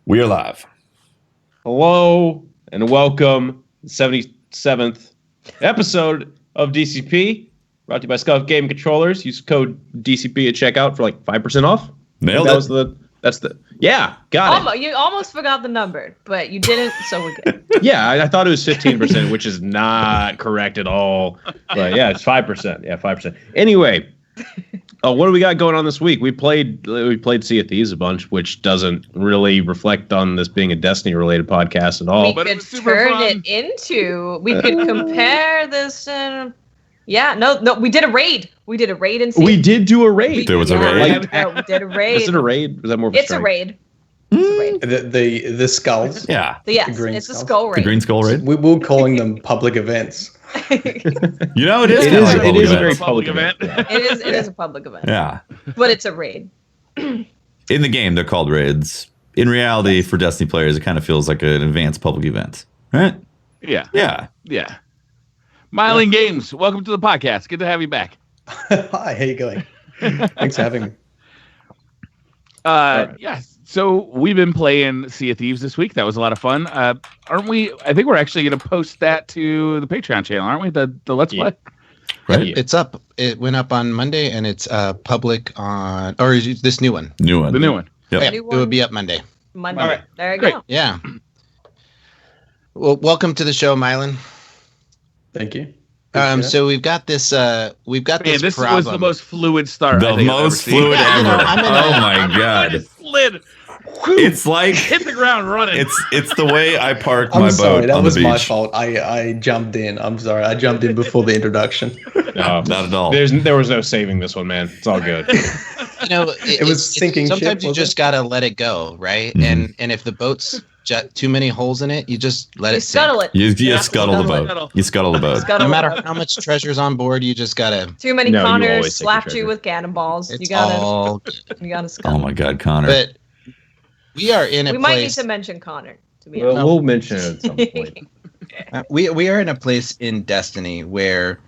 We are live. Hello and welcome to the 77th episode of DCP, brought to you by Scuff Game Controllers. Use code DCP at checkout for like 5% off. Nailed it. Got it. You almost forgot the number, but you didn't, so we're good. Yeah, I thought it was 15%, which is not correct at all. But yeah, it's 5%. Yeah, 5%. Anyway, what do we got going on this week? We played Sea of Thieves a bunch, which doesn't really reflect on this being a Destiny-related podcast at all. We could turn it into. We could compare this. No, we did a raid. We did a raid in Sea. We did do a raid. There was a raid. We did a raid. Is it a raid? Was that more of a It's a raid. The skulls. Yeah. Yes, green it's a skull. skull The raid. Green Skull raid. We were calling them public events. You know, it is. It kinda is. like It is a very event. public event. It is a public event. Yeah. But it's a raid. In the game, they're called raids. In reality, for Destiny players, it kind of feels like an advanced public event, right? Yeah. Yeah. Myelingames, welcome to the podcast. Good to have you back. Hi, how you going? Thanks for having me. Yes. So we've been playing Sea of Thieves this week. That was a lot of fun. Aren't we? I think we're actually going to post that to the Patreon channel, aren't we? The Let's Play. Right. It's up. It went up on Monday, and it's public on, or is it this new one? New one. The new one. Yep. Yeah, New it one. will be up Monday. Monday. All right. There you Great. go. Yeah. Well, welcome to the show, Mylin. Thank you. So we've got this. Man, this problem. was the most fluid start. The I think I've most ever seen. fluid Yeah, ever. I'm in Oh a- my I god. just slid. It's like Hit the ground running. it's the way I parked my I'm sorry, boat that on was the beach. my fault. I jumped in. I'm sorry, I jumped in before the introduction. No, Not at all. there was no saving this one, man. It's all good. You know, It was sinking ship, Sometimes you wasn't just gotta let it go, right? Mhm. And if the boat's too many holes in it, you just let You it sink. scuttle it. You Yeah, scuttle the boat. You scuttle the boat. Scuttle No it. matter how much treasure's on board, you just gotta. Too many No, you always Connors take the slapped treasure. you with cannonballs. It's You gotta all. scuttle. Oh my god, Connor. But we are in a We might need place. to mention Connor. To be Well, honest. we'll mention it at some point. We are in a place in Destiny where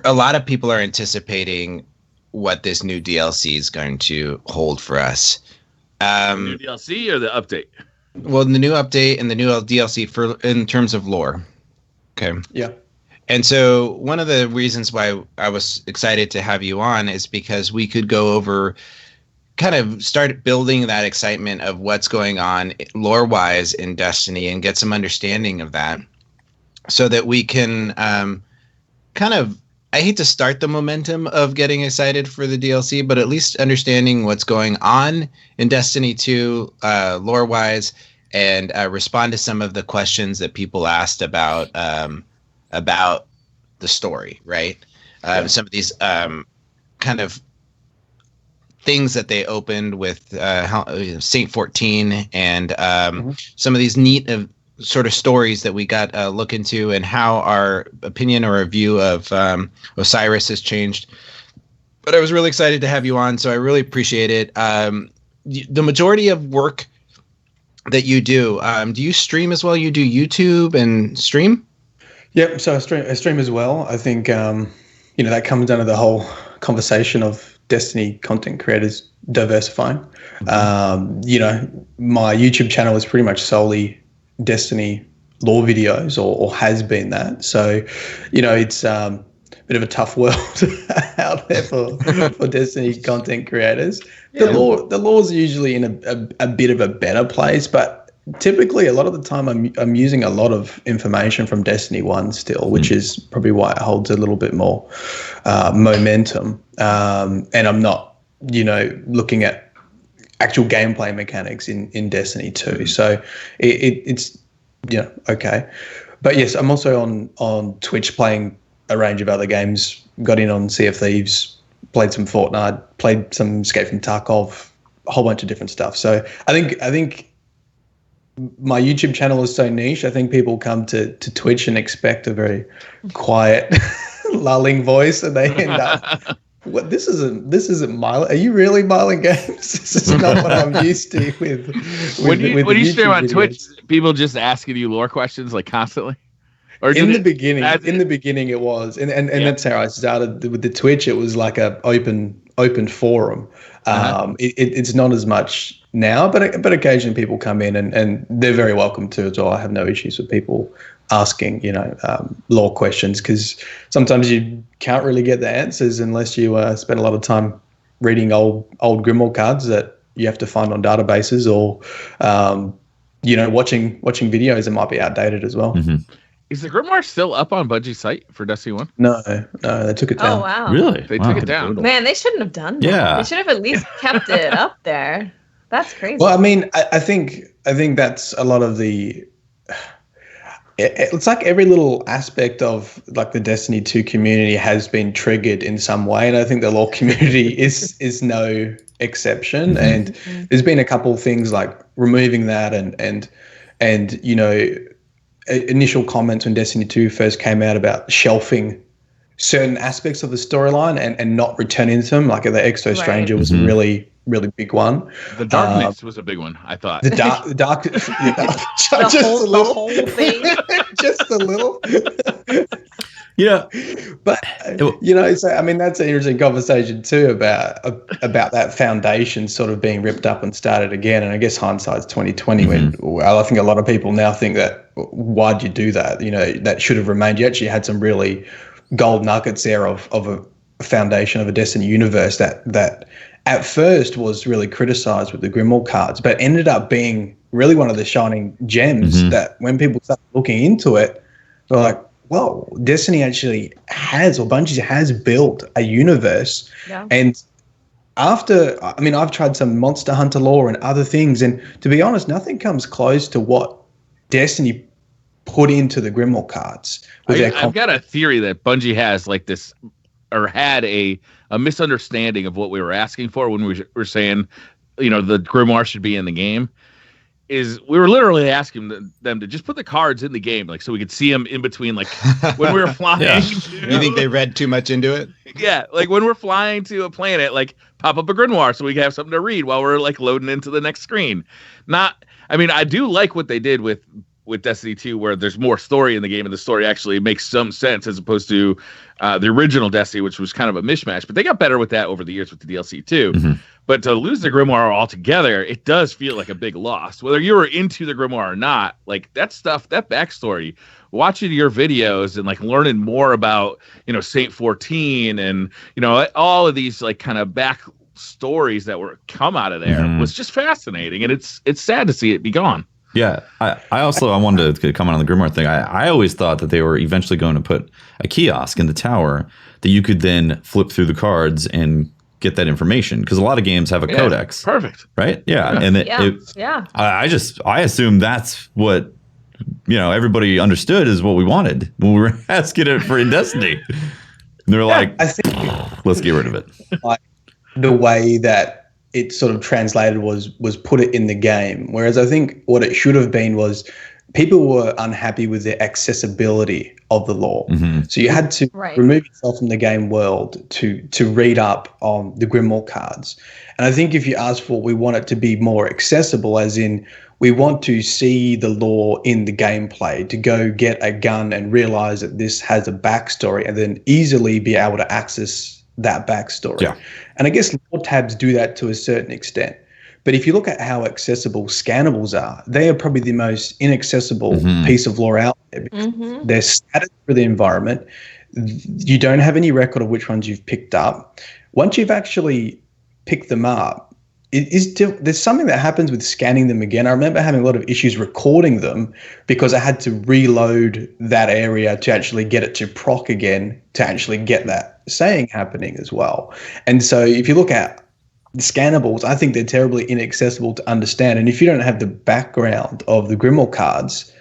a lot of people are anticipating what this new DLC is going to hold for us. New DLC or the update? Well, the new update and the new DLC for in terms of lore. Okay. Yeah. And so one of the reasons why I was excited to have you on is because we could go over, kind of start building that excitement of what's going on lore-wise in Destiny and get some understanding of that so that we can kind of, I hate to start the momentum of getting excited for the DLC, but at least understanding what's going on in Destiny 2 lore-wise and respond to some of the questions that people asked about the story, right? Some of these kind of things that they opened with Saint 14 and some of these neat sort of stories that we got look into and how our opinion or our view of Osiris has changed. But I was really excited to have you on, so I really appreciate it. The majority of work that you do you stream as well? You do YouTube and stream? Yep. So I stream as well. I think that comes down to the whole conversation of Destiny content creators diversifying. My YouTube channel is pretty much solely Destiny lore videos, or has been that. So, it's a bit of a tough world out there for Destiny content creators. The lore's usually in a bit of a better place, but typically a lot of the time I'm using a lot of information from Destiny 1 still, which is probably why it holds a little bit more momentum. And I'm not, looking at actual gameplay mechanics in Destiny 2. So it's okay. But yes, I'm also on Twitch playing a range of other games. Got in on Sea of Thieves, played some Fortnite, played some Escape from Tarkov, a whole bunch of different stuff. So I think my YouTube channel is so niche. I think people come to Twitch and expect a very quiet, lulling voice, and they end up. What this isn't Myelingames. Are you really Myelingames? This is not what I'm used to with When you stream on videos. Twitch, people just asking you lore questions like constantly? Or In the beginning it was, and that's how I started with the Twitch. It was like a open open forum. It's not as much now, but occasionally people come in and they're very welcome to as well. I have no issues with people asking, lore questions, because sometimes you can't really get the answers unless you spend a lot of time reading old Grimoire cards that you have to find on databases, or watching videos that might be outdated as well. Mm-hmm. Is the Grimoire still up on Bungie's site for Destiny 1? No, they took it down. Oh wow! Really? They took it down. Man, they shouldn't have done that. Yeah. They should have at least kept it up there. That's crazy. Well, I mean, I think that's a lot of the. It's like every little aspect of like the Destiny 2 community has been triggered in some way, and I think the lore community is no exception. And there's been a couple of things like removing that and initial comments when Destiny 2 first came out about shelving certain aspects of the storyline and not returning to them. Like the Exo Stranger was a really, really big one. The darkness was a big one, I thought. The dark, just the whole thing. Just a little. Yeah. But so I mean that's an interesting conversation too about that foundation sort of being ripped up and started again. And I guess hindsight's 2020. When I think a lot of people now think that why'd you do that? That should have remained. You actually had some really gold nuggets there of a foundation of a Destiny universe that at first was really criticized with the Grimoire cards, but ended up being really one of the shining gems that when people started looking into it, they're like, well, Destiny actually has, or Bungie has built a universe. Yeah. And I've tried some Monster Hunter lore and other things, and to be honest, nothing comes close to what Destiny put into the Grimoire cards. I've got a theory that Bungie has like this, or had a misunderstanding of what we were asking for when we were saying, the Grimoire should be in the game. Is we were literally asking them to just put the cards in the game, like so we could see them in between, like when we were flying. Yeah. You think they read too much into it? Yeah, like when we're flying to a planet, like pop up a Grimoire so we can have something to read while we're like loading into the next screen. I do like what they did with Destiny 2, where there's more story in the game and the story actually makes some sense as opposed to the original Destiny, which was kind of a mishmash. But they got better with that over the years with the DLC too. But to lose the Grimoire altogether, it does feel like a big loss. Whether you were into the Grimoire or not, like that stuff, that backstory, watching your videos and like learning more about, Saint 14 and, all of these like kind of back stories that were come out of there was just fascinating. And it's sad to see it be gone. Yeah, I wanted to comment on the Grimoire thing. I always thought that they were eventually going to put a kiosk in the tower that you could then flip through the cards and get that information, because a lot of games have a codex. Perfect. Right? Yeah. And I assume that's what everybody understood is what we wanted when we were asking it for in Destiny. And they're like, I think let's get rid of it. Like the way that it sort of translated was put it in the game. Whereas I think what it should have been was people were unhappy with the accessibility of the lore. So you had to remove yourself from the game world to read up on the Grimoire cards. And I think if you ask for, we want it to be more accessible, as in we want to see the lore in the gameplay, to go get a gun and realize that this has a backstory and then easily be able to access that backstory. Yeah. And I guess lore tabs do that to a certain extent. But if you look at how accessible scannables are, they are probably the most inaccessible piece of lore out there, because they're scattered through the environment. You don't have any record of which ones you've picked up. Once you've actually picked them up, there's something that happens with scanning them again. I remember having a lot of issues recording them because I had to reload that area to actually get it to proc again, to actually get that saying happening as well. And so if you look at the scannables, I think they're terribly inaccessible to understand. And if you don't have the background of the Grimoire cards,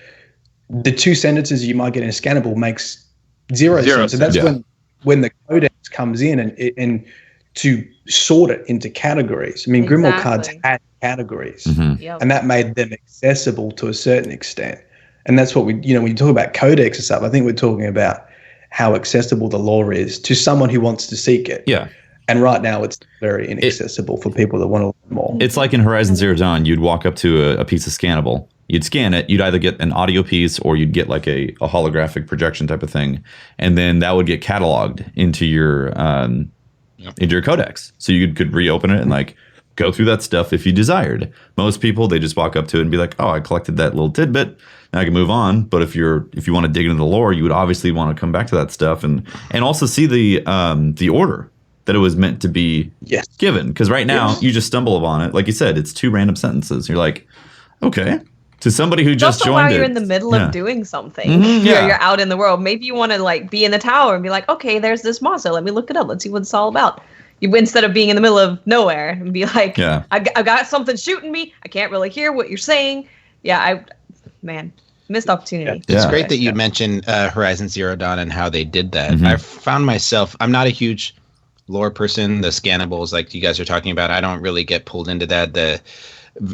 the two sentences you might get in a scannable makes zero sense. And that's when the codex comes in and to sort it into categories. I mean, Grimoire cards had categories, and that made them accessible to a certain extent. And that's what when you talk about codex and stuff, I think we're talking about how accessible the lore is to someone who wants to seek it. Yeah. And right now, it's very inaccessible for people that want to learn more. It's like in Horizon Zero Dawn, you'd walk up to a piece of scannable. You'd scan it. You'd either get an audio piece or you'd get like a holographic projection type of thing. And then that would get cataloged into your into your codex. So you could reopen it and like go through that stuff if you desired. Most people, they just walk up to it and be like, oh, I collected that little tidbit. Now I can move on. But if you want to dig into the lore, you would obviously want to come back to that stuff and also see the order that it was meant to be given. Because right now you just stumble upon it. Like you said, it's 2 random sentences. You're like, okay. To somebody who just joined while it. You're in the middle of doing something. Mm-hmm, You're out in the world. Maybe you want to like be in the tower and be like, okay, there's this monster. Let me look it up. Let's see what it's all about. You instead of being in the middle of nowhere and be like, I got something shooting me. I can't really hear what you're saying. Yeah, missed opportunity. It's great that you mentioned Horizon Zero Dawn and how they did that. I found myself, I'm not a huge lore person. The scannables, like you guys are talking about, I don't really get pulled into that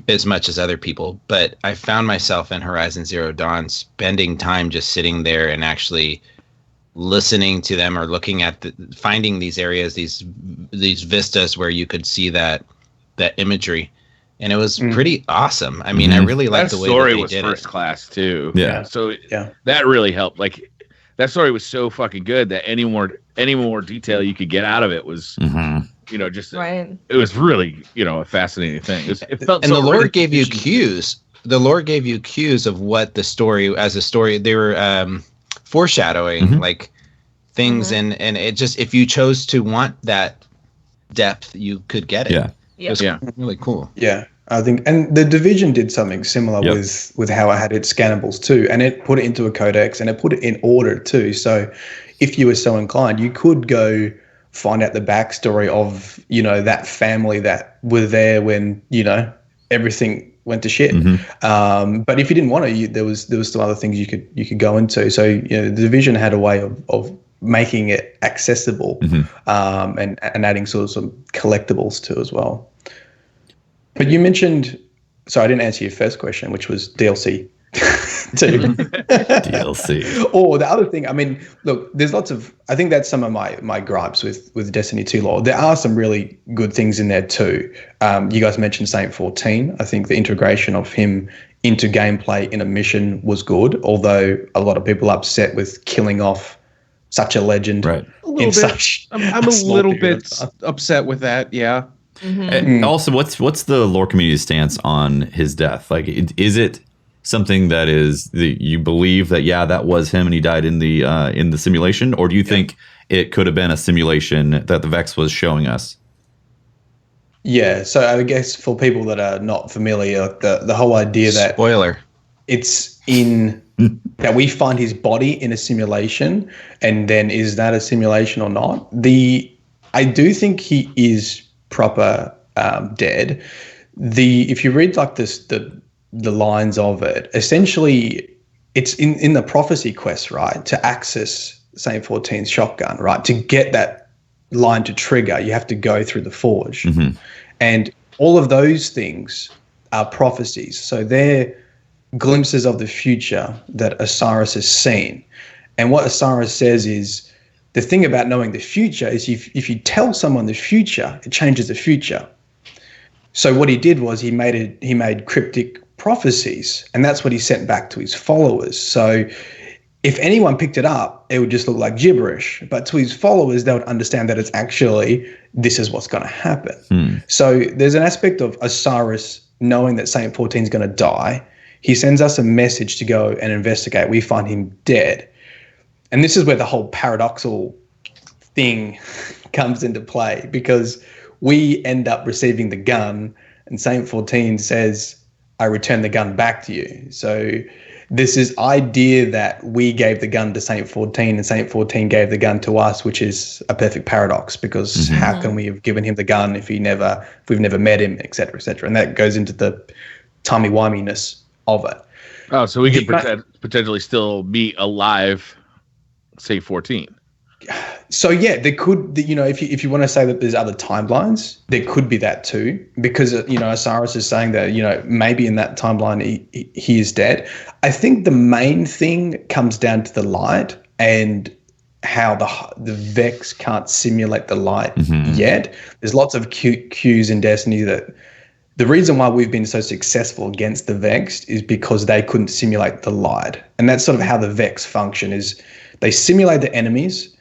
as much as other people. But I found myself in Horizon Zero Dawn spending time just sitting there and actually listening to them or looking at finding these areas, these vistas where you could see that imagery. And it was pretty awesome. I mean, I really liked the way that they did it. That story was first class too. Yeah. So that really helped. Like that story was so fucking good that any more detail you could get out of it was, just it was really, a fascinating thing. It felt and so the lore gave you cues. The lore gave you cues of what the story they were foreshadowing like things and it just, if you chose to want that depth, you could get it. Yeah. It was really cool. Yeah, I think, and the Division did something similar with how it had its scannables too, and it put it into a codex and it put it in order too. So, if you were so inclined, you could go find out the backstory of that family that were there when everything went to shit. But if you didn't want to, there was some other things you could go into. So the Division had a way of making it accessible and adding sort of some collectibles too as well. But you mentioned, so I didn't answer your first question, which was DLC. DLC. Or the other thing, I mean, look, there's lots of, I think that's some of my gripes with Destiny 2 lore. There are some really good things in there too. You guys mentioned Saint 14. I think the integration of him into gameplay in a mission was good, although a lot of people are upset with killing off such a legend. Right. I'm a little bit upset with that. Yeah. And also, what's the lore community's stance on his death? Like, is it something that is you believe that that was him and he died in the simulation, or do you think it could have been a simulation that the Vex was showing us? Yeah. So I guess for people that are not familiar, the whole idea that spoiler, it's in. That we find his body in a simulation, and then is that a simulation or not? I do think he is proper dead. If you read like this, the lines of it, essentially it's in the prophecy quest, right? To access Saint 14's shotgun, right? To get that line to trigger, you have to go through the forge, and all of those things are prophecies. So they're glimpses of the future that Osiris has seen. And what Osiris says is the thing about knowing the future is if you tell someone the future, it changes the future. So what he did was he made cryptic prophecies, and that's what he sent back to his followers. So if anyone picked it up, it would just look like gibberish. But to his followers, they would understand that it's actually, this is what's going to happen. So there's an aspect of Osiris knowing that Saint 14 is going to die. He sends us a message to go and investigate. We find him dead. And this is where the whole paradoxical thing comes into play, because we end up receiving the gun and Saint 14 says, I return the gun back to you. So this is idea that we gave the gun to Saint 14 and Saint 14 gave the gun to us, which is a perfect paradox, because how can we have given him the gun if we've never met him, et cetera, et cetera. And that goes into the timey-wiminess of it. Oh, so we could potentially still be alive, say 14. So yeah, there could, if you want to say that there's other timelines, there could be that too, because Osiris is saying that maybe in that timeline he is dead. I think the main thing comes down to the light and how the Vex can't simulate the light yet. There's lots of cues in Destiny that. The reason why we've been so successful against the Vex is because they couldn't simulate the light. And that's sort of how the Vex function is. They simulate the enemies,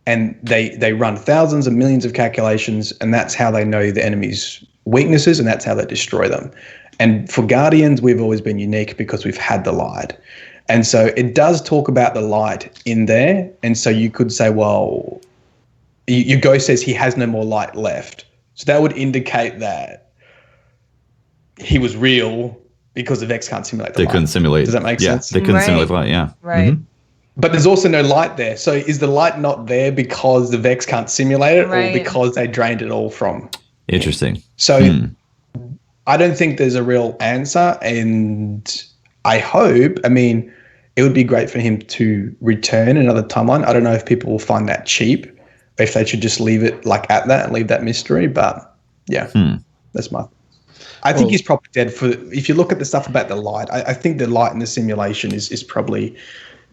and they run thousands and millions of calculations, and that's how they know the enemy's weaknesses, and that's how they destroy them. And for Guardians, we've always been unique because we've had the light. And so it does talk about the light in there. And so you could say, well, your ghost says he has no more light left. So that would indicate that he was real because the Vex can't simulate the light. They couldn't simulate. Does that make sense? They couldn't simulate the light, yeah. Right. Mm-hmm. But there's also no light there. So is the light not there because the Vex can't simulate it, or because they drained it all from? Interesting. So I don't think there's a real answer, and I hope, I mean, it would be great for him to return another timeline. I don't know if people will find that cheap, or if they should just leave it like at that and leave that mystery. But yeah, that's my. I think he's probably dead. If you look at the stuff about the light, I think the light in the simulation is probably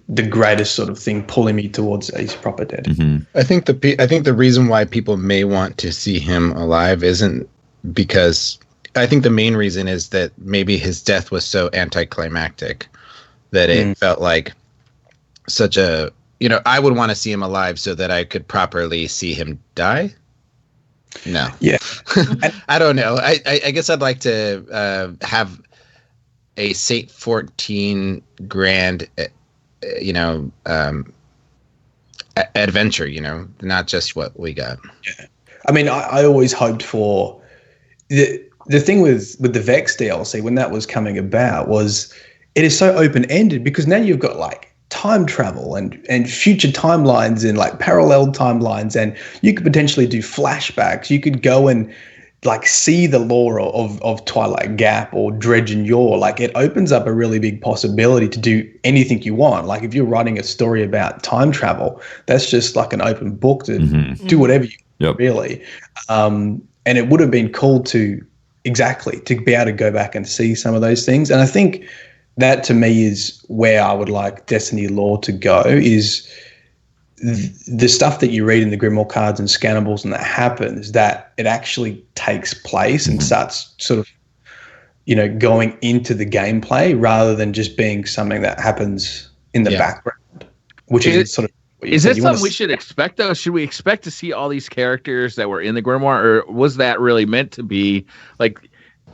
the greatest sort of thing pulling me towards he's proper dead. Mm-hmm. I think the reason why people may want to see him alive isn't because I think the main reason is that maybe his death was so anticlimactic that it felt like such a, I would want to see him alive so that I could properly see him die. No. Yeah. I don't know. I guess I'd like to have a Saint 14 grand adventure, not just what we got. Yeah. I mean, I always hoped for the thing with the Vex DLC when that was coming about was it is so open-ended because now you've got like time travel and future timelines and like parallel timelines, and you could potentially do flashbacks. You could go and like see the lore of Twilight Gap or Dredge and Yore. Like it opens up a really big possibility to do anything you want. Like if you're writing a story about time travel, that's just like an open book to do whatever you want, really. And it would have been cool to be able to go back and see some of those things. And I think that to me is where I would like Destiny lore to go, is the stuff that you read in the Grimoire cards and scannables and that happens, that it actually takes place and starts sort of, going into the gameplay rather than just being something that happens in the background, which is sort of. Is this something we should expect, though? Should we expect to see all these characters that were in the Grimoire, or was that really meant to be like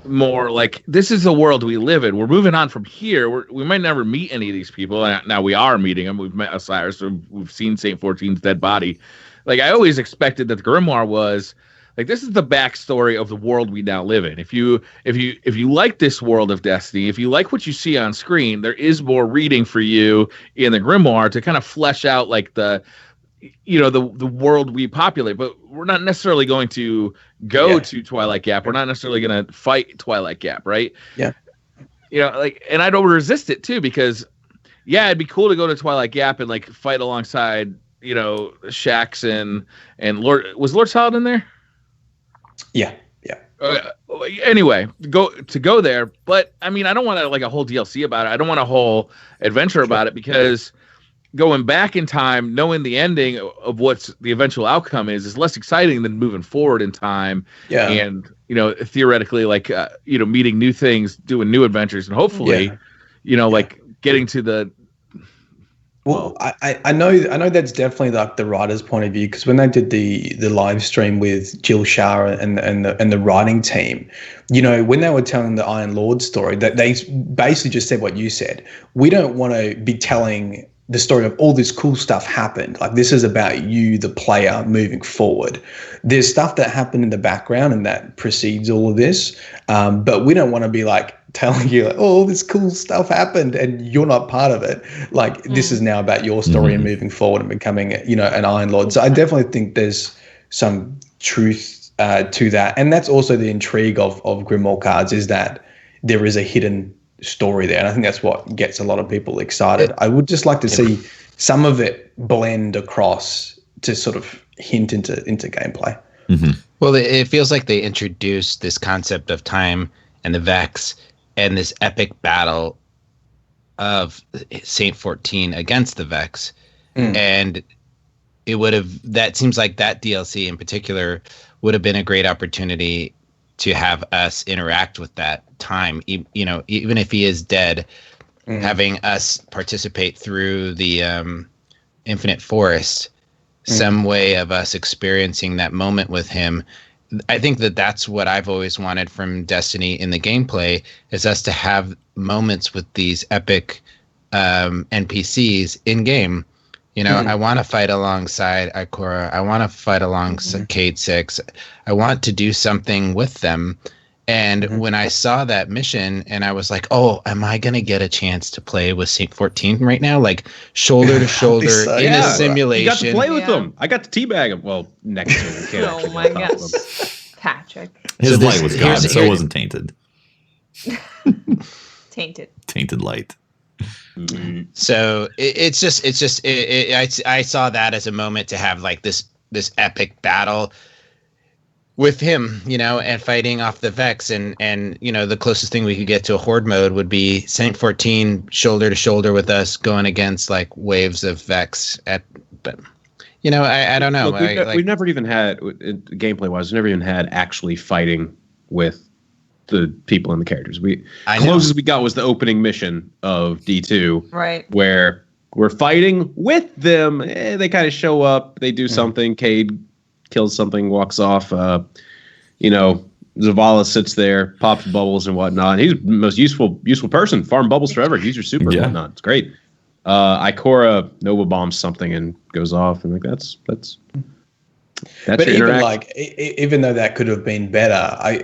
more like this is the world we live in? We're moving on from here. We might never meet any of these people. Now we are meeting them. We've met Osiris. We've seen Saint 14's dead body. Like I always expected that the Grimoire was like this is the backstory of the world we now live in. If you like this world of Destiny, if you like what you see on screen, there is more reading for you in the Grimoire to kind of flesh out like the world we populate. But we're not necessarily going to go to Twilight Gap. We're not necessarily going to fight Twilight Gap, right? Yeah. And I don't resist it too, because it'd be cool to go to Twilight Gap and like fight alongside, Shax and Lord. Was Lord Solid in there? Yeah. Anyway, go there, but I mean, I don't want like a whole DLC about it. I don't want a whole adventure about it, because going back in time, knowing the ending of what's the eventual outcome is less exciting than moving forward in time. Yeah, and theoretically, like meeting new things, doing new adventures, and hopefully, like getting to the. Well, I know that's definitely like the writer's point of view, because when they did the live stream with Jill Shah and the writing team, when they were telling the Iron Lord story, that they basically just said what you said. We don't want to be telling the story of all this cool stuff happened. Like this is about you, the player, moving forward. There's stuff that happened in the background and that precedes all of this, but we don't want to be like telling you, like, oh, all this cool stuff happened and you're not part of it. Like this is now about your story and moving forward and becoming, an Iron Lord. So I definitely think there's some truth to that, and that's also the intrigue of Grimoire cards, is that there is a hidden story there, and I think that's what gets a lot of people excited. I would just like to see some of it blend across to sort of hint into gameplay. Well, it feels like they introduced this concept of time and the Vex and this epic battle of Saint 14 against the Vex, and that seems like that DLC in particular would have been a great opportunity to have us interact with that time, even if he is dead, having us participate through the Infinite Forest some way of us experiencing that moment with him. I think that that's what I've always wanted from Destiny in the gameplay, is us to have moments with these epic NPCs in game. You know, I want to fight alongside Ikora. I want to fight alongside Cade 6. I want to do something with them. And when I saw that mission and I was like, oh, am I going to get a chance to play with Saint 14 right now? Like shoulder to shoulder in a simulation. You got to play with them. I got to teabag him. Well, next to him. Oh my gosh. Patrick. His light was gone, so it wasn't tainted. Tainted light. So I saw that as a moment to have like this epic battle with him, you know, and fighting off the Vex, and you know, the closest thing we could get to a horde mode would be Saint 14 shoulder to shoulder with us going against like waves of Vex. But you know, I don't know. Look, we've never even had, gameplay wise, never even had actually fighting with the people and the characters. Closest we got was the opening mission of D2, right? Where we're fighting with them. They kind of show up, they do something. Cade kills something, walks off. You know, Zavala sits there, pops bubbles and whatnot. He's the most useful person. Farm bubbles forever. Use your super and whatnot. It's great. Ikora Nova bombs something and goes off, and like that's. But even like, even though that could have been better, I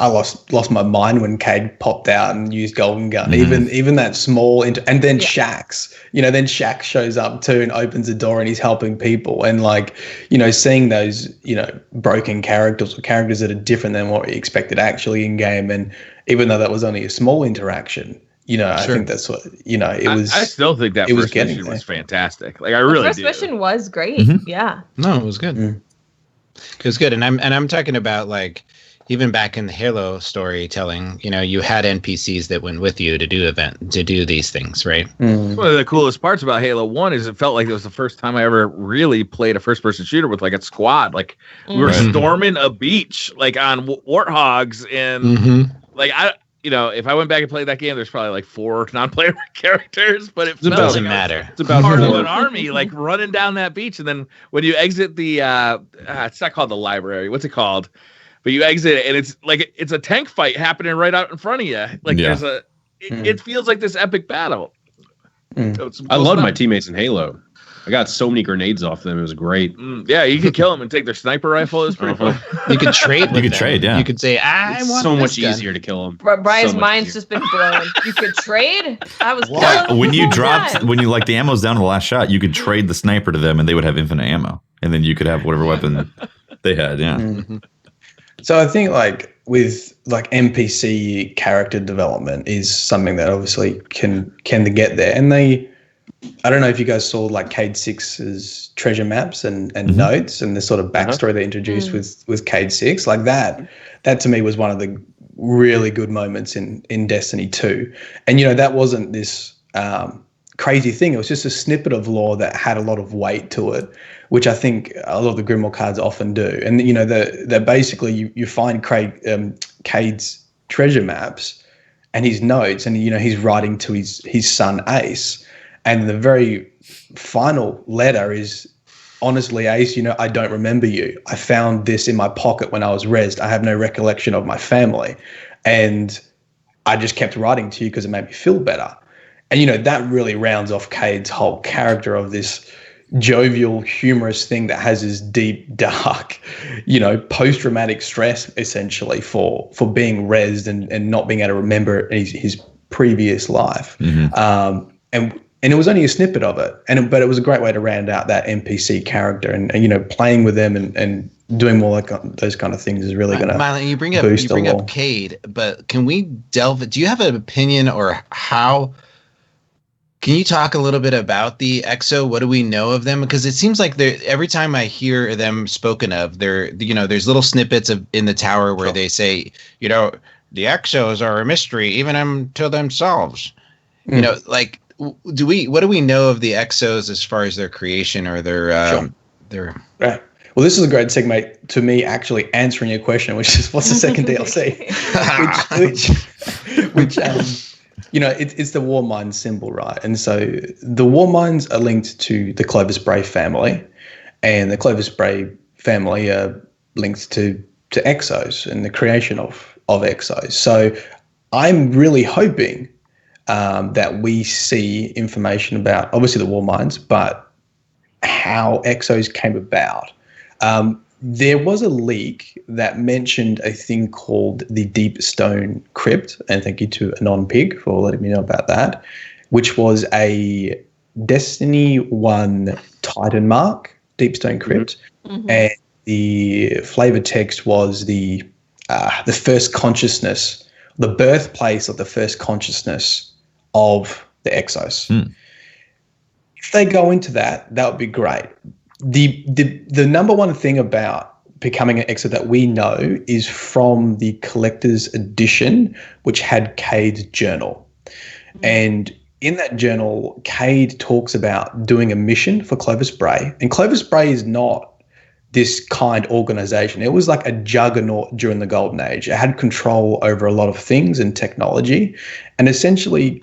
lost my mind when Cade popped out and used Golden Gun. Even that small and then Shax, then Shax shows up too and opens the door and he's helping people, and like, seeing those broken characters or characters that are different than what we expected actually in game, and even though that was only a small interaction. I think that's what it was. I still think that first mission was fantastic. Like I really do. The first mission was great. Yeah. No, it was good. It was good, and I'm talking about like even back in the Halo storytelling. You had NPCs that went with you to do these things, right? One of the coolest parts about Halo 1 is it felt like it was the first time I ever really played a first-person shooter with like a squad. Like we were storming a beach, like on warthogs, and like if I went back and played that game, there's probably like 4 non-player characters, but it doesn't matter. It's about part of an army, like running down that beach, and then when you exit the, it's not called the library. What's it called? But you exit it, and it's like it's a tank fight happening right out in front of you. Like there's it feels like this epic battle. So I loved my teammates in Halo. I got so many grenades off them. It was great. Yeah, you could kill them and take their sniper rifle. It's pretty fun. You could trade with them. Trade, yeah. You could say, I want so much gun. easier to kill them. Brian's mind's just been blown. You could trade? I was when you like the ammo's down to the last shot, you could trade the sniper to them and they would have infinite ammo. And then you could have whatever weapon they had, So I think like with like NPC character development is something that obviously can get there. And I don't know if you guys saw like Cade 6's treasure maps and notes and the sort of backstory they introduced with Cade 6. Like that to me was one of the really good moments in Destiny 2. And, that wasn't this crazy thing. It was just a snippet of lore that had a lot of weight to it, which I think a lot of the Grimoire cards often do. And, that basically you find Cade's treasure maps and his notes, and, he's writing to his son Ace. And the very final letter is, honestly, Ace, I don't remember you. I found this in my pocket when I was rezzed. I have no recollection of my family. And I just kept writing to you because it made me feel better. And, that really rounds off Cade's whole character of this jovial, humorous thing that has this deep, dark, post-traumatic stress, essentially, for being rezzed and not being able to remember his previous life. And it was only a snippet of it, but it was a great way to round out that NPC character, and playing with them and doing more like those kind of things is really going to Myelingames, you bring up Cade, but can we delve? Do you have an opinion or how? Can you talk a little bit about the EXO? What do we know of them? Because it seems like every time I hear them spoken of, there's little snippets in the tower where they say, the EXOs are a mystery even unto themselves. Like. What do we know of the EXOs as far as their creation or their right? Well, this is a great segment to me actually answering your question, which is what's the second DLC, which it's the War Mines symbol, right? And so the War Mines are linked to the Clovis Bray family, and the Clovis Bray family are linked to Exos and the creation of Exos. So I'm really hoping that we see information about obviously the War Mines, but how Exos came about. There was a leak that mentioned a thing called the Deep Stone Crypt, and thank you to Anon Pig for letting me know about that, which was a Destiny 1 Titan mark, Deep Stone Crypt, and the flavor text was the first consciousness, the birthplace of the first consciousness of the Exos. If they go into that, that would be great. The number one thing about becoming an Exo that we know is from the collector's edition, which had Cade's journal. And in that journal, Cade talks about doing a mission for Clovis Bray. And Clovis Bray is not this kind organization. It was like a juggernaut during the Golden Age. It had control over a lot of things and technology. And essentially,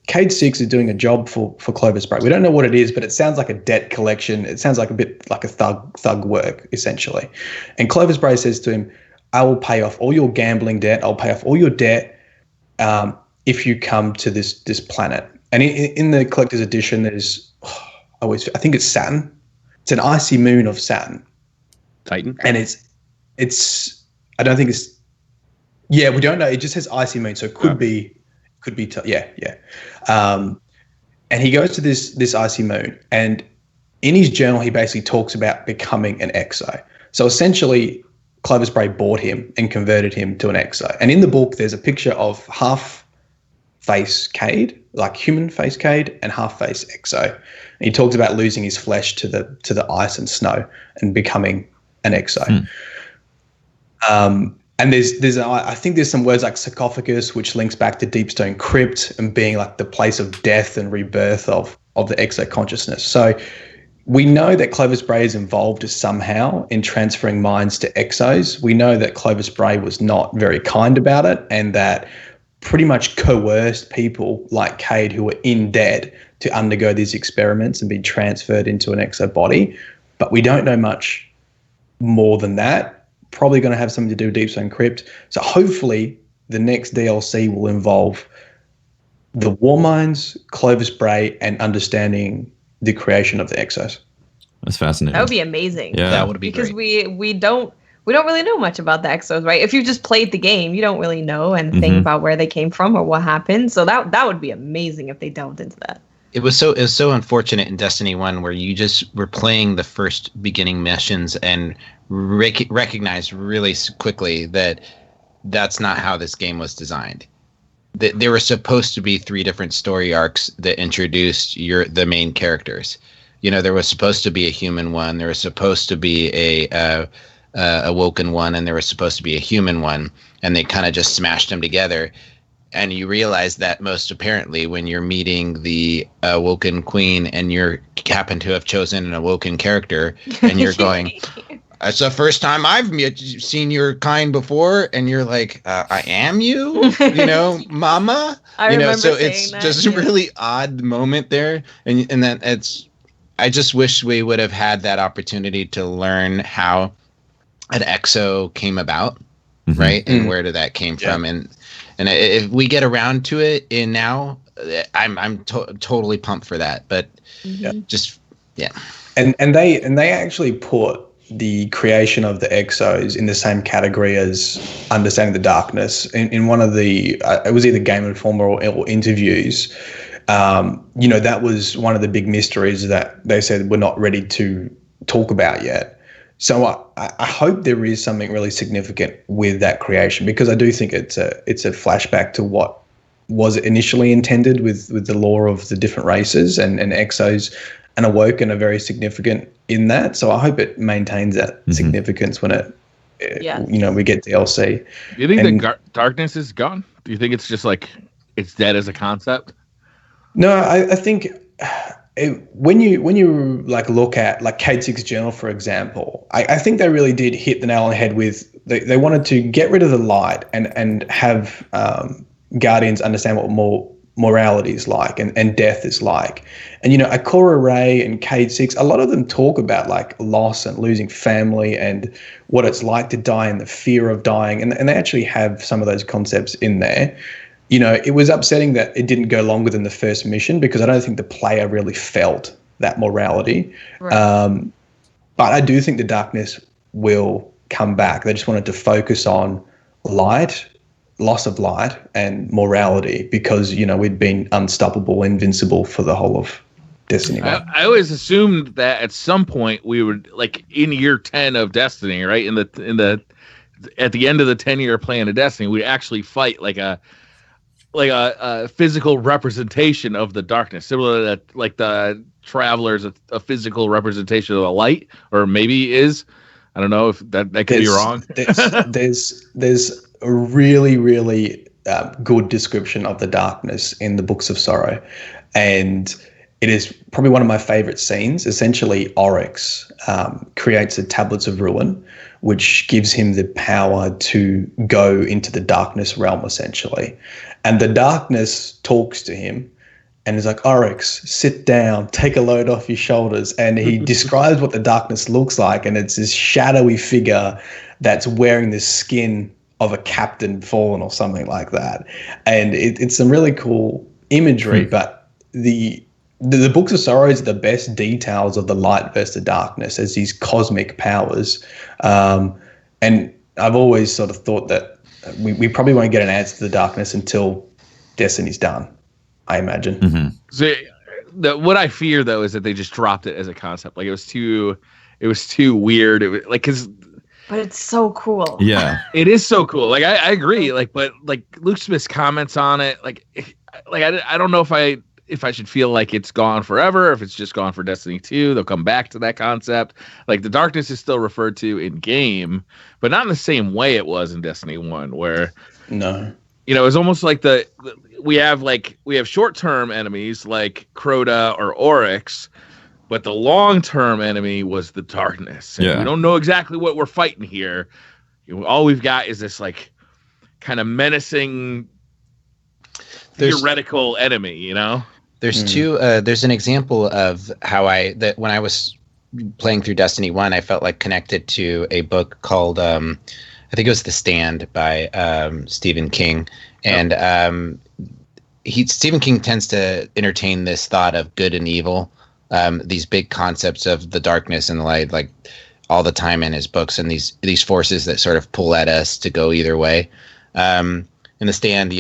Cade 6 is doing a job for Clovis Bray. We don't know what it is, but it sounds like a debt collection. It sounds like a bit like a thug work, essentially. And Clovis Bray says to him, I will pay off all your gambling debt. I'll pay off all your debt if you come to this planet. And in the collector's edition, there's, I think it's Saturn. It's an icy moon of Saturn. Titan? And it's I don't think it's, yeah, we don't know. It just says icy moon, so it could be, and he goes to this icy moon, and in his journal, he basically talks about becoming an Exo. So essentially, Clovis Bray bought him and converted him to an Exo. And in the book, there's a picture of half-face Cade, like human face Cade, and half-face Exo. And he talks about losing his flesh to the ice and snow and becoming an Exo. And I think there's some words like sarcophagus, which links back to Deep Stone Crypt and being like the place of death and rebirth of the Exo consciousness. So we know that Clovis Bray is involved somehow in transferring minds to Exos. We know that Clovis Bray was not very kind about it, and that pretty much coerced people like Cade who were in debt to undergo these experiments and be transferred into an Exo body. But we don't know much more than that. Probably going to have something to do with Deep Stone Crypt. So hopefully the next DLC will involve the War Mines, Clovis Bray, and understanding the creation of the Exos. That's fascinating. That would be amazing. Yeah, that would be because great. we don't really know much about the Exos, right? If you just played the game, you don't really know anything about where they came from or what happened. So that would be amazing if they delved into that. It was so unfortunate in Destiny 1 where you just were playing the first beginning missions and recognized really quickly that that's not how this game was designed. There were supposed to be 3 different story arcs that introduced the main characters. You know, there was supposed to be a human one, there was supposed to be a Woken one, and there was supposed to be a human one, and they kind of just smashed them together. And you realize that most apparently when you're meeting the Awoken Queen and you happen to have chosen an Awoken character and you're going, it's the first time I've seen your kind before. And you're like, I am you, mama. I remember so saying it's that, just a really odd moment there. And then I just wish we would have had that opportunity to learn how an Exo came about, right? And where did that came from? And if we get around to it now, I'm totally pumped for that. But And they actually put the creation of the Exos in the same category as understanding the darkness. In one of the it was either Game Informer or interviews. That was one of the big mysteries that they said we're not ready to talk about yet. So I hope there is something really significant with that creation, because I do think it's a flashback to what was initially intended with the lore of the different races, and Exos and Awoken are very significant in that. So I hope it maintains that significance when we get DLC. Do you think the darkness is gone? Do you think it's just like it's dead as a concept? No, I think. When you like look at like Cade 6 journal, for example, I think they really did hit the nail on the head with they wanted to get rid of the light and have Guardians understand what more morality is like and death is like. And, Akora Ray and Cade Six, a lot of them talk about like loss and losing family and what it's like to die and the fear of dying. And they actually have some of those concepts in there. It was upsetting that it didn't go longer than the first mission because I don't think the player really felt that morality. Right. But I do think the darkness will come back. They just wanted to focus on light, loss of light, and morality because, we'd been unstoppable, invincible for the whole of Destiny 1. I always assumed that at some point we would, like in year 10 of Destiny, right? At the end of the 10-year plan of Destiny, we'd actually fight like a physical representation of the darkness, similar to like the Traveler's a physical representation of the light, or maybe is. I don't know if that could be wrong. There's a really, really good description of the darkness in the Books of Sorrow, and it is probably one of my favorite scenes. Essentially, Oryx creates the Tablets of Ruin, which gives him the power to go into the darkness realm, essentially. And the darkness talks to him and is like, Oryx, sit down, take a load off your shoulders. And he describes what the darkness looks like. And it's this shadowy figure that's wearing the skin of a captain fallen or something like that. And it's some really cool imagery, but the Books of Sorrow is the best details of the light versus the darkness as these cosmic powers. And I've always sort of thought that we probably won't get an answer to the darkness until Destiny's done, I imagine. Mm-hmm. So what I fear though is that they just dropped it as a concept. Like it was too weird. It was like, but it's so cool. Yeah, it is so cool. Like I agree. Like, but like Luke Smith's comments on it, like I don't know if I should feel like it's gone forever, or if it's just gone for Destiny 2. They'll come back to that concept. Like the darkness is still referred to in game, but not in the same way it was in Destiny 1, where it's almost like we have short-term enemies like Crota or Oryx, but the long-term enemy was the darkness. And we don't know exactly what we're fighting here. All we've got is this like kind of menacing theoretical enemy, There's there's an example of how when I was playing through Destiny 1, I felt like connected to a book called, I think it was The Stand by Stephen King. And Stephen King tends to entertain this thought of good and evil, these big concepts of the darkness and the light, like all the time in his books, and these forces that sort of pull at us to go either way. In The Stand,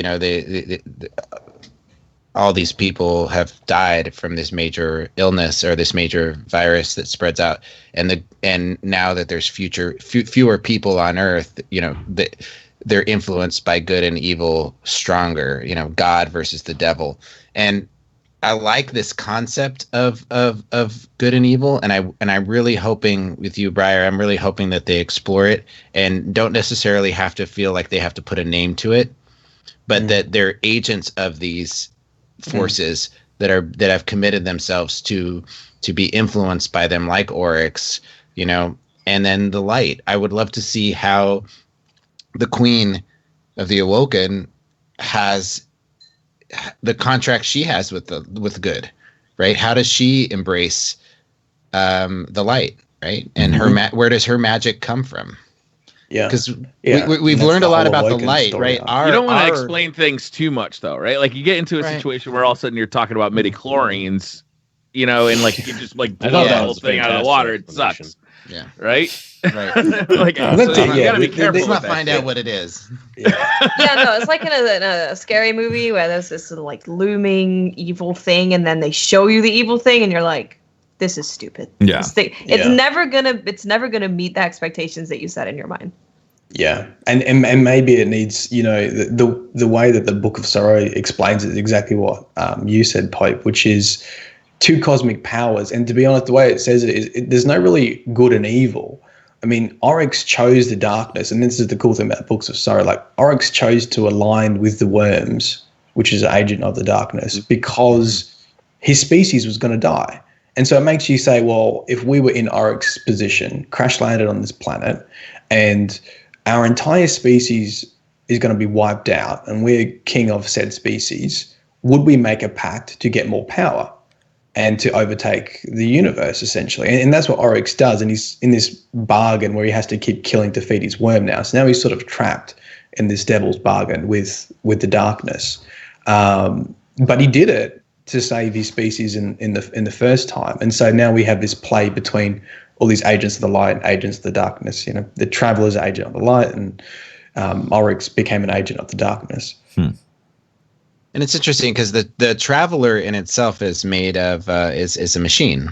all these people have died from this major illness or this major virus that spreads out, and now that there's fewer people on Earth, they're influenced by good and evil stronger. God versus the devil, and I like this concept of good and evil, and I'm really hoping with you, Briar, I'm really hoping that they explore it and don't necessarily have to feel like they have to put a name to it, but that they're agents of these forces that have committed themselves to be influenced by them, like Oryx, and then the light. I would love to see how the Queen of the Awoken has the contract she has with good, right? How does she embrace the light, right? And where does her magic come from? Yeah, because we've learned a lot about the light, right? You don't want to explain things too much, though, right? Like you get into a situation where all of a sudden you're talking about midichlorians, and like you can just like blow the whole thing out of the water. It sucks. Yeah. Right. Right. Like you gotta be careful. Let's not find out what it is. No, it's like in a scary movie where there's this like looming evil thing, and then they show you the evil thing, and you're like, this is stupid. Yeah. It's never gonna meet the expectations that you set in your mind. Yeah. And maybe it needs, the way that the Book of Sorrow explains it is exactly what you said, Pope, which is two cosmic powers. And to be honest, the way it says it is there's no really good and evil. I mean, Oryx chose the darkness, and this is the cool thing about Books of Sorrow. Like, Oryx chose to align with the worms, which is an agent of the darkness, because his species was going to die. And so it makes you say, well, if we were in Oryx's position, crash landed on this planet, and our entire species is going to be wiped out, and we're king of said species, would we make a pact to get more power and to overtake the universe, essentially? And that's what Oryx does. And he's in this bargain where he has to keep killing to feed his worm now. So now he's sort of trapped in this devil's bargain with the darkness. But he did it to save his species in the first time. And so now we have this play between all these agents of the light and agents of the darkness. You know, the Traveler's an agent of the light, and Oryx became an agent of the darkness. And it's interesting because the Traveler in itself is made of is a machine,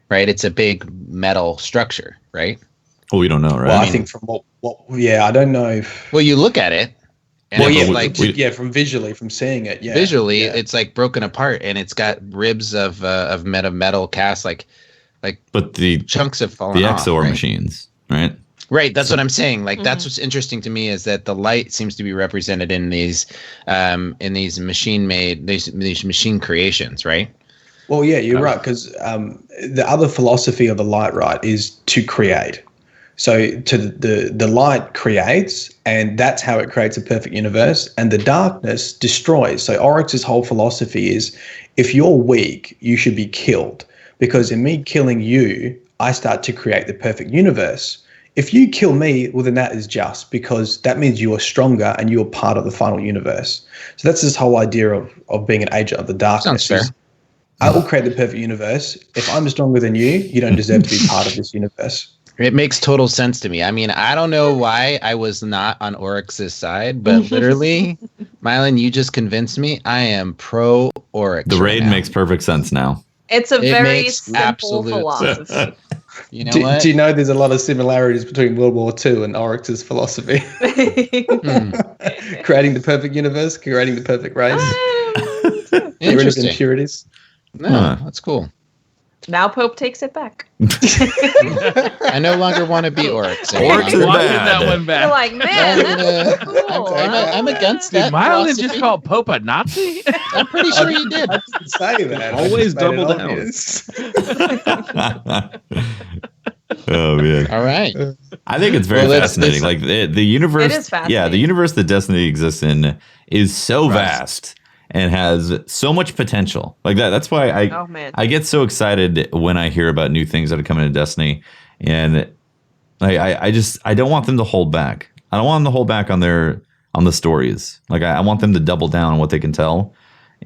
right? It's a big metal structure, right? Well, we don't know, right? Well, I think from I don't know. Well, you look at it. And from visually, from seeing it, visually, it's like broken apart, and it's got ribs of metal cast, but the chunks have fallen off. The Exo are machines, right? Right. That's what I'm saying. Like that's what's interesting to me is that the light seems to be represented in these machine creations, right? Well, yeah, you're right, because the other philosophy of the light, right, is to create. So the light creates, and that's how it creates a perfect universe, and the darkness destroys. So Oryx's whole philosophy is, if you're weak, you should be killed, because in me killing you, I start to create the perfect universe. If you kill me, well, then that is just, because that means you are stronger and you are part of the final universe. So that's this whole idea of being an agent of the darkness. Sounds fair. I will create the perfect universe. If I'm stronger than you, you don't deserve to be part of this universe. It makes total sense to me. I mean, I don't know why I was not on Oryx's side, but literally, Myelin, you just convinced me. I am pro Oryx. The raid makes perfect sense now. It's a very simple philosophy. You know what? Do you know there's a lot of similarities between World War II and Oryx's philosophy? Creating the perfect universe, creating the perfect race. Get rid of impurities. No, that's cool. Now Pope takes it back. I no longer want to be Oryx. Oryx is that one back. You're like, man, that's cool. I'm against that. Did Myelin just call Pope a Nazi? I'm pretty sure he did. I didn't say that. Always double down. Oh man! All right. I think it's very fascinating. Like the universe. It is fascinating. Yeah, the universe that Destiny exists in is so vast and has so much potential. Like that. That's why I get so excited when I hear about new things that are coming to Destiny, and I don't want them to hold back. I don't want them to hold back on the stories. Like I want them to double down on what they can tell,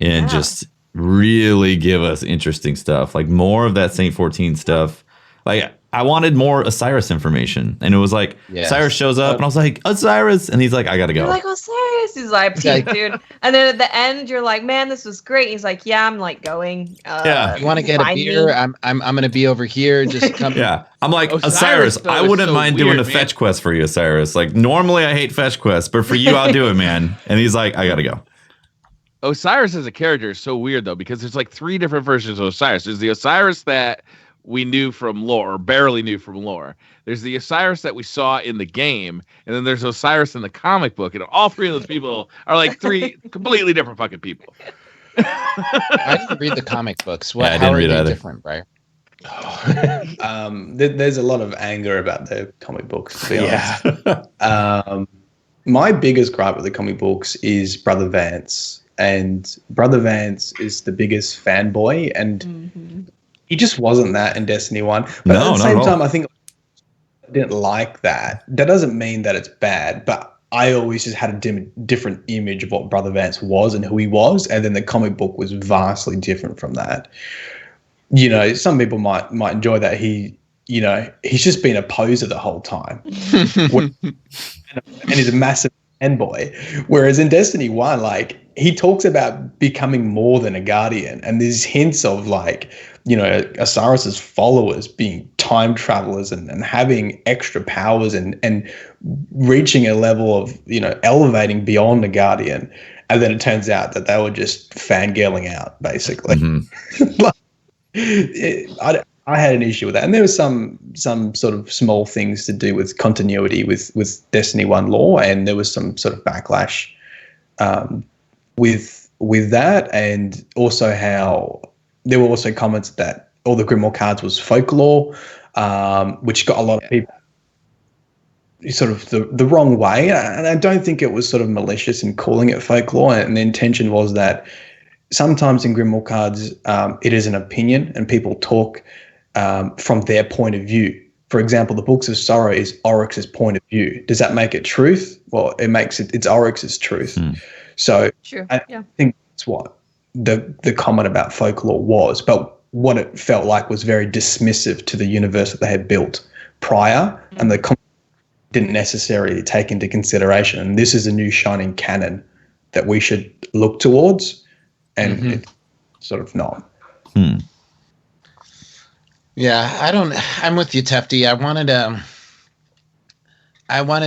and just really give us interesting stuff. Like more of that Saint 14 stuff. Like I wanted more Osiris information, and it was like Osiris shows up, and I was like, Osiris, and he's like, I gotta go. You're like, Osiris. He's like, dude. And then at the end, you're like, man, this was great. He's like, yeah, I'm like going. You want to get a beer? I'm gonna be over here. Just come. I'm like, Osiris, I wouldn't mind doing a fetch quest for you, Osiris. Like normally I hate fetch quests, but for you I'll do it, man. And he's like, I gotta go. Osiris as a character is so weird though, because there's like 3 different versions of Osiris. There's the Osiris that we knew from lore, or barely knew from lore. There's the Osiris that we saw in the game, and then there's Osiris in the comic book, and all 3 of those people are like 3 completely different fucking people. I didn't read the comic books. I didn't read either. Different, right? There's a lot of anger about the comic books, to be honest. My biggest gripe with the comic books is Brother Vance, and Brother Vance is the biggest fanboy, and he just wasn't that in Destiny 1. But at the same time, I think I didn't like that. That doesn't mean that it's bad, but I always just had a different image of what Brother Vance was and who he was, and then the comic book was vastly different from that. You know, some people might enjoy that he's just been a poser the whole time. And he's a massive fanboy. Whereas in Destiny 1, like, he talks about becoming more than a guardian, and there's hints of like, you know, Osiris's followers being time travelers and having extra powers and reaching a level of, you know, elevating beyond a guardian. And then it turns out that they were just fangirling out, basically. I had an issue with that. And there was some sort of small things to do with continuity with Destiny 1 lore, and there was some sort of backlash with that, and also how there were also comments that all the Grimoire cards was folklore, which got a lot of people. sort of the wrong way. And I don't think it was sort of malicious in calling it folklore. And the intention was that sometimes in Grimoire cards, it is an opinion and people talk from their point of view. For example, the Books of Sorrow is Oryx's point of view. Does that make it truth? Well, it's Oryx's truth. So I think that's what the comment about folklore was. But what it felt like was very dismissive to the universe that they had built prior, and the didn't necessarily take into consideration. And this is a new shining canon that we should look towards, and it's sort of not. Yeah, I'm with you, Tefty. I wanted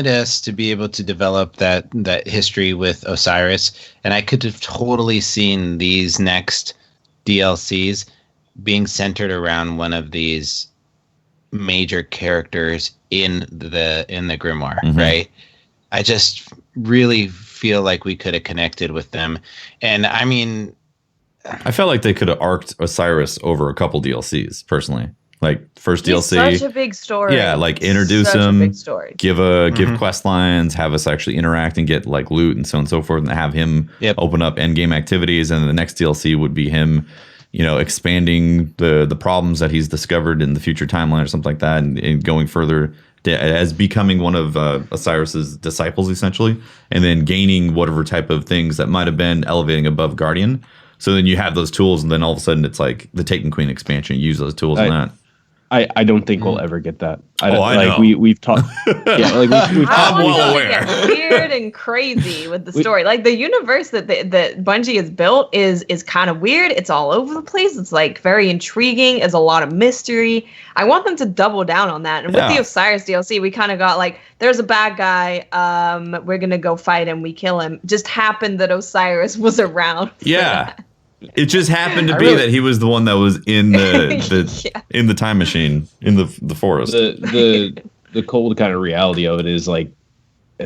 us to be able to develop that history with Osiris, and I could have totally seen these next DLCs being centered around one of these major characters in the grimoire, right? I just really feel like we could have connected with them. And I mean, I felt like they could have arced Osiris over a couple DLCs personally. Like first DLC, such a big story. Yeah, like introduce such him, a big story. give quest lines, have us actually interact and get like loot and so on and so forth, and have him open up end game activities. And the next DLC would be him, expanding the problems that he's discovered in the future timeline or something like that, and going further as becoming one of Osiris's disciples essentially, and then gaining whatever type of things that might have been elevating above Guardian. So then you have those tools, and then all of a sudden it's like the Taken Queen expansion. Use those tools in that. I don't think we'll ever get that. I know. We've talked. We've I'm talked. well aware. Weird and crazy with the story. Like the universe that Bungie has built is kind of weird. It's all over the place. It's like very intriguing. There's a lot of mystery. I want them to double down on that. And with the Osiris DLC, we kind of got like, there's a bad guy. We're gonna go fight him. We kill him. Just happened that Osiris was around. Yeah. It just happened to be that he was the one that was in the in the time machine in the forest. The cold kind of reality of it is like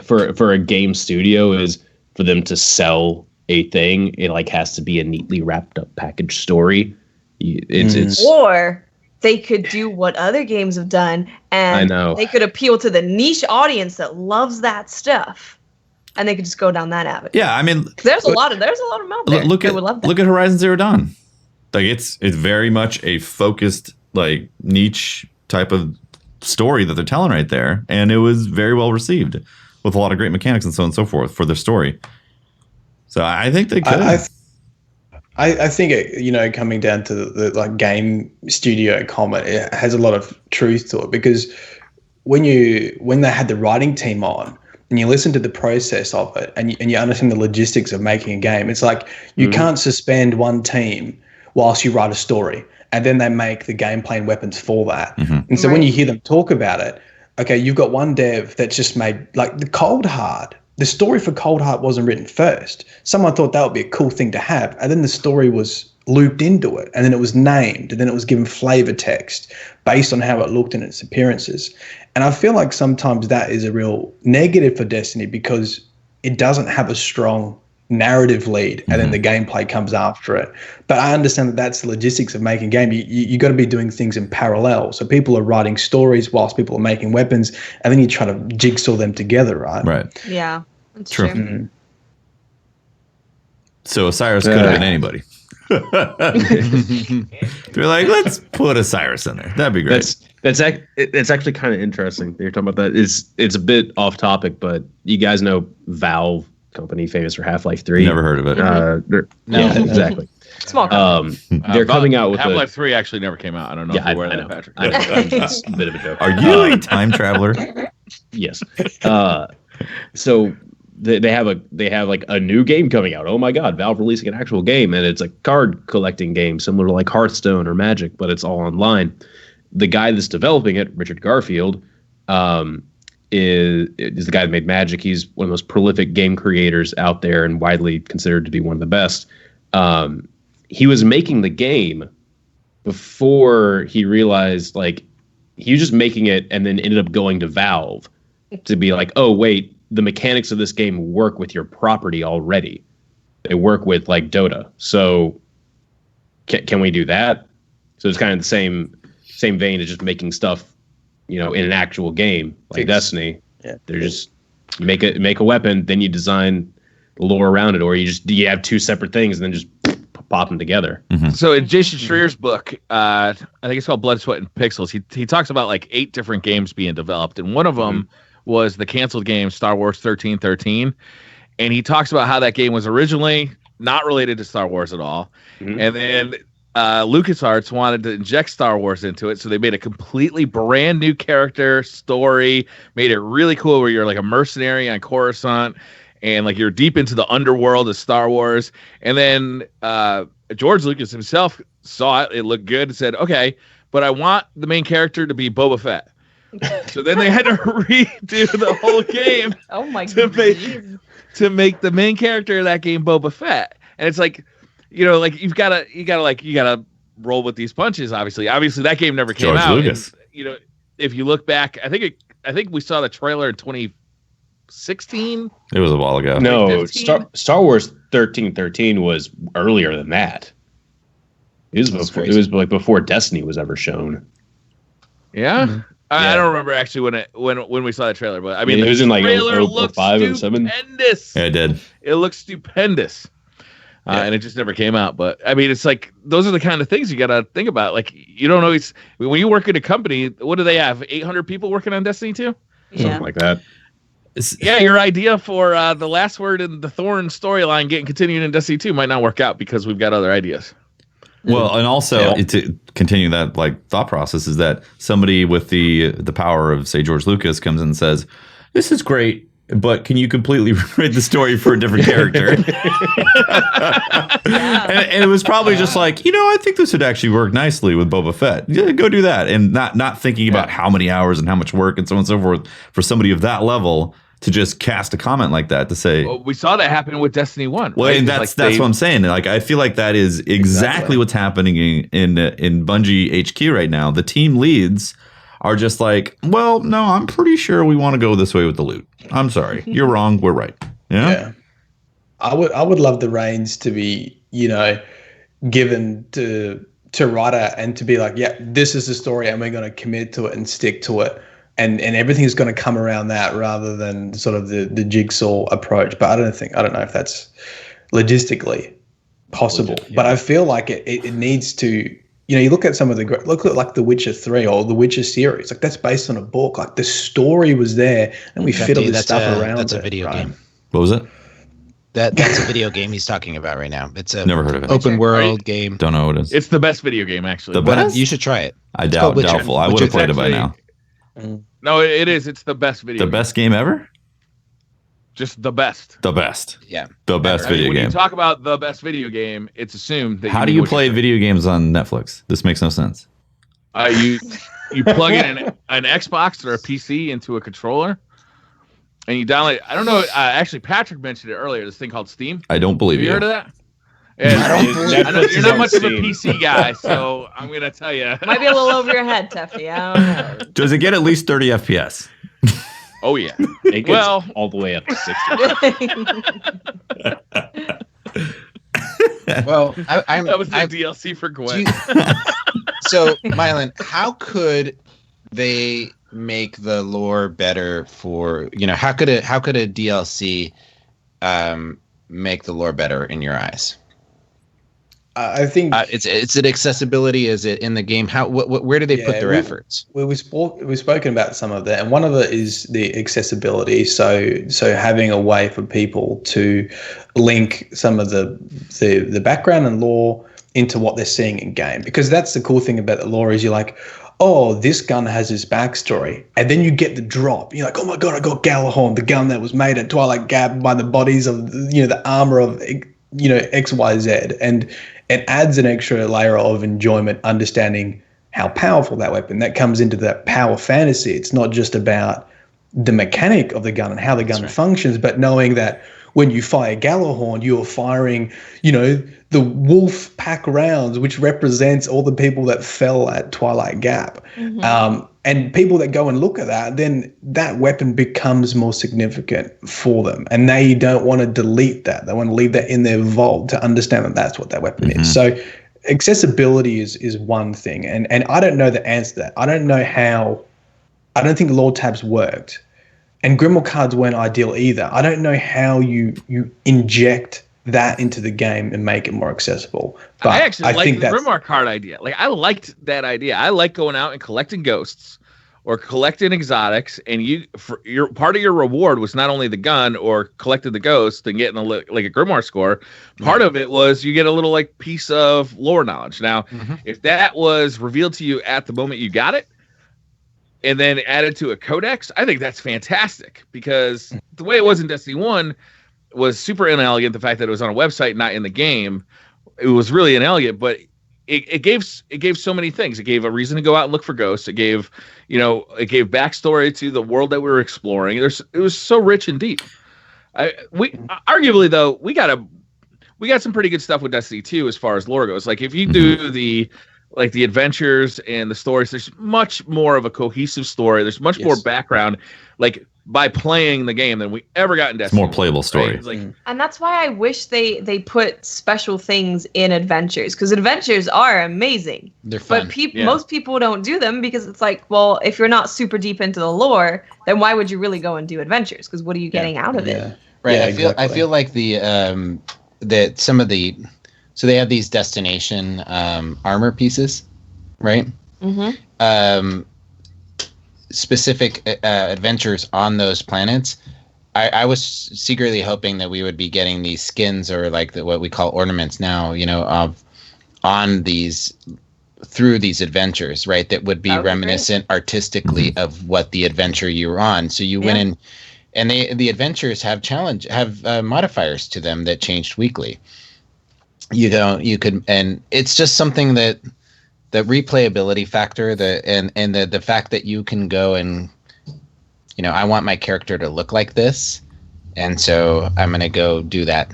for a game studio is for them to sell a thing, it like has to be a neatly wrapped up package story. It's or they could do what other games have done, and they could appeal to the niche audience that loves that stuff. And they could just go down that avenue. Yeah, I mean, there's a lot of them out there. Look at Horizon Zero Dawn. Like it's very much a focused like niche type of story that they're telling right there, and it was very well received with a lot of great mechanics and so on and so forth for their story. So I think they could. I think it, coming down to the like game studio comment, it has a lot of truth to it, because when they had the writing team on, and you listen to the process of it, and you understand the logistics of making a game, it's like you can't suspend one team whilst you write a story, and then they make the gameplay and weapons for that. And so when you hear them talk about it, okay, you've got one dev that's just made like the Cold Heart. The story for Cold Heart wasn't written first. Someone thought that would be a cool thing to have, and then the story was looped into it, and then it was named, and then it was given flavor text based on how it looked in its appearances. And I feel like sometimes that is a real negative for Destiny, because it doesn't have a strong narrative lead, and then the gameplay comes after it. But I understand that that's the logistics of making a game. You got to be doing things in parallel. So people are writing stories whilst people are making weapons, and then you try to jigsaw them together, right? Right. Yeah, that's true. So Osiris could have been anybody. They're like, let's put Osiris in there. That'd be great. It's actually kind of interesting that you're talking about that. It's a bit off topic, but you guys know Valve, company famous for Half-Life 3. Never heard of it. No. Yeah, exactly. Small company. They're coming out with Half-Life 3 actually never came out. I don't know if you're aware of that, Patrick. It's a bit of a joke. Are you a time traveler? Yes. So they have like a new game coming out. Oh my God, Valve releasing an actual game, and it's a card collecting game similar to like Hearthstone or Magic, but it's all online. The guy that's developing it, Richard Garfield, is the guy that made Magic. He's one of the most prolific game creators out there and widely considered to be one of the best. He was making the game before he realized, like, he was just making it and then ended up going to Valve to be like, oh, wait, the mechanics of this game work with your property already. They work with, like, Dota. So can we do that? So it's kind of the same vein as just making stuff, in an actual game like Destiny. Yeah. They're just make a weapon, then you design lore around it, or you have two separate things and then just pop them together. Mm-hmm. So in Jason Schreier's book, I think it's called Blood, Sweat, and Pixels, he talks about like 8 different games being developed, and one of them was the canceled game Star Wars 1313, and he talks about how that game was originally not related to Star Wars at all, and then LucasArts wanted to inject Star Wars into it, so they made a completely brand new character story, made it really cool where you're like a mercenary on Coruscant, and like you're deep into the underworld of Star Wars. And then George Lucas himself saw it looked good, and said, okay, but I want the main character to be Boba Fett. So then they had to redo the whole game Oh my to make the main character of that game Boba Fett. And it's like, like you gotta roll with these punches. Obviously that game never came George out. Lucas. And, if you look back, I think we saw the trailer in 2016. It was a while ago. No, 15? Star Wars 1313 was earlier than that. It was like before Destiny was ever shown. Yeah. Yeah. I don't remember actually when we saw the trailer, but I mean, it was in like trailer looked 05 and 7. stupendous. Yeah, it did. It looks stupendous. And it just never came out. But I mean, it's like, those are the kind of things you got to think about. Like, you don't always, when you work at a company, what do they have? 800 people working on Destiny 2? Something like that. Yeah, your idea for the last word in the Thorn storyline getting continued in Destiny 2 might not work out because we've got other ideas. Well, and also to continue that like thought process is that somebody with the power of, say, George Lucas comes in and says, "This is great, but can you completely rewrite the story for a different character?" and it was probably just like, I think this would actually work nicely with Boba Fett. Yeah, go do that, and not thinking about how many hours and how much work and so on and so forth for somebody of that level to just cast a comment like that to say. Well, we saw that happen with Destiny 1. Well, right? and that's what I'm saying. Like, I feel like that is exactly what's happening in Bungie HQ right now. The team leads are just like, well, no, I'm pretty sure we want to go this way with the loot. I'm sorry, you're wrong. We're right. Yeah. I would love the reins to be, given to writer and to be like, yeah, this is the story, and we're going to commit to it and stick to it. And everything's going to come around that rather than sort of the jigsaw approach. But I don't know if that's logistically possible. But I feel like it needs to, you look at some of look at like The Witcher 3 or The Witcher series. Like, that's based on a book. Like, the story was there, and we fit all this stuff around it. That's a video game. What was it? That's a video game he's talking about right now. It's a Never heard of it. open world game. Don't know what it is. It's the best video game, actually. The best? You should try it. I doubt. Doubtful. I would have played it by now. No, it is. It's the best video game. The best game ever? Just the best. The best. Yeah. The best video when game. you talk about the best video game, it's assumed that How do you play video games on Netflix? This makes no sense. You plug in an Xbox or a PC into a controller, and you download. I don't know. Actually, Patrick mentioned it earlier. This thing called Steam. I don't believe Have you you. heard of that? I know you're not much of a PC guy, so I'm going to tell you. Might be a little over your head, Tefty. I don't know. Does it get at least 30 FPS? Oh, yeah. It gets all the way up to 60. Well, that was the DLC for Gwen. So, Mylan, how could they make the lore better for, how could a DLC make the lore better in your eyes? I think it's an accessibility. Is it in the game? Where do they put their efforts? We've spoken about some of that, and one of it is the accessibility. So having a way for people to link some of the background and lore into what they're seeing in game, because that's the cool thing about the lore is you're like, oh, this gun has this backstory, and then you get the drop. You're like, oh my god, I got Galahorn, the gun that was made at Twilight Gap by the bodies of the armor of XYZ, and it adds an extra layer of enjoyment, understanding how powerful that weapon. That comes into that power fantasy. It's not just about the mechanic of the gun and how the gun functions, but knowing that when you fire Galahorn, you're firing, the wolf pack rounds, which represents all the people that fell at Twilight Gap. Mm-hmm. And people that go and look at that, then that weapon becomes more significant for them. And they don't want to delete that. They want to leave that in their vault to understand that that's what that weapon is. So accessibility is one thing. And I don't know the answer to that. I don't know how – I don't think lore tabs worked and Grimoire cards weren't ideal either. I don't know how you inject that into the game and make it more accessible. But I actually like the that's Grimoire card idea. Like, I liked that idea. I like going out and collecting ghosts or collecting exotics, and your part of your reward was not only the gun or collecting the ghost and getting like a Grimoire score. Part of it was you get a little like piece of lore knowledge. Now, if that was revealed to you at the moment you got it, and then added to a codex, I think that's fantastic, because the way it was in Destiny 1 was super inelegant. The fact that it was on a website, not in the game, it was really inelegant, but it gave so many things. It gave a reason to go out and look for ghosts. It gave backstory to the world that we were exploring. It was so rich and deep. Arguably though, we got some pretty good stuff with Destiny 2 as far as lore goes. Like, if you do the adventures and the stories, there's much more of a cohesive story. There's much more background, like, by playing the game than we ever got in Destiny. It's more playable story. Right? Like, and that's why I wish they put special things in adventures, because adventures are amazing. They're fun. But most people don't do them because it's like, well, if you're not super deep into the lore, then why would you really go and do adventures? Because what are you getting out of it? Right. Yeah, I feel like that some of the, so they have these destination armor pieces, right? Specific adventures on those planets. I was secretly hoping that we would be getting these skins, or like what we call ornaments now, on these, through these adventures, right? That would be reminiscent artistically of what the adventure you were on. So you went in, and the adventures have modifiers to them that changed weekly. And it's just something that the replayability factor, and the fact that you can go and, I want my character to look like this, and so I'm gonna go do that.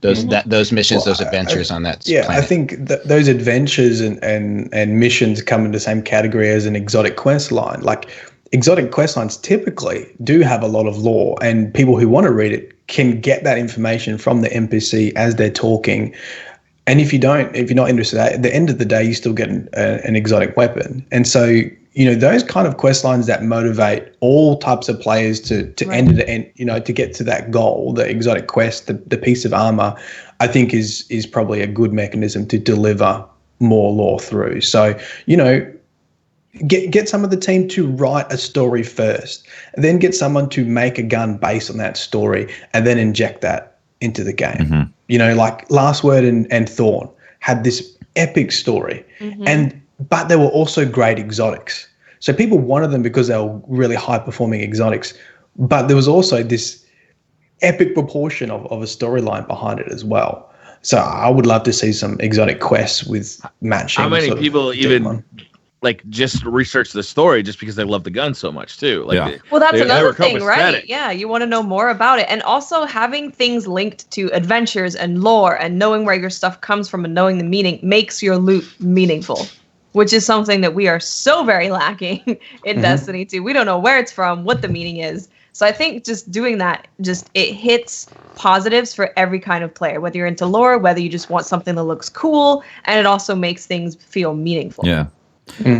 Those missions, those adventures on that planet. I think those adventures and missions come in the same category as an exotic quest line. Like, exotic quest lines typically do have a lot of lore, and people who want to read it can get that information from the NPC as they're talking. And if you're not interested, at the end of the day, you still get an exotic weapon. And so, those kind of quest lines that motivate all types of players to end it, and to get to that goal, the exotic quest, the piece of armor, I think is probably a good mechanism to deliver more lore through. So, get some of the team to write a story first, and then get someone to make a gun based on that story, and then inject that into the game. Like Last Word and Thorn had this epic story, but they were also great exotics. So people wanted them because they were really high performing exotics, but there was also this epic proportion of a storyline behind it as well. So I would love to see some exotic quests with matching. How many people even just research the story just because they love the gun so much too? Well, that's another thing, right? Yeah, you want to know more about it, and also having things linked to adventures and lore, and knowing where your stuff comes from and knowing the meaning makes your loot meaningful, which is something that we are so very lacking in Destiny 2. We don't know where it's from, what the meaning is. So I think just doing that, it hits positives for every kind of player, whether you're into lore, whether you just want something that looks cool, and it also makes things feel meaningful. Yeah.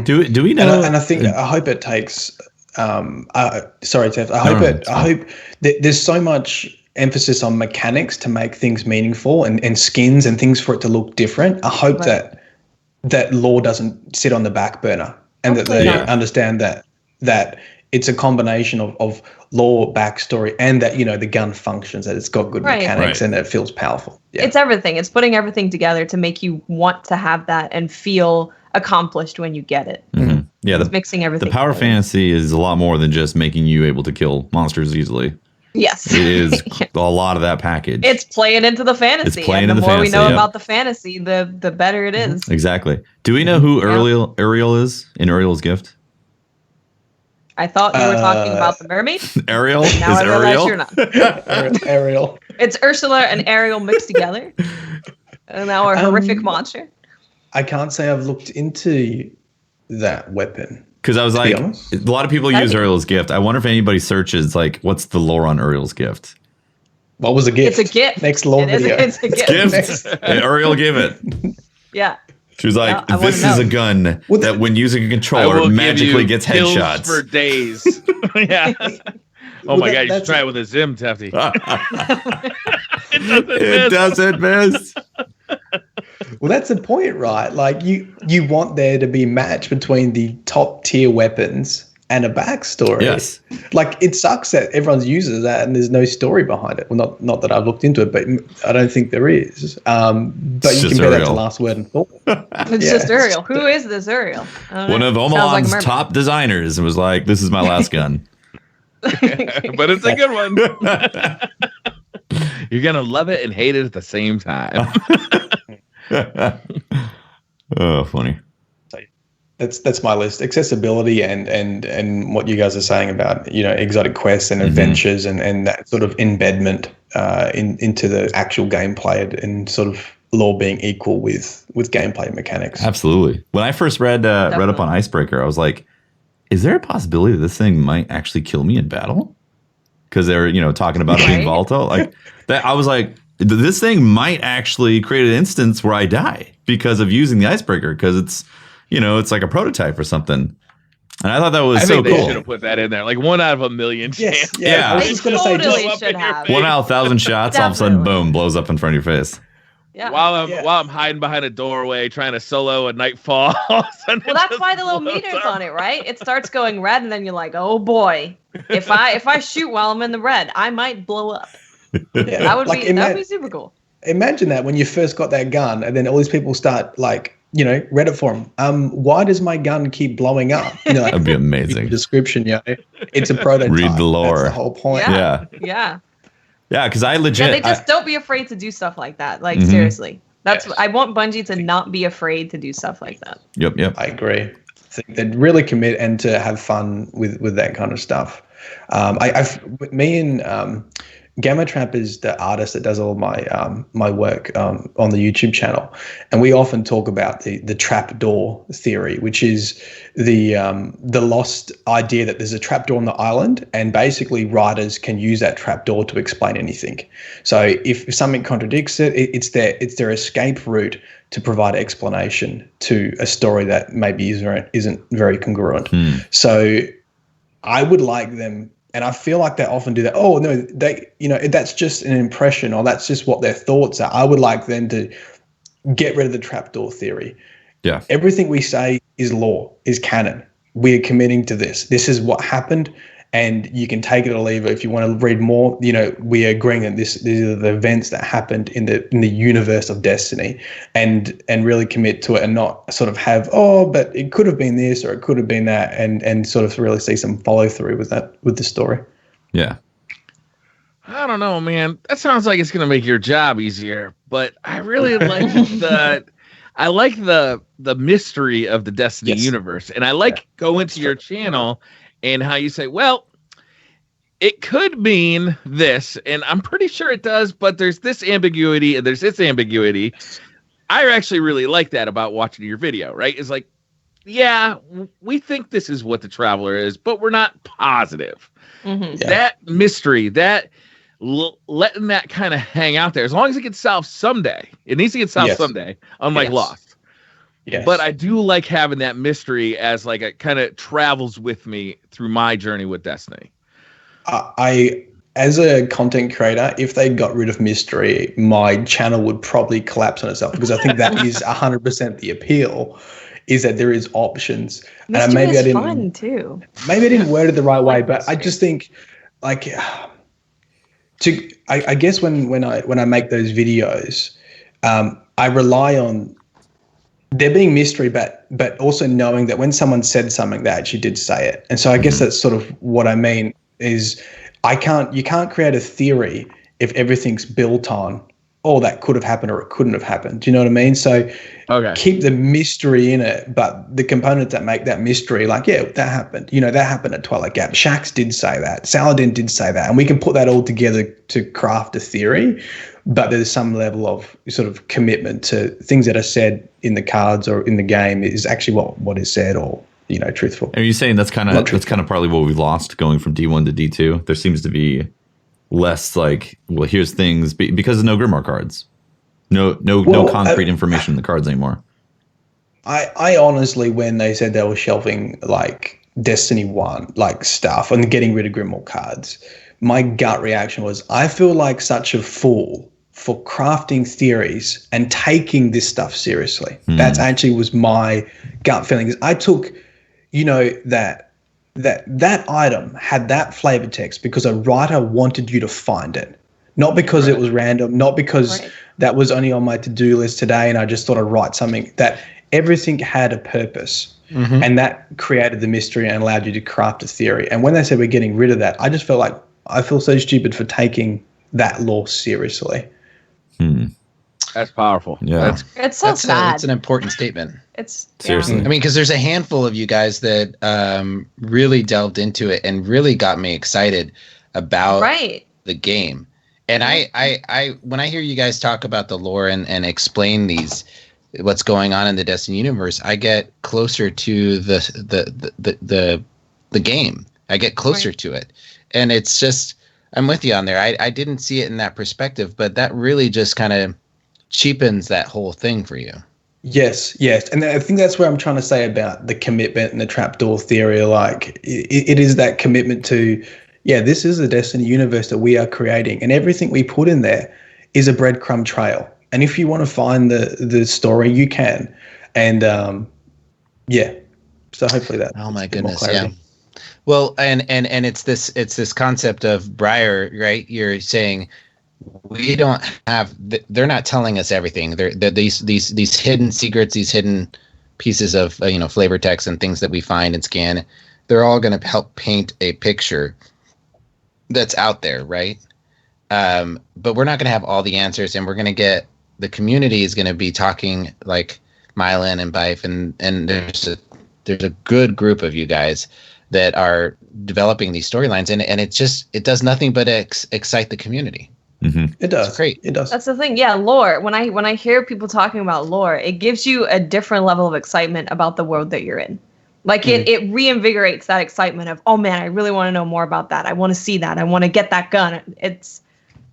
Do we know? And I think I hope it takes. Sorry, Tef. I hope that there's so much emphasis on mechanics to make things meaningful and skins and things for it to look different. I hope that lore doesn't sit on the back burner, and that they understand that it's a combination of lore, backstory, and that the gun functions, that it's got good mechanics, and that it feels powerful. Yeah. It's everything. It's putting everything together to make you want to have that and feel accomplished when you get it. Yeah, it's mixing everything. The power fantasy is a lot more than just making you able to kill monsters easily. Yes, it is a lot of that package. It's playing into the fantasy, and the more we know about the fantasy, the better it is. Exactly. Do we know who Ariel is in Ariel's Gift? I thought you were talking about the mermaid. Ariel? Now I realize you're not. Ariel. It's Ursula and Ariel mixed together. And now a horrific monster. I can't say I've looked into that weapon. Because I was like, a lot of people use Ariel's Gift. I wonder if anybody searches, what's the lore on Ariel's Gift? What was a gift? It's a gift. Next lore video. It's a gift. And Ariel gave it. Yeah. She was like, this is a gun that when using a controller magically gets headshots. For days. Yeah. Oh my god, you should try it with a Zim, Tefty. It doesn't miss. Well, that's the point, right? Like you want there to be a match between the top tier weapons and a backstory. Yes. Like it sucks that everyone uses that and there's no story behind it. Well, not that I've looked into it, but I don't think there is. But you compare that to Last Word and Thought. It's just Uriel. Who is this Uriel? One of Omelan's top designers was like, "This is my last gun." But it's a good one. You're gonna love it and hate it at the same time. Oh, funny. That's my list. Accessibility and what you guys are saying about, you know, exotic quests and adventures and that sort of embedment into the actual gameplay and sort of lore being equal with gameplay mechanics. Absolutely. When I first read up on Icebreaker, I was like, is there a possibility that this thing might actually kill me in battle? Because they're, you know, talking about it being volatile. Like that, I was like, this thing might actually create an instance where I die because of using the Icebreaker, because it's, you know, it's like a prototype or something. And I thought that was so cool. They should have put that in there, like 1 out of a million chance. Yeah. I was just going to say, should have. 1 out of 1,000 shots, all of a sudden, boom, blows up in front of your face. Yeah. While I'm hiding behind a doorway trying to solo a Nightfall. Well, that's why the little meter's on it, right? It starts going red, and then you're like, "Oh boy, if I shoot while I'm in the red, I might blow up." Yeah. That would be super cool. Imagine that when you first got that gun, and then all these people start like, you know, Reddit forum. Why does my gun keep blowing up? You know, like, that'd be amazing. Description, you know, it's a prototype. Read the lore. That's the whole point. Yeah. Yeah, because I legit. Yeah, they just don't be afraid to do stuff like that. Like seriously, that's I want Bungie to not be afraid to do stuff like that. Yep. I agree. I think they'd really commit and to have fun with that kind of stuff. Me and Gamma Trap is the artist that does all my work on the YouTube channel, and we often talk about the trapdoor theory, which is the lost idea that there's a trapdoor on the island, and basically writers can use that trapdoor to explain anything. So if something contradicts it, it's their escape route to provide explanation to a story that maybe isn't very congruent. So I would like them. And I feel like they often do that. Oh, no, that's just an impression, or that's just what their thoughts are. I would like them to get rid of the trapdoor theory. Yeah. Everything we say is lore, is canon. We are committing to this. This is what happened, and you can take it or leave it. If you want to read more, you know, we are agreeing that these are the events that happened in the universe of Destiny, and really commit to it, and not sort of have, but it could have been this or it could have been that, and sort of really see some follow through with the story. Yeah. I don't know, man. That sounds like it's gonna make your job easier, but I really like the mystery of the Destiny universe, and I like going to your channel and how you say, well, it could mean this, and I'm pretty sure it does, but there's this ambiguity and there's this ambiguity. I actually really like that about watching your video, right? It's like, yeah, we think this is what the Traveler is, but we're not positive. That mystery, that letting that kind of hang out there, as long as it gets solved someday. It needs to get solved someday, unlike Lost. Yes. But I do like having that mystery as like it kind of travels with me through my journey with Destiny. As a content creator, if they got rid of mystery, my channel would probably collapse on itself, because I think that is 100% the appeal, is that there is options. Mystery is fun too. Maybe I didn't word it the right way, but I just think, like, I guess when I make those videos, I rely on there being mystery, but also knowing that when someone said something, they actually did say it. And so I guess that's sort of what I mean is you can't create a theory if everything's built on, that could have happened or it couldn't have happened. Do you know what I mean? So keep the mystery in it, but the components that make that mystery, like, that happened. You know, that happened at Twilight Gap. Shaxx did say that. Saladin did say that. And we can put that all together to craft a theory, but there's some level of sort of commitment to things that are said in the cards or in the game is actually what is said, or, you know, truthful. Are you saying that's kind of partly what we lost going from D1 to D2? There seems to be less like, well, here's things because of no Grimoire cards, no concrete information in the cards anymore. I honestly, when they said they were shelving like Destiny 1 like stuff and getting rid of Grimoire cards, my gut reaction was, I feel like such a fool for crafting theories and taking this stuff seriously. That's actually was my gut feeling. I took, that item had that flavor text because a writer wanted you to find it, not because it was random, not because that was only on my to-do list today and I just thought I'd write something. That everything had a purpose, and that created the mystery and allowed you to craft a theory. And when they said we're getting rid of that, I just felt like I feel so stupid for taking that lore seriously. That's powerful. Yeah, it's so sad. It's an important statement. It's seriously. I mean, because there's a handful of you guys that really delved into it and really got me excited about the game. And I when I hear you guys talk about the lore and explain what's going on in the Destiny universe, I get closer to the game. I get closer to it, and it's just, I'm with you on there. I didn't see it in that perspective, but that really just kind of cheapens that whole thing for you. Yes. And I think that's where I'm trying to say about the commitment and the trapdoor theory. Like, it is that commitment to, this is the Destiny universe that we are creating, and everything we put in there is a breadcrumb trail. And if you want to find the story, you can. And so hopefully that. Oh my goodness, yeah. Well, and it's this concept of Briar, right? You're saying we don't have. They're not telling us everything. They're these hidden secrets, these hidden pieces of flavor text and things that we find and scan. They're all going to help paint a picture that's out there, right? But we're not going to have all the answers, and we're going to get. The community is going to be talking like Mylin and Bife, and there's a good group of you guys that are developing these storylines, and it does nothing but excite the community. It does. It's great. It does. That's the thing. Yeah, lore. When I hear people talking about lore, it gives you a different level of excitement about the world that you're in. Like it reinvigorates that excitement of, oh man, I really want to know more about that. I want to see that. I want to get that gun.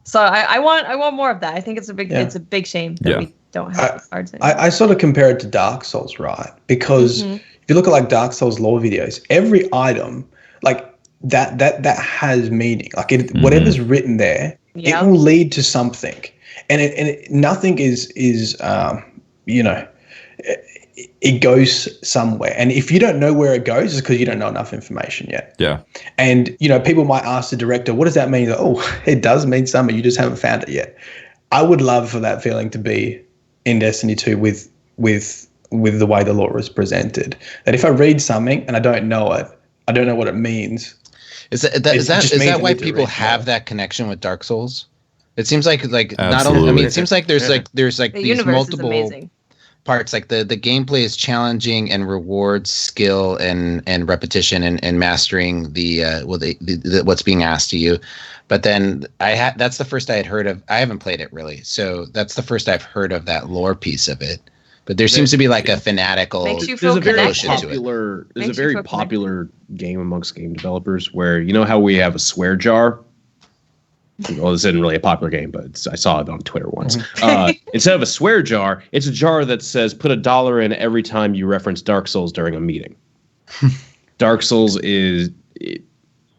So I want more of that. I think it's a big shame that we don't have cards anymore. I sort of compare it to Dark Souls, right? Because if you look at like Dark Souls lore videos, every item like that has meaning. Like whatever's written there, it will lead to something, and nothing is it goes somewhere. And if you don't know where it goes, it's because you don't know enough information yet. Yeah. And, people might ask the director, what does that mean? Like, it does mean something. You just haven't found it yet. I would love for that feeling to be in Destiny 2 with the way the lore is presented. That if I read something and I don't know it, I don't know what it means. Is that why people have that connection with Dark Souls? It seems like not only, I mean, it seems like there's the these multiple parts. Like the gameplay is challenging and rewards skill and repetition and mastering the what's being asked of you. But then that's the first I had heard of. I haven't played it really, so that's the first I've heard of that lore piece of it. But there seems to be like a fanatical. Makes you feel connected. There's a very popular game amongst game developers where how we have a swear jar. Well, this isn't really a popular game, but I saw it on Twitter once. Instead of a swear jar, it's a jar that says put $1 in every time you reference Dark Souls during a meeting. Dark Souls is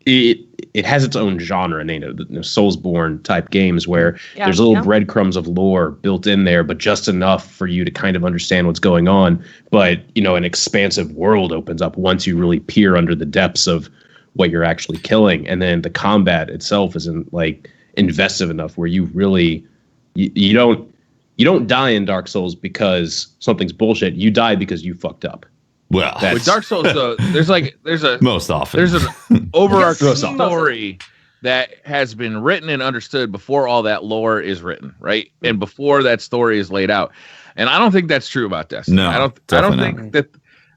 it has its own genre, Soulsborne type games where there's little breadcrumbs of lore built in there, but just enough for you to kind of understand what's going on. But an expansive world opens up once you really peer under the depths of what you're actually killing, and then the combat itself isn't like investive enough where you really you don't die in Dark Souls because something's bullshit. You die because you fucked up. Well, with Dark Souls though, there's most often there's an overarching story that has been written and understood before all that lore is written, right? And before that story is laid out. And I don't think that's true about Destiny. No, I don't think that.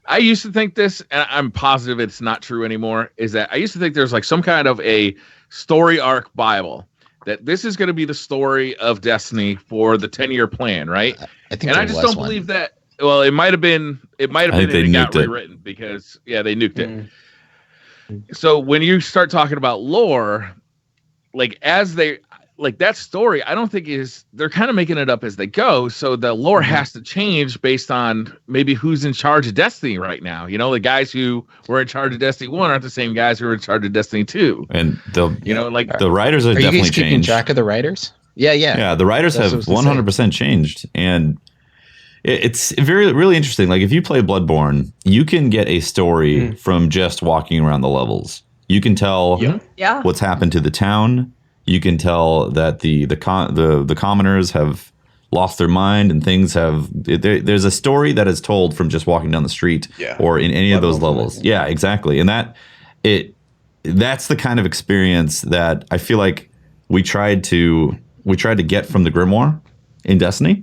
I used to think this, and I'm positive it's not true anymore, is that I used to think there's like some kind of a story arc Bible, that this is going to be the story of Destiny for the 10-year plan, right? I think, and I just don't believe that. Well, it might have been, and it got rewritten because, they nuked it. So when you start talking about lore, like like that story, I don't think they're kind of making it up as they go. So the lore has to change based on maybe who's in charge of Destiny right now. You know, the guys who were in charge of Destiny 1 aren't the same guys who are in charge of Destiny 2. And the writers Are definitely you guys keeping changed. track of the writers? Yeah. The writers have 100% changed, and it's really interesting. Like if you play Bloodborne, you can get a story from just walking around the levels. You can tell what's happened to the town. You can tell that the commoners have lost their mind, and things have. There's a story that is told from just walking down the street or in any of those levels. Yeah, exactly. And that's the kind of experience that I feel like we tried to get from the Grimoire in Destiny.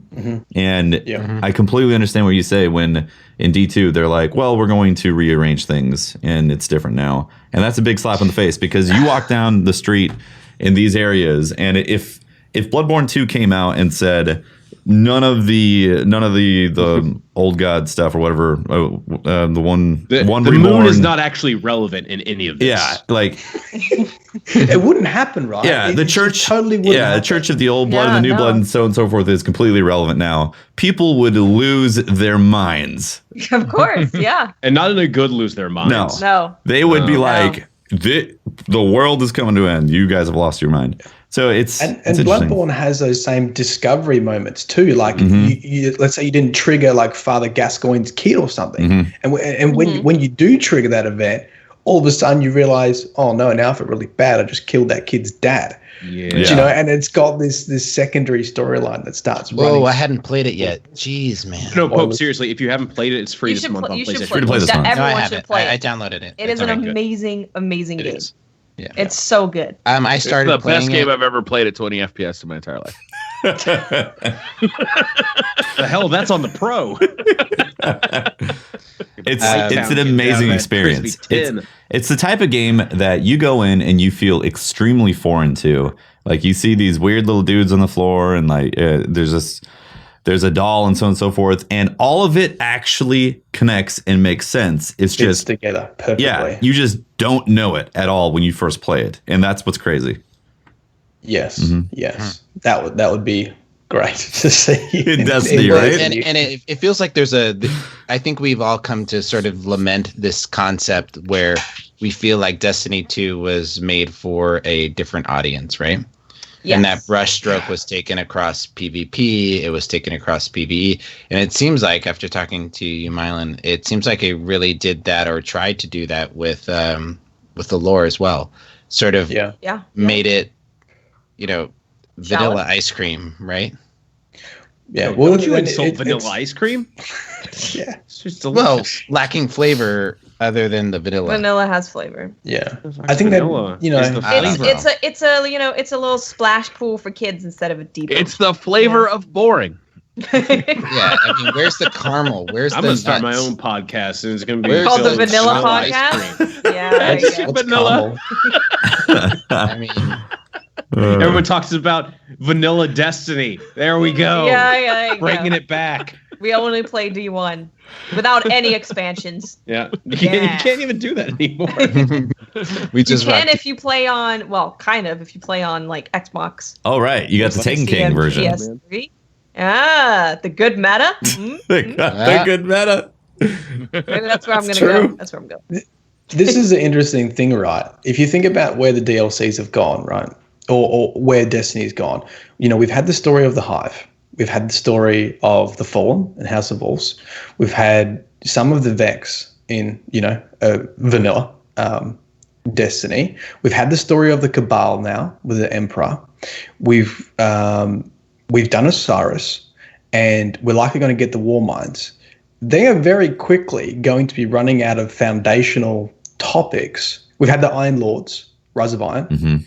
And I completely understand what you say when in D2 they're like, well, we're going to rearrange things and it's different now. And that's a big slap in the face, because you walk down the street in these areas, and if Bloodborne 2 came out and said none of the old god stuff or whatever, the one the reborn, moon is not actually relevant in any of this. Yeah, like it wouldn't happen, right? Yeah, the church totally wouldn't. Yeah, the church of the old blood and the new blood and so on and so forth is completely irrelevant now. People would lose their minds. Of course, yeah. And not in a good lose their minds. No. They would be like, the world is coming to an end. You guys have lost your mind. So it's Bloodborne has those same discovery moments too. Like you let's say you didn't trigger like Father Gascoigne's kid or something, and when you do trigger that event, all of a sudden you realize, oh no, now I feel really bad. I just killed that kid's dad. Yeah. You know, and it's got this secondary storyline that starts running. Whoa, I hadn't played it yet. Jeez, man. No, Pope, seriously, if you haven't played it, it's free this month on PlayStation. Free to play this month. Everyone should play it. I downloaded it. It is an amazing game. Yeah. It's so good. I started it's the best game it. I've ever played at 20 FPS in my entire life. The hell, that's on the Pro. It's an amazing experience. It's the type of game that you go in and you feel extremely foreign to. Like you see these weird little dudes on the floor, and like there's a doll and so on and so forth, and all of it actually connects and makes sense. It's just together perfectly. Yeah, you just don't know it at all when you first play it, and that's what's crazy. Yes, yes, that would be great to see in Destiny, right? And it feels like I think we've all come to sort of lament this concept where we feel like Destiny 2 was made for a different audience, right? Yes. And that brushstroke was taken across PvP, it was taken across PvE, and it seems like, after talking to you, Mylan, it seems like it really did that, or tried to do that with the lore as well. Sort of made it, vanilla ice cream, right? Yeah. Well, don't you insult vanilla ice cream? Yeah. It's just delicious. Well, lacking flavor other than the vanilla. Vanilla has flavor. Yeah. I think vanilla that, it's a little splash pool for kids instead of a deep. It's the flavor of boring. Yeah, I mean, where's the caramel? I'm gonna start my own podcast, and it's gonna be called the Vanilla Podcast. Yeah, vanilla. I mean. Everyone talks about vanilla Destiny. There we go. Yeah, bringing it back. We only play D1 without any expansions. Yeah, you can't even do that anymore. We just can if you play on if you play on like Xbox. Oh right, you got the Taken King version. PS3. The good meta. The good meta. Maybe that's where I'm gonna go. That's where I'm going. This is an interesting thing, right? If you think about where the DLCs have gone, right? Or where Destiny's gone. We've had the story of the Hive. We've had the story of the Fallen and House of Wolves. We've had some of the Vex in, vanilla Destiny. We've had the story of the Cabal now with the Emperor. We've done Osiris, and we're likely going to get the War Minds. They are very quickly going to be running out of foundational topics. We've had the Iron Lords, Rise of Iron. Mm-hmm.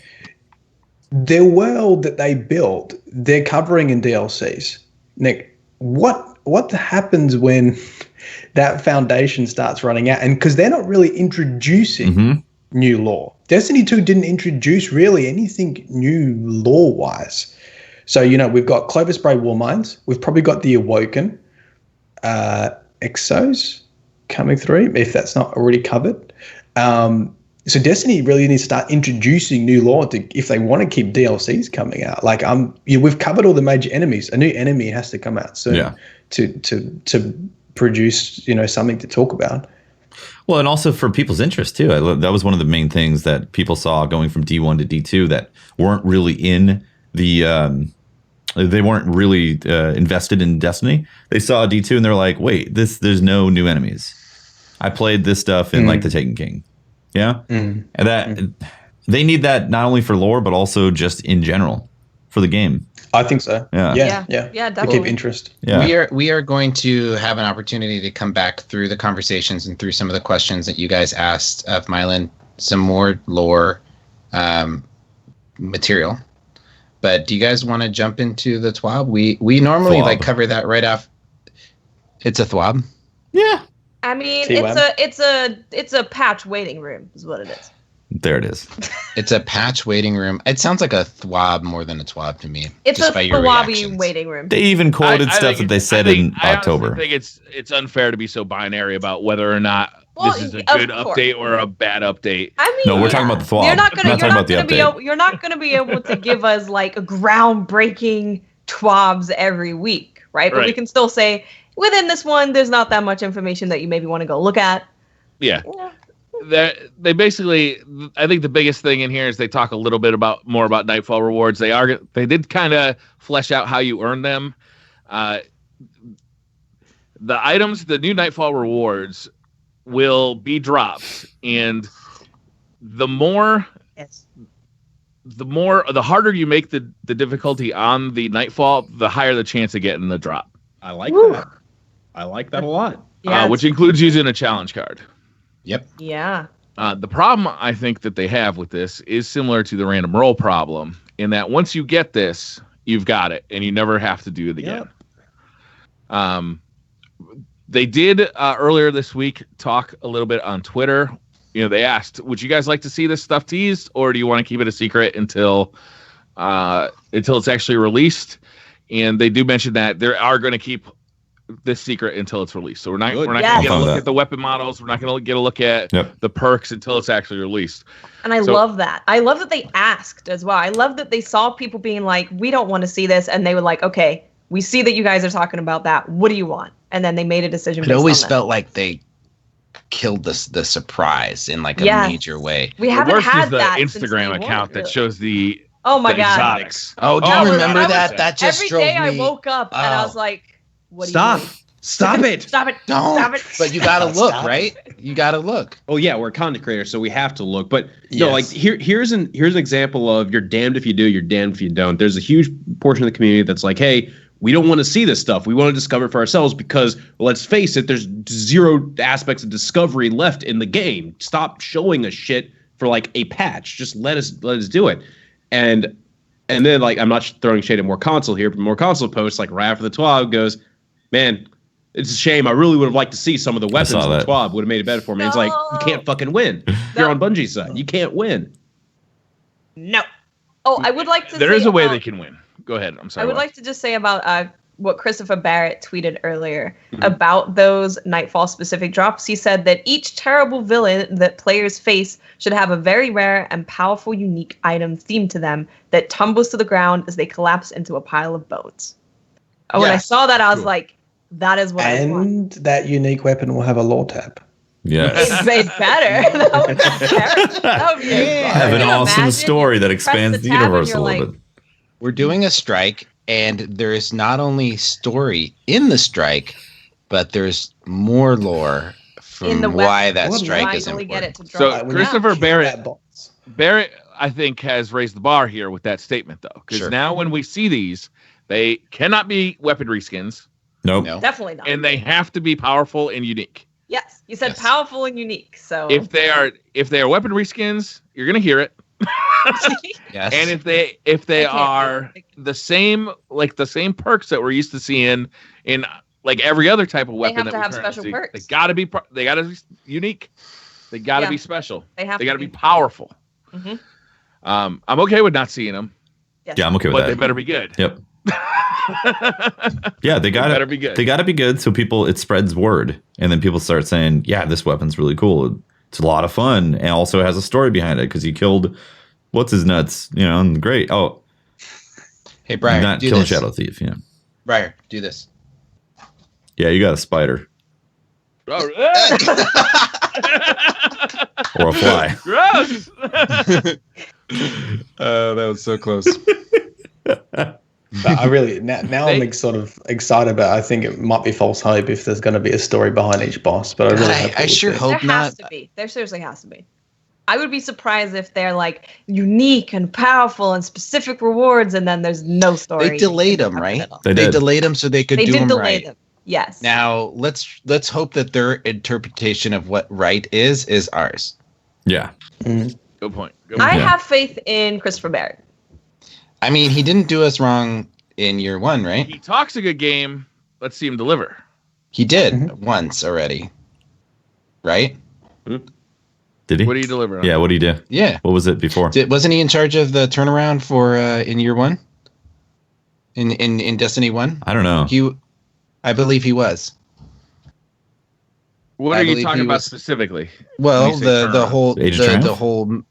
Their world that they built, they're covering in DLCs. Nick, what happens when that foundation starts running out? And because they're not really introducing new lore. Destiny 2 didn't introduce really anything new lore-wise. So, we've got Clovis Bray War Minds. We've probably got the Awoken Exos coming through, if that's not already covered. So Destiny really needs to start introducing new lore if they want to keep DLCs coming out. Like we've covered all the major enemies. A new enemy has to come out soon to produce something to talk about. Well, and also for people's interest too. That was one of the main things that people saw going from D1 to D2 that weren't really in the. They weren't really invested in Destiny. They saw D2 and they're like, "Wait, there's no new enemies. I played this stuff in like the Taken King." Yeah, and that they need that not only for lore but also just in general for the game. I think so. Yeah, definitely. To keep interest. Yeah, we are going to have an opportunity to come back through the conversations and through some of the questions that you guys asked of Myelin, some more lore material. But do you guys want to jump into the TWAB? We normally like cover that right off. It's a TWAB. Yeah. I mean, it's a patch waiting room is what it is. There it is. It's a patch waiting room. It sounds like a TWAB more than a TWAB to me. It's a TWAB waiting room. They even quoted stuff that they said in October. I think it's unfair to be so binary about whether or not this is a good update or a bad update. I mean, no, we're talking about the TWAB. You're not going to be able to give us like groundbreaking TWABs every week, right? But we can still say within this one, there's not that much information that you maybe want to go look at. Yeah. They basically, I think the biggest thing in here is they talk a little bit more about Nightfall Rewards. They did kind of flesh out how you earn them. The items, the new Nightfall Rewards will be drops, and the harder you make the difficulty on the Nightfall, the higher the chance of getting the drop. I like that. I like that a lot. Which includes using a challenge card. Yep. Yeah. The problem I think that they have with this is similar to the random roll problem in that once you get this, you've got it, and you never have to do it again. Yep. They did earlier this week talk a little bit on Twitter. They asked, would you guys like to see this stuff teased, or do you want to keep it a secret until it's actually released? And they do mention that they are going to keep this secret until it's released. So we're not going to get a look at the weapon models. We're not going to get a look at the perks until it's actually released. And I love that. I love that they asked as well. I love that they saw people being like, we don't want to see this. And they were like, okay, we see that you guys are talking about that. What do you want? And then they made a decision. It always felt like they killed the surprise in like a major way. We haven't had the that Instagram account that shows the exotics. Oh, do you remember that? That just every drove day me. I woke up and I was like, what Stop. do you Stop it. Stop it. Don't. Stop it. But you got to look, right? You got to look. Oh yeah, we're content creators, so we have to look. But no, like here's an example of you're damned if you do, you're damned if you don't. There's a huge portion of the community that's like, hey, we don't want to see this stuff. We want to discover it for ourselves because, let's face it, there's zero aspects of discovery left in the game. Stop showing us shit for like a patch. Just let us do it. And then like I'm not throwing shade at More Console here, but More Console posts like right after the TWAB goes, man, it's a shame. I really would have liked to see some of the weapons in the TWAB. Would have made it better for me. No. It's like, you can't fucking win. You're on Bungie's side. You can't win. No. Oh, I would like to There is a way they can win. Go ahead. I'm sorry. I would like to just say about what Christopher Barrett tweeted earlier about those Nightfall-specific drops. He said that each terrible villain that players face should have a very rare and powerful, unique item themed to them that tumbles to the ground as they collapse into a pile of bones. Oh, when I saw that, I was like, that is what I want. And that unique weapon will have a lore tab. Yes. It's better. That would be have an awesome story that expands the universe a little bit. We're doing a strike, and there is not only story in the strike, but there's more lore from why that strike is important. So Christopher Barrett, I think, has raised the bar here with that statement, though. Because now when we see these, they cannot be weapon reskins. Nope. No. Definitely not. And they have to be powerful and unique. Yes. You said powerful and unique. So if they are weapon reskins, you're gonna hear it. Yes. And if they are the same perks that we're used to seeing in like every other type of weapon, they have to have special perks. They gotta be unique. They gotta be special. They gotta be powerful. Mm-hmm. I'm okay with not seeing them. Yes. Yeah, I'm okay with that. But they better be good. Yep. Yeah, they gotta be good. They gotta be good, so it spreads word, and then people start saying, "Yeah, this weapon's really cool." It's a lot of fun, and also has a story behind it because he killed what's his nuts, and great. Oh, hey Briar, not do killing this. Shadow Thief. Yeah, Briar, do this. yeah, you got a spider Oh, or a fly. gross. That was so close. I really now I'm sort of excited about. I think it might be false hope if there's going to be a story behind each boss, but I really hope I sure hope There not. has to be. There seriously has to be. I would be surprised if they're like unique and powerful and specific rewards, and then there's no story. They delayed them, right? They They did. delayed them so they could They do did them delay right. them. Yes. Now let's hope that their interpretation of what right is ours. Yeah, Good point. Good I point. have faith in Christopher Barrett. I mean, he didn't do us wrong in year one, right? He talks a good game. Let's see him deliver. He did once already, right? did he? What do you deliver on? Yeah, what did he do? Yeah. What was it before? Wasn't he in charge of the turnaround for in year one? In Destiny 1? I don't know. I believe he was. What I are you believe talking he about was- specifically? Well, When you say the turnaround. whole Age of Triumph? the whole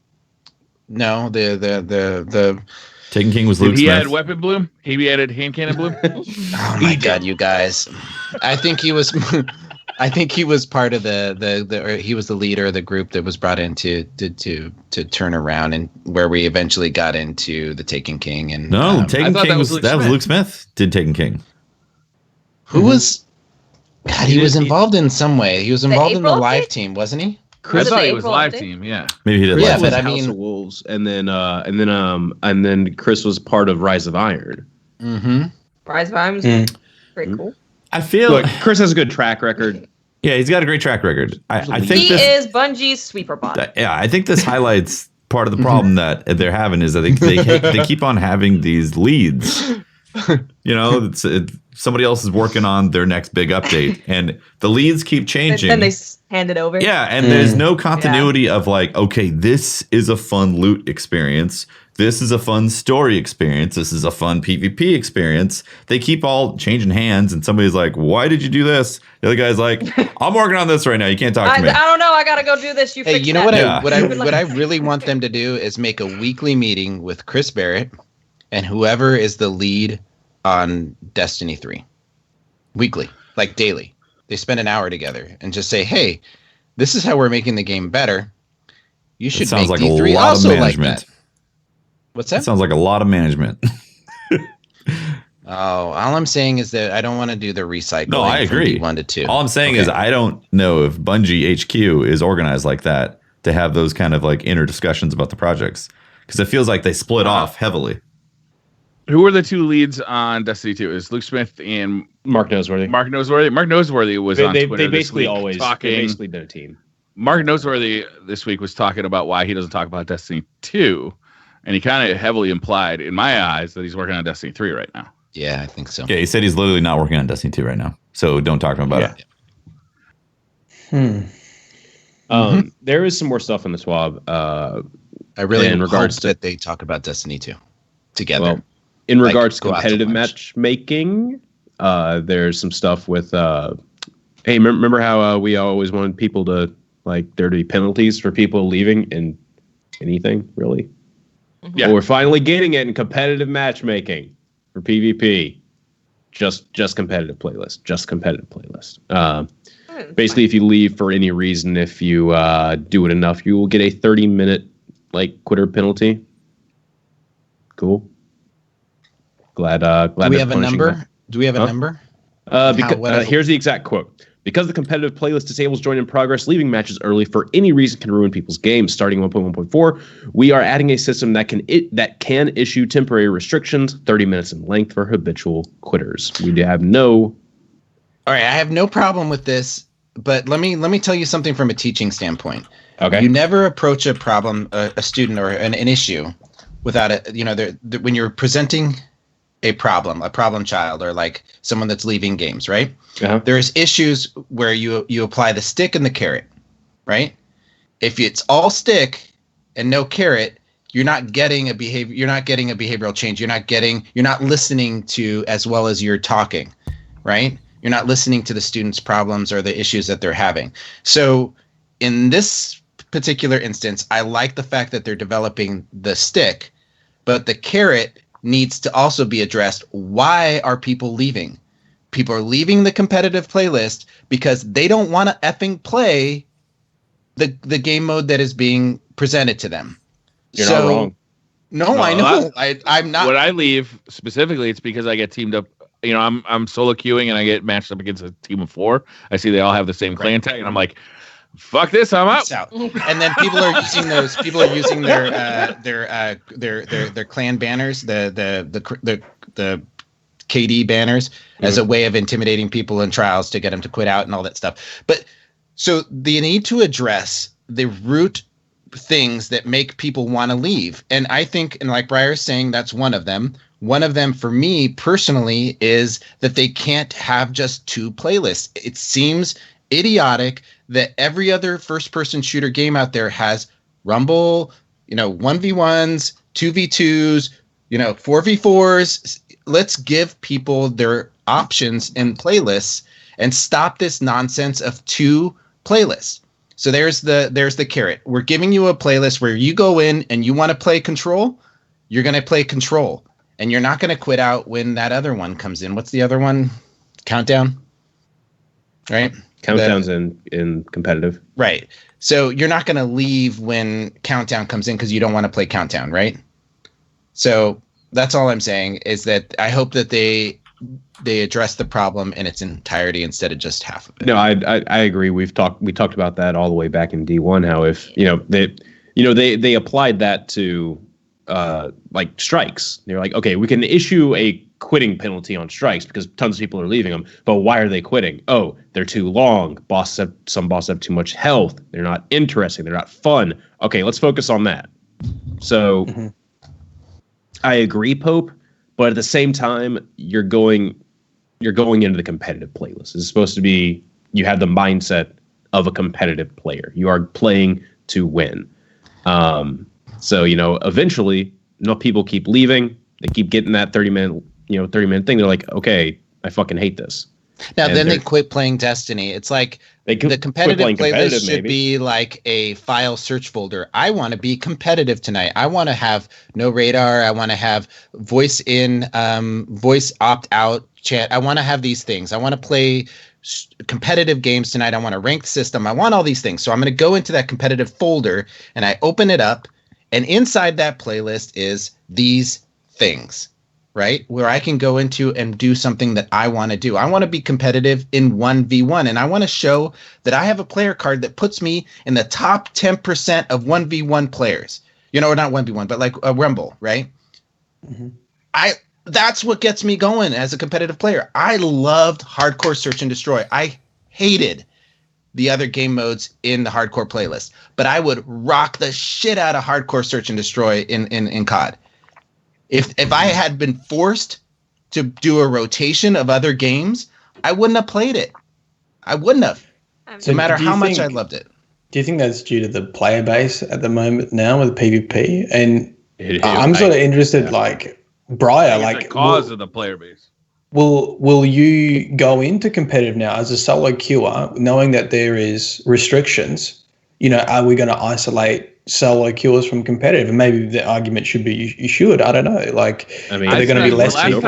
no the Taken King was Luke He Smith. added weapon bloom. He added hand cannon bloom. oh my god, you guys! I think he was. I think he was part of or he was the leader of the group that was brought in to turn around, and where we eventually got into the Taken King and No, Taken thought King that was was Luke Smith. Luke Smith did Taken King. who was. God, he was involved in some way. He was involved in the April live update? team, wasn't he? I thought he was April live update? team. Yeah. Maybe he did. Yeah, last but night. I House mean- of Wolves, and then Chris was part of Rise of Iron. Mm-hmm. Rise of Arms. Pretty cool. I feel. Look, Chris has a good track record. Yeah, he's got a great track record. I think He this. is Bungie's sweeper bot. Yeah, I think this highlights part of the problem that they're having is that they keep on having these leads. Somebody else is working on their next big update, and the leads keep changing. Then they hand it over. Yeah, and there's no continuity of like, okay, this is a fun loot experience. This is a fun story experience. This is a fun PvP experience. They keep all changing hands, and somebody's like, why did you do this? The other guy's like, I'm working on this right now. You can't talk to me. I don't know. I gotta go do this. You Hey, fix you know that. what? Yeah. What I really want them to do is make a weekly meeting with Chris Barrett and whoever is the lead on Destiny 3. Weekly, like daily. They spend an hour together and just say, "Hey, this is how we're making the game better. You should sounds make like a D3 lot of also like management. that." What's That that? sounds like a lot of management. Oh, all I'm saying is that I don't want to do the recycling. No, I from agree. D1 to 2. All I'm saying is I don't know if Bungie HQ is organized like that to have those kind of like inner discussions about the projects, because it feels like they split off heavily. Who were the two leads on Destiny 2? It was Luke Smith and Mark Noseworthy. Mark Noseworthy. Mark Noseworthy was on Twitter They this basically week always talking. they basically been a team. Mark Noseworthy this week was talking about why he doesn't talk about Destiny 2, and he kind of heavily implied, in my eyes, that he's working on Destiny 3 right now. Yeah, I think so. Yeah, he said he's literally not working on Destiny 2 right now, so don't talk to him about it. There is some more stuff in the swab. I really in regards hope to- that they talk about Destiny 2 together. Well, in Like, regards to go out to competitive lunch. matchmaking, there's some stuff with. Hey, remember how we always wanted people to there to be penalties for people leaving in anything really? Yeah. Well, we're finally getting it in competitive matchmaking for PvP. Just competitive playlist. Just competitive playlist. Basically, if you leave for any reason, if you do it enough, you will get a 30-minute quitter penalty. Cool. Glad. do we they're have a punishing number? that. Do we have a number? Because here's the exact quote. Because the competitive playlist disables join in progress, leaving matches early for any reason can ruin people's games. Starting 1.1.4, we are adding a system that can issue temporary restrictions, 30 minutes in length for habitual quitters. We have no. All right, I have no problem with this, but let me tell you something from a teaching standpoint. Okay. You never approach a problem, a student or an issue, without when you're presenting a problem child, or like someone that's leaving games, right? Uh-huh. There's issues where you apply the stick and the carrot, right? If it's all stick and no carrot, you're not getting a behavioral change. You're not listening to as well as you're talking, right? You're not listening to the students' problems or the issues that they're having. So in this particular instance, I like the fact that they're developing the stick, but the carrot needs to also be addressed. Why are people leaving? People are leaving the competitive playlist because they don't want to effing play the game mode that is being presented to them. You're not wrong. No, I know. I'm not. When I leave specifically, it's because I get teamed up. You know, I'm solo queuing and I get matched up against a team of 4. I see they all have the same clan tag, and I'm like, "Fuck this, I'm out." And then people are using those. People are using their clan banners, the KD banners, as a way of intimidating people in trials to get them to quit out and all that stuff. But so they need to address the root things that make people want to leave. And I think, and like Briar is saying, that's one of them. One of them for me personally is that they can't have just 2 playlists. It seems idiotic that every other first person shooter game out there has Rumble, 1v1s, 2v2s, 4v4s. Let's give people their options in playlists and stop this nonsense of 2 playlists. So there's the carrot. We're giving you a playlist where you go in and you want to play Control, you're going to play Control, and you're not going to quit out when that other one comes in. What's the other one? Countdown, right? Countdown's in competitive. Right. So you're not going to leave when Countdown comes in because you don't want to play Countdown, right? So that's all I'm saying is that I hope that they address the problem in its entirety instead of just half of it. No, I agree. We talked about that all the way back in D1. How if they applied that to like strikes. They're like, okay, we can issue a quitting penalty on strikes because tons of people are leaving them. But why are they quitting? Oh, they're too long. Some bosses have too much health. They're not interesting. They're not fun. Okay, let's focus on that. So I agree, Pope. But at the same time, you're going into the competitive playlist. It's supposed to be, you have the mindset of a competitive player. You are playing to win. So, eventually, people keep leaving. They keep getting that 30-minute thing. They're like, okay, I fucking hate this. Now, then they quit playing Destiny. It's like the competitive playlist should be like a file search folder. I want to be competitive tonight. I want to have no radar. I want to have voice in, voice opt out chat. I want to have these things. I want to play competitive games tonight. I want a ranked system. I want all these things. So I'm going to go into that competitive folder and I open it up. And inside that playlist is these things. Right? Where I can go into and do something that I want to do. I want to be competitive in 1v1, and I want to show that I have a player card that puts me in the top 10% of 1v1 players. Or not 1v1, but like a Rumble, right? Mm-hmm. That's what gets me going as a competitive player. I loved Hardcore Search and Destroy. I hated the other game modes in the Hardcore playlist, but I would rock the shit out of Hardcore Search and Destroy in COD. If I had been forced to do a rotation of other games, I wouldn't have played it. I wouldn't have. No matter how much I loved it. Do you think that's due to the player base at the moment now with PvP? And I'm sort of interested, like Briar, like the cause of the player base. Will you go into competitive now as a solo queuer, knowing that there is restrictions? Are we going to isolate solo queuers from competitive? And maybe the argument should be you should. I don't know. Like, are there going to be less people?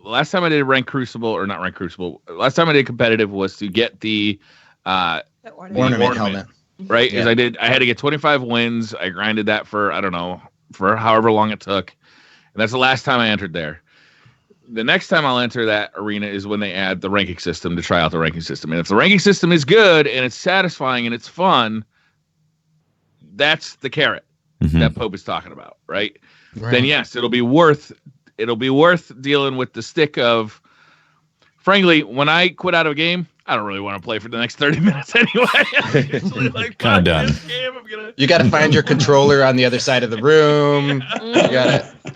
Last time I did rank Crucible, or not rank Crucible. Last time I did competitive was to get the ornament helmet. Right? Because I had to get 25 wins. I grinded that for however long it took. And that's the last time I entered there. The next time I'll enter that arena is when they add the ranking system to try out the ranking system. And if the ranking system is good and it's satisfying and it's fun, that's the carrot that Pope is talking about, right? Then yes, it'll be worth dealing with the stick of, frankly, when I quit out of a game, I don't really want to play for the next 30 minutes anyway. I'm usually like, kind of done. You got to find your controller on the other side of the room.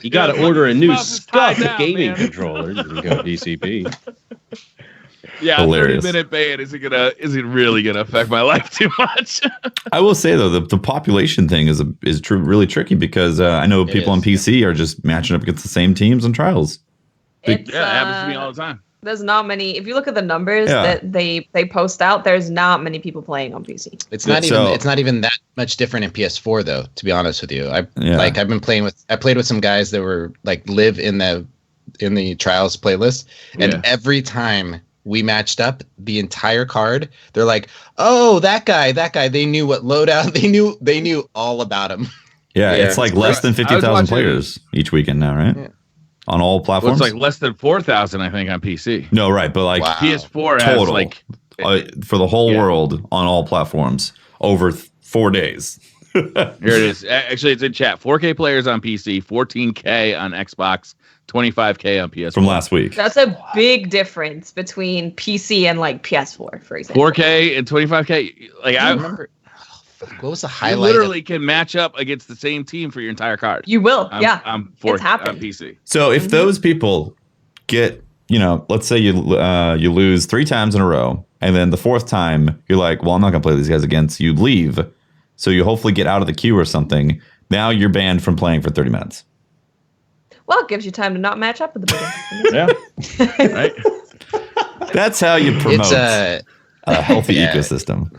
You got to order a new Scuff gaming controller. You can go DCP. Yeah, hilarious. 30-minute ban isn't really gonna affect my life too much. I will say though, the population thing is really tricky because I know people on PC are just matching up against the same teams on trials. It happens to me all the time. There's not many. If you look at the numbers that they post out, there's not many people playing on PC. It's not even that much different in PS4 though. To be honest with you, I played with some guys that were like live in the Trials playlist, and every time we matched up the entire card, they're like, "Oh, that guy." They knew what loadout. They knew all about him. Yeah, it's like less than 50,000 players each weekend now, right? Yeah. On all platforms? Well, it's like less than 4,000, I think, on PC. No, right, but like PS4 total, has like for the whole world on all platforms over 4 days. Here it is. Actually, it's in chat. 4K players on PC, 14K on Xbox, 25K on PS4. From last week. That's a big difference between PC and like PS4, for example. 4K and 25K. Like I remember. What was the highlight? You literally can match up against the same team for your entire card. You will, I'm it's happened on PC. So if those people get, let's say you lose 3 times in a row, and then the 4th time you're like, well, I'm not gonna play these guys again. So you leave, so you hopefully get out of the queue or something. Now you're banned from playing for 30 minutes. Well, it gives you time to not match up with the Yeah, right. That's how you promote a healthy ecosystem.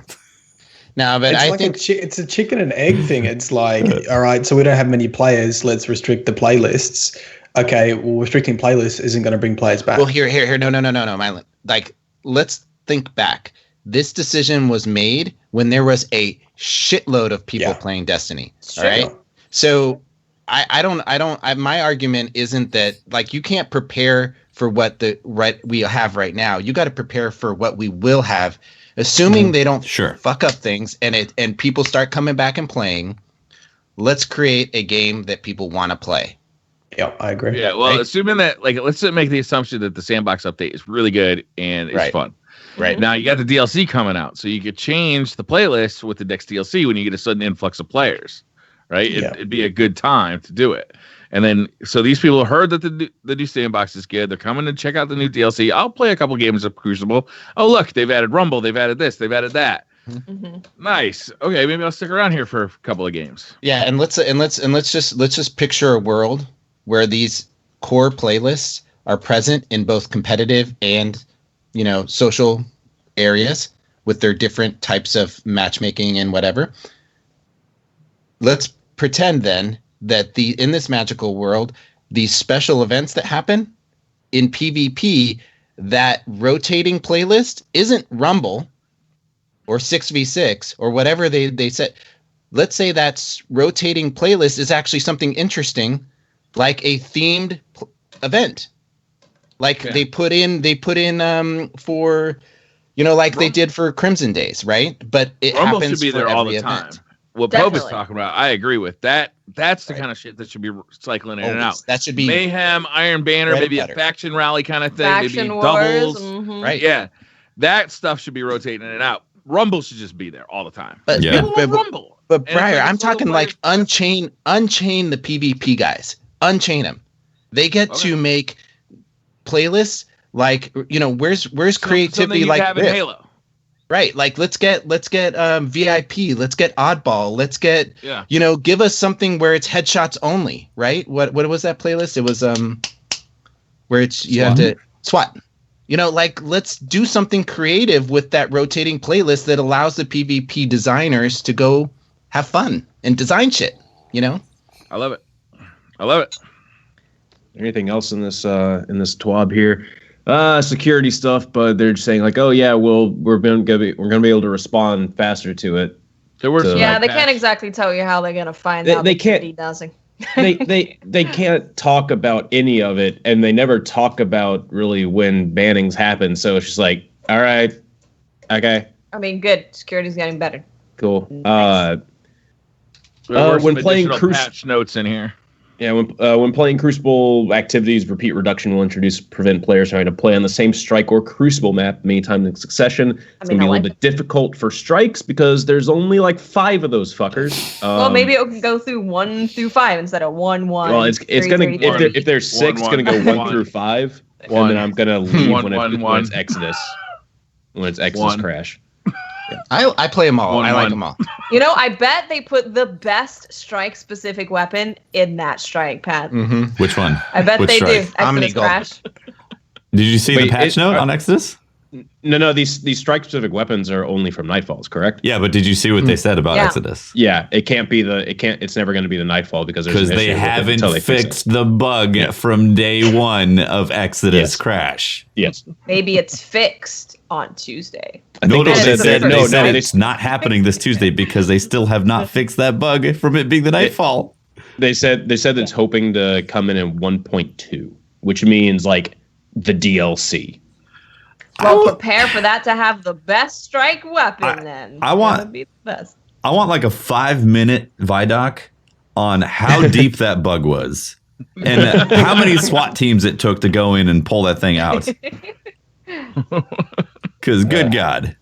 No, but I think it's a chicken and egg thing. It's like, all right, so we don't have many players. Let's restrict the playlists. Okay, well, restricting playlists isn't going to bring players back. Well, here. No, Mylin. Like, let's think back. This decision was made when there was a shitload of people playing Destiny. All right. So my argument isn't that like you can't prepare for what we have right now. You got to prepare for what we will have. Assuming they don't fuck up things and people start coming back and playing, let's create a game that people want to play. Yeah, I agree. Yeah, well, assuming that, like, let's make the assumption that the sandbox update is really good and it's fun. Right. Now you got the DLC coming out, so you could change the playlist with the next DLC when you get a sudden influx of players, right? It'd be a good time to do it. And then, so these people heard that the new sandbox is good. They're coming to check out the new DLC. I'll play a couple games of Crucible. Oh, look, they've added Rumble. They've added this. They've added that. Mm-hmm. Nice. Okay, maybe I'll stick around here for a couple of games. Yeah, and let's just picture a world where these core playlists are present in both competitive and social areas with their different types of matchmaking and whatever. Let's pretend then that in this magical world, these special events that happen in PvP, that rotating playlist isn't Rumble or 6v6 or whatever they said. Let's say that rotating playlist is actually something interesting, like a themed event. Like they put in for, like they did for Crimson Days, right? But it Rumble happens should be there all the time. Event. What Pope is talking about, I agree with that. That's the kind of shit that should be cycling in and out. That should be Mayhem, Iron Banner, maybe a faction rally kind of thing, faction maybe wars, doubles, right? Yeah, that stuff should be rotating in and out. Rumble should just be there all the time. But Rumble. But Briar, I'm talking like unchain the PvP guys, unchain them. They get to make playlists like where's creativity like have in Halo. Right, like let's get VIP, let's get Oddball, let's get give us something where it's headshots only, right? What was that playlist? It was where it's you have to SWAT. Let's do something creative with that rotating playlist that allows the PvP designers to go have fun and design shit. I love it. Anything else in this TWAB here? Security stuff, but they're just saying like, oh yeah, well we're gonna be able to respond faster to it. There were they can't exactly tell you how they're gonna find out. They can't. They can't talk about any of it, and they never talk about really when bannings happen. So it's just like, all right, okay. I mean, good. Security's getting better. Cool. Nice. When playing patch notes in here. Yeah, when playing Crucible, activities repeat reduction will prevent players trying to play on the same strike or Crucible map many times in succession. It's going to be a little bit difficult for strikes because there's only like 5 of those fuckers. Well, maybe it can go through 1 through 5 instead of 1, 1. Well, it's going to if there's 6, it's going to go 1 through 5, and then I'm going to leave when it's Exodus. When it's Exodus crash. Yeah. I play them all. I like them all. I bet they put the best strike-specific weapon in that strike pad. Mm-hmm. Which one? I bet they strike? do. Exodus Crash. Did you see the patch note on Exodus? No. These strike-specific weapons are only from Nightfalls, correct? Yeah, but did you see what they said about Exodus? Yeah, it's never going to be the Nightfall because they haven't fixed the bug from day one of Exodus crash. Yes. Maybe it's fixed on Tuesday. They said it's not happening this Tuesday because they still have not fixed that bug from it being the Nightfall. They said it's hoping to come in at 1.2, which means like the DLC. Well, prepare for that to have the best strike weapon. I want to be the best. I want like a 5-minute Vidoc on how deep that bug was and how many SWAT teams it took to go in and pull that thing out. Because good God.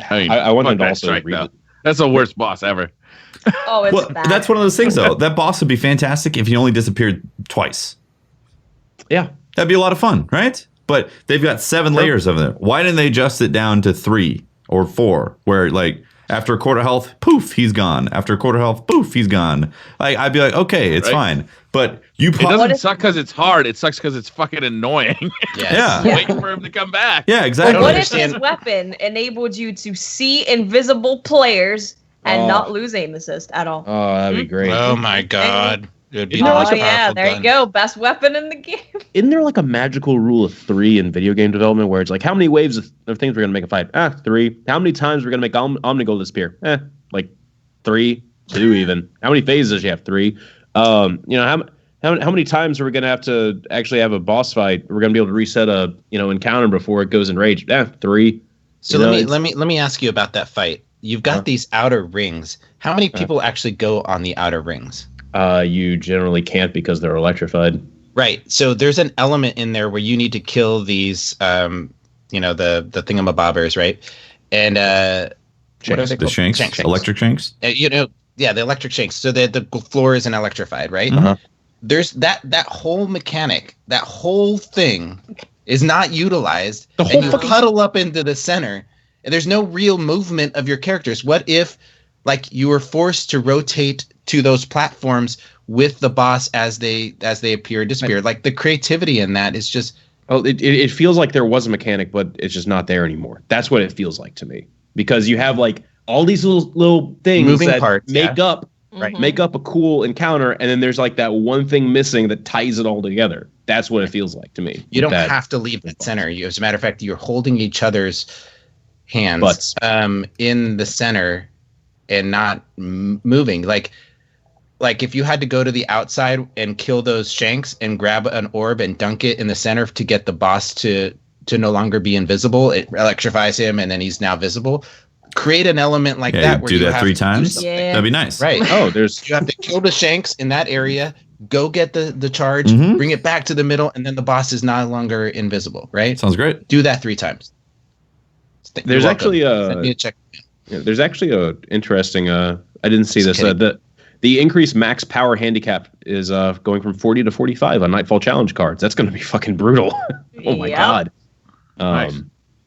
I wanted to also read. That's the worst boss ever. Oh, it's bad. That's one of those things, though. That boss would be fantastic if he only disappeared twice. Yeah. That'd be a lot of fun, right? But they've got 7 layers of it. Why didn't they adjust it down to 3 or 4, where like after a quarter health, poof, he's gone. After a quarter health, poof, he's gone. Like I'd be like, okay, it's fine. But it doesn't suck because it's hard. It sucks because it's fucking annoying. Yeah. Waiting for him to come back. Yeah, exactly. But what if his weapon enabled you to see invisible players and not lose aim assist at all? Oh, that'd be great. Oh my God. There you go. Best weapon in the game. Isn't there like a magical rule of 3 in video game development where it's like, how many waves of things we're going to make a fight? 3. How many times we're going to make Omnigul disappear? Like 3, 2 even. How many phases does she have? 3. How many times are we going to have to actually have a boss fight? We're going to be able to reset a encounter before it goes in rage. 3. So let me ask you about that fight. You've got these outer rings. How many people actually go on the outer rings? You generally can't because they're electrified. Right. So there's an element in there where you need to kill these, the thingamabobbers, right? And what are they called? Shanks? Electric shanks? The electric shanks. So the floor isn't electrified, right? Uh-huh. There's that whole mechanic, that whole thing is not utilized. And you huddle up into the center, and there's no real movement of your characters. What if, like, you were forced to rotate to those platforms with the boss as they appear and disappear? Like, the creativity in that is just... Oh, it feels like there was a mechanic, but it's just not there anymore. That's what it feels like to me. Because you have, like, all these little things moving that parts, make up a cool encounter, and then there's, like, that one thing missing that ties it all together. That's what it feels like to me. You don't have to leave that center. As a matter of fact, you're holding each other's hands in the center and not moving. Like if you had to go to the outside and kill those shanks and grab an orb and dunk it in the center to get the boss to no longer be invisible, it electrifies him and then he's now visible. Create an element like that. Where do that 3 times. Yeah. That'd be nice. Right. You have to kill the shanks in that area, go get the charge, bring it back to the middle, and then the boss is no longer invisible, right? Sounds great. Do that 3 times. There's actually a interesting I didn't see this. The increased max power handicap is going from 40 to 45 on Nightfall challenge cards. That's going to be fucking brutal. Oh my God. Nice.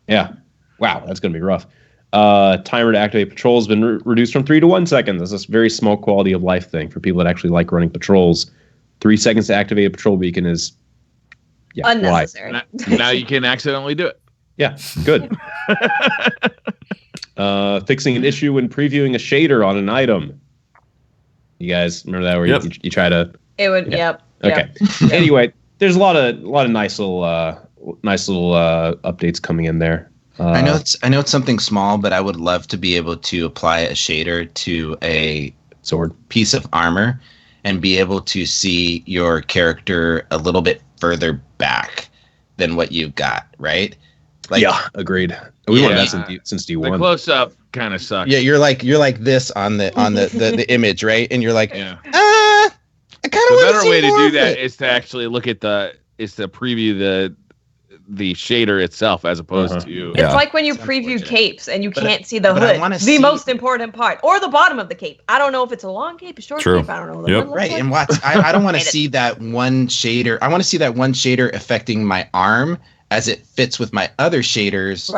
Yeah. Wow, that's going to be rough. Timer to activate patrol has been reduced from 3 to 1 second. That's a very small quality of life thing for people that actually like running patrols. 3 seconds to activate a patrol beacon is unnecessary. Now you can accidentally do it. Yeah, good. Fixing an issue when previewing a shader on an item. You guys remember that where you try to? It would. Yep. Okay. Yep. Anyway, there's a lot of nice little updates coming in there. I know it's something small, but I would love to be able to apply a shader to a sword piece of armor and be able to see your character a little bit further back than what you've got, right? Like, yeah, agreed. We wanted that since D1. The close up kind of sucks. Yeah, you're like this on the image, right? And you're like, I kind of want to see the better way to do that is to actually look at to preview the shader itself as opposed to... It's like when you preview capes and you can't see the hood. Most important part. Or the bottom of the cape. I don't know if it's a long cape, a short cape. I don't know what the hood looks like. And I don't want to see that one shader. I want to see that one shader affecting my arm as it fits with my other shaders.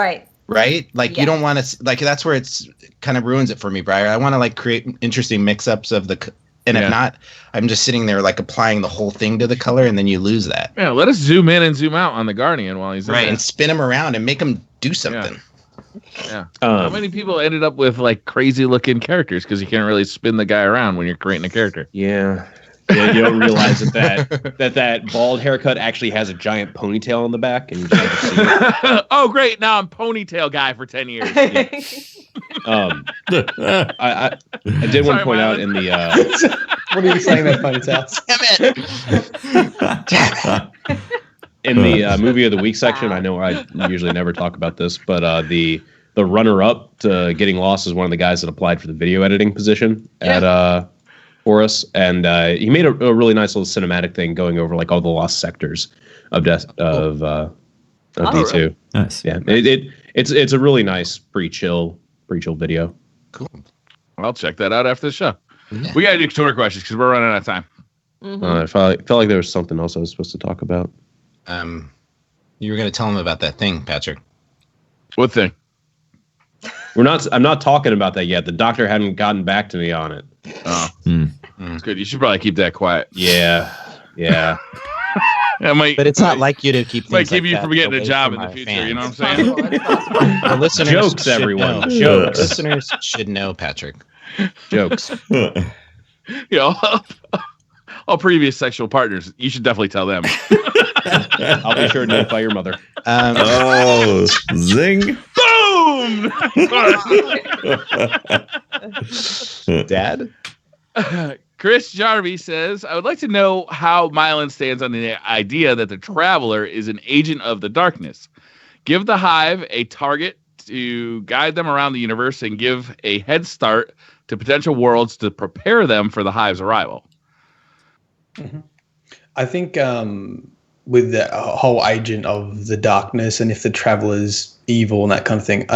Right? Like, you don't want to... Like, that's where it's kind of ruins it for me, Briar. I want to, like, create interesting mix-ups of the And if not, I'm just sitting there like applying the whole thing to the color, and then you lose that. Yeah, let us zoom in and zoom out on the Guardian while he's in Right, there. and spin him around and make him do something. Yeah. How many people ended up with like crazy looking characters because you can't really spin the guy around when you're creating a character? Yeah, you don't realize that bald haircut actually has a giant ponytail on the back, and you just have to see it. Oh, great! Now I'm ponytail guy for 10 years. I did want to point out in the What are you saying about ponytails? Damn it! in the movie of the week section. I know I usually never talk about this, but the runner-up to getting lost is one of the guys that applied for the video editing position at for us, and he made a really nice little cinematic thing going over like all the lost sectors of D2. Really? Nice. Yeah, it's a really nice pre-chill video. Cool. I'll check that out after the show. Yeah. We got to do Twitter questions because we're running out of time. I felt like there was something else I was supposed to talk about. You were going to tell him about that thing, Patrick. What thing? I'm not talking about that yet. The doctor hadn't gotten back to me on it. Oh, it's good. You should probably keep that quiet. Yeah. But it's not like you to keep things might keep like you that from getting a away job from in the our future. fans. You know what I'm saying? The listeners Jokes, should everyone. know. Jokes. Listeners should know, Patrick. Jokes. All previous sexual partners, you should definitely tell them. I'll be sure to notify your mother. Oh, zing. Boom! Dad? Chris Jarvie says, I would like to know how Myelin stands on the idea that the Traveler is an agent of the darkness. Give the Hive a target to guide them around the universe and give a head start to potential worlds to prepare them for the Hive's arrival. Mm-hmm. I think with the whole agent of the darkness, and if the Traveler's evil and that kind of thing,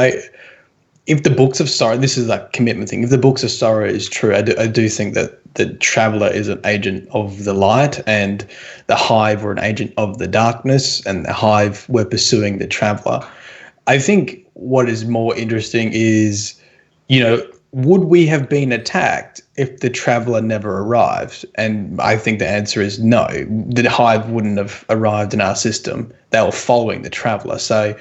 if the Books of Sorrow, this is a commitment thing. If the Books of Sorrow is true, I do think that the Traveler is an agent of the light, and the Hive were an agent of the darkness, and the Hive were pursuing the Traveler. I think what is more interesting is, would we have been attacked if the Traveler never arrived? And I think the answer is no. The Hive wouldn't have arrived in our system. They were following the Traveler. So,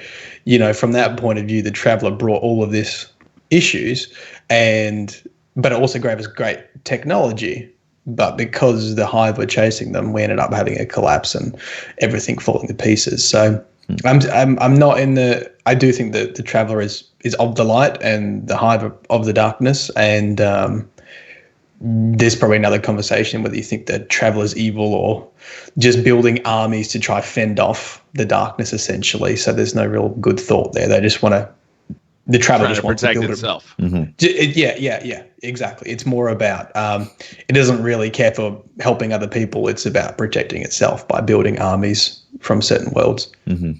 from that point of view, the Traveler brought all of these issues, but it also gave us great technology. But because the Hive were chasing them, we ended up having a collapse and everything falling to pieces. So I'm not in the. I do think that the Traveler is of the light and the Hive of the darkness, and there's probably another conversation whether you think the Traveler's evil or just building armies to try fend off the darkness, essentially. So there's no real good thought there. They just want to. The Traveler just wants to protect build itself. Yeah, exactly. It's more about it doesn't really care for helping other people. It's about protecting itself by building armies from certain worlds. Mm-hmm.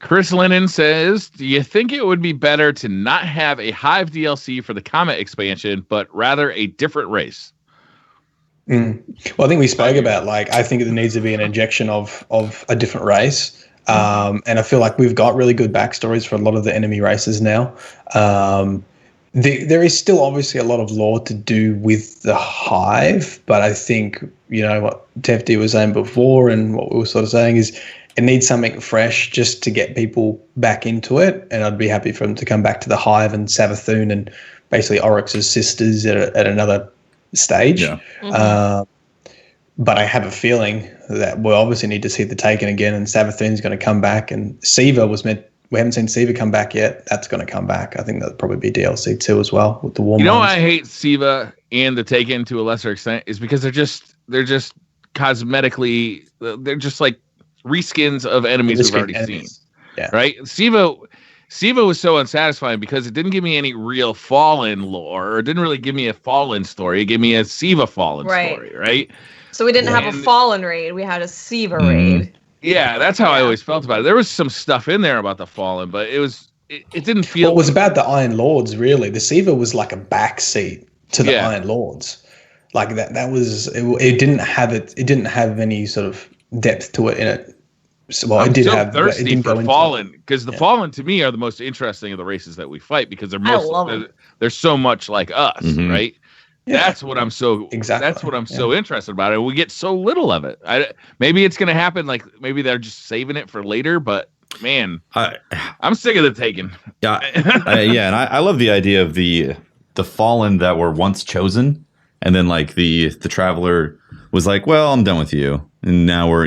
Chris Lennon says, do you think it would be better to not have a Hive DLC for the Comet expansion, but rather a different race? Well, I think we spoke about, I think there needs to be an injection of a different race. And I feel like we've got really good backstories for a lot of the enemy races now. There is still obviously a lot of lore to do with the Hive, but I think, what Tefty was saying before and what we were sort of saying is it needs something fresh just to get people back into it. And I'd be happy for them to come back to the Hive and Savathun and basically Oryx's sisters at another stage. Yeah. But I have a feeling that we'll obviously need to see the Taken again, and Savathun's going to come back, and Siva we haven't seen Siva come back yet. That's going to come back. I think that'll probably be DLC too as well with the War. Why I hate Siva and the Taken to a lesser extent is because they're just cosmetically, they're just like reskins of enemies we've already seen. Yeah. Right? Siva was so unsatisfying because it didn't give me any real Fallen lore, or it didn't really give me a Fallen story. It gave me a Siva Fallen story, right? So we didn't have a Fallen raid. We had a Siva raid. Yeah, that's how I always felt about it. There was some stuff in there about the Fallen, but it didn't feel... Well, it was about the Iron Lords, really. The Siva was like a backseat to the Iron Lords. Like that was... It didn't have any sort of depth to it in it. So, well, I'm it did so have... thirsty for Fallen, because the Fallen, to me, are the most interesting of the races that we fight, because they're so much like us, right? That's what I'm so interested about it. We get so little of it. Maybe it's going to happen. Like maybe they're just saving it for later. But man, I'm sick of the Taken. Yeah, and I love the idea of the fallen that were once chosen, and then like the traveler was like, well, I'm done with you, and now we're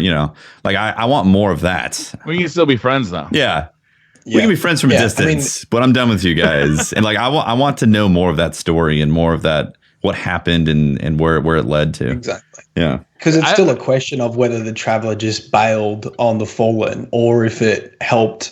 like I want more of that. We can still be friends though. Yeah. We can be friends from a distance, but I'm done with you guys. And like I want to know more of that story and more of that. What happened and where it led to. Exactly. Yeah. Because it's still a question of whether the traveler just bailed on the fallen or if it helped,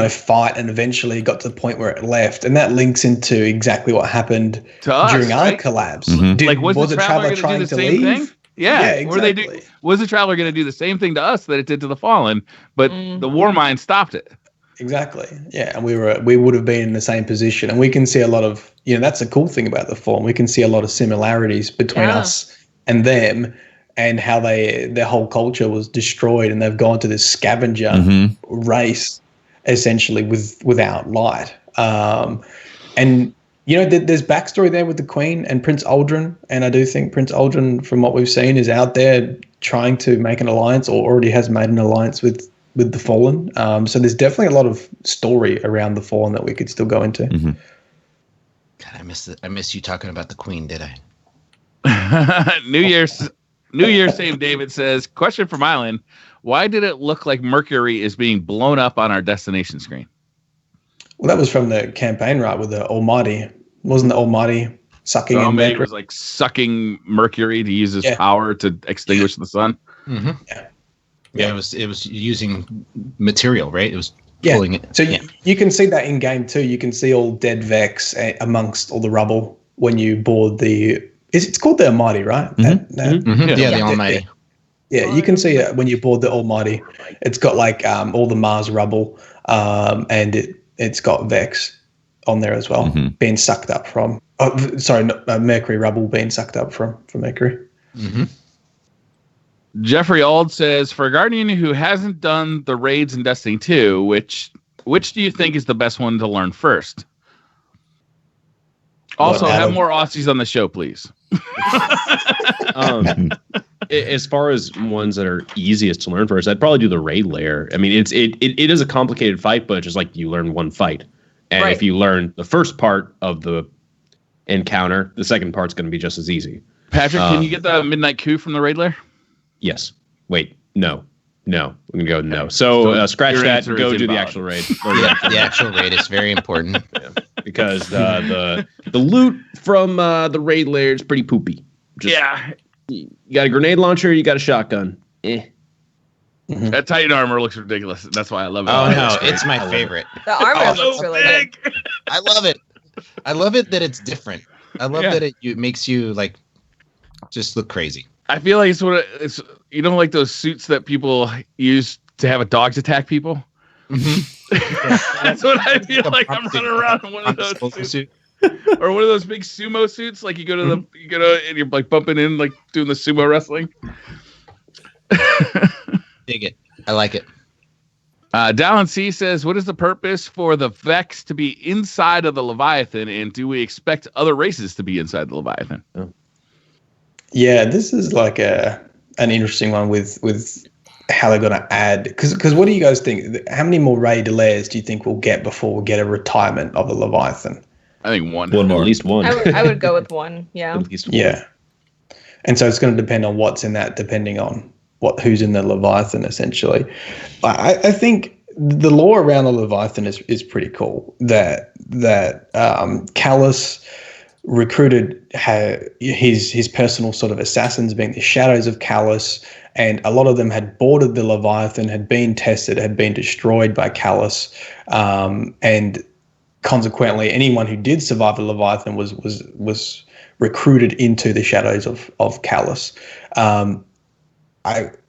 fight and eventually got to the point where it left. And that links into exactly what happened during our collapse. Mm-hmm. Was the traveler trying to leave? Thing? Yeah. Exactly. Was the traveler going to do the same thing to us that it did to the fallen, but the war mind stopped it? Exactly. Yeah, and we would have been in the same position, and we can see a lot of that's the cool thing about the Fallen. We can see a lot of similarities between us and them, and how their whole culture was destroyed, and they've gone to this scavenger race essentially without light. And there's backstory there with the Queen and Prince Aldrin, and I do think Prince Aldrin, from what we've seen, is out there trying to make an alliance, or already has made an alliance with the Fallen. So there's definitely a lot of story around the Fallen that we could still go into. God, I miss you talking about the Queen, did I? New Year's Save David says, question for Mylan. Why did it look like Mercury is being blown up on our destination screen? Well, that was from the campaign, right, with the Almighty. Wasn't the Almighty sucking in Mercury? It was like sucking Mercury to use his power to extinguish the sun? Mm-hmm. Yeah, it was using material, right? It was pulling it. So you can see that in game too. You can see all dead Vex amongst all the rubble when you board the. It's called the Almighty, right? The Almighty. Yeah, you can see it when you board the Almighty. It's got like all the Mars rubble, and it's got Vex on there as well, being sucked up from. Mercury rubble being sucked up from Mercury. Mm-hmm. Jeffrey Ald says, for a Guardian who hasn't done the raids in Destiny 2, which do you think is the best one to learn first? Also, have more Aussies on the show, please. As far as ones that are easiest to learn first, I'd probably do the raid layer. I mean, it is a complicated fight, but it's just like you learn one fight. And if you learn the first part of the encounter, the second part's going to be just as easy. Patrick, can you get the Midnight Coup from the raid layer? Yes. Wait. No. We're gonna go no. So scratch that. Go do the actual raid. The actual raid is very important because the loot from the raid layer is pretty poopy. You got a grenade launcher. You got a shotgun. That Titan armor looks ridiculous. That's why I love it. Oh no, it's my favorite. The armor looks really good. I love it. I love it that it's different. I love that it makes you like just look crazy. I feel like it's like those suits that people use to have dogs attack people. Mm-hmm. That's what I feel like. I'm running around in one of those suits. Or one of those big sumo suits, like you go to and you're like bumping in, like doing the sumo wrestling. Dig it. I like it. Dallin C says, what is the purpose for the Vex to be inside of the Leviathan, and do we expect other races to be inside the Leviathan? Yeah, this is like an interesting one with how they're going to add. Because what do you guys think? How many more raid layers do you think we'll get before we get a retirement of the Leviathan? I think one. One more. At least one. I would go with one. Yeah. At least one. Yeah. And so it's going to depend on what's in that, depending on who's in the Leviathan, essentially. I think the lore around the Leviathan is pretty cool. That Callus recruited his personal sort of assassins, being the shadows of Callus, and a lot of them had boarded the Leviathan, had been tested, had been destroyed by Callus, and consequently, anyone who did survive the Leviathan was recruited into the shadows of Callus.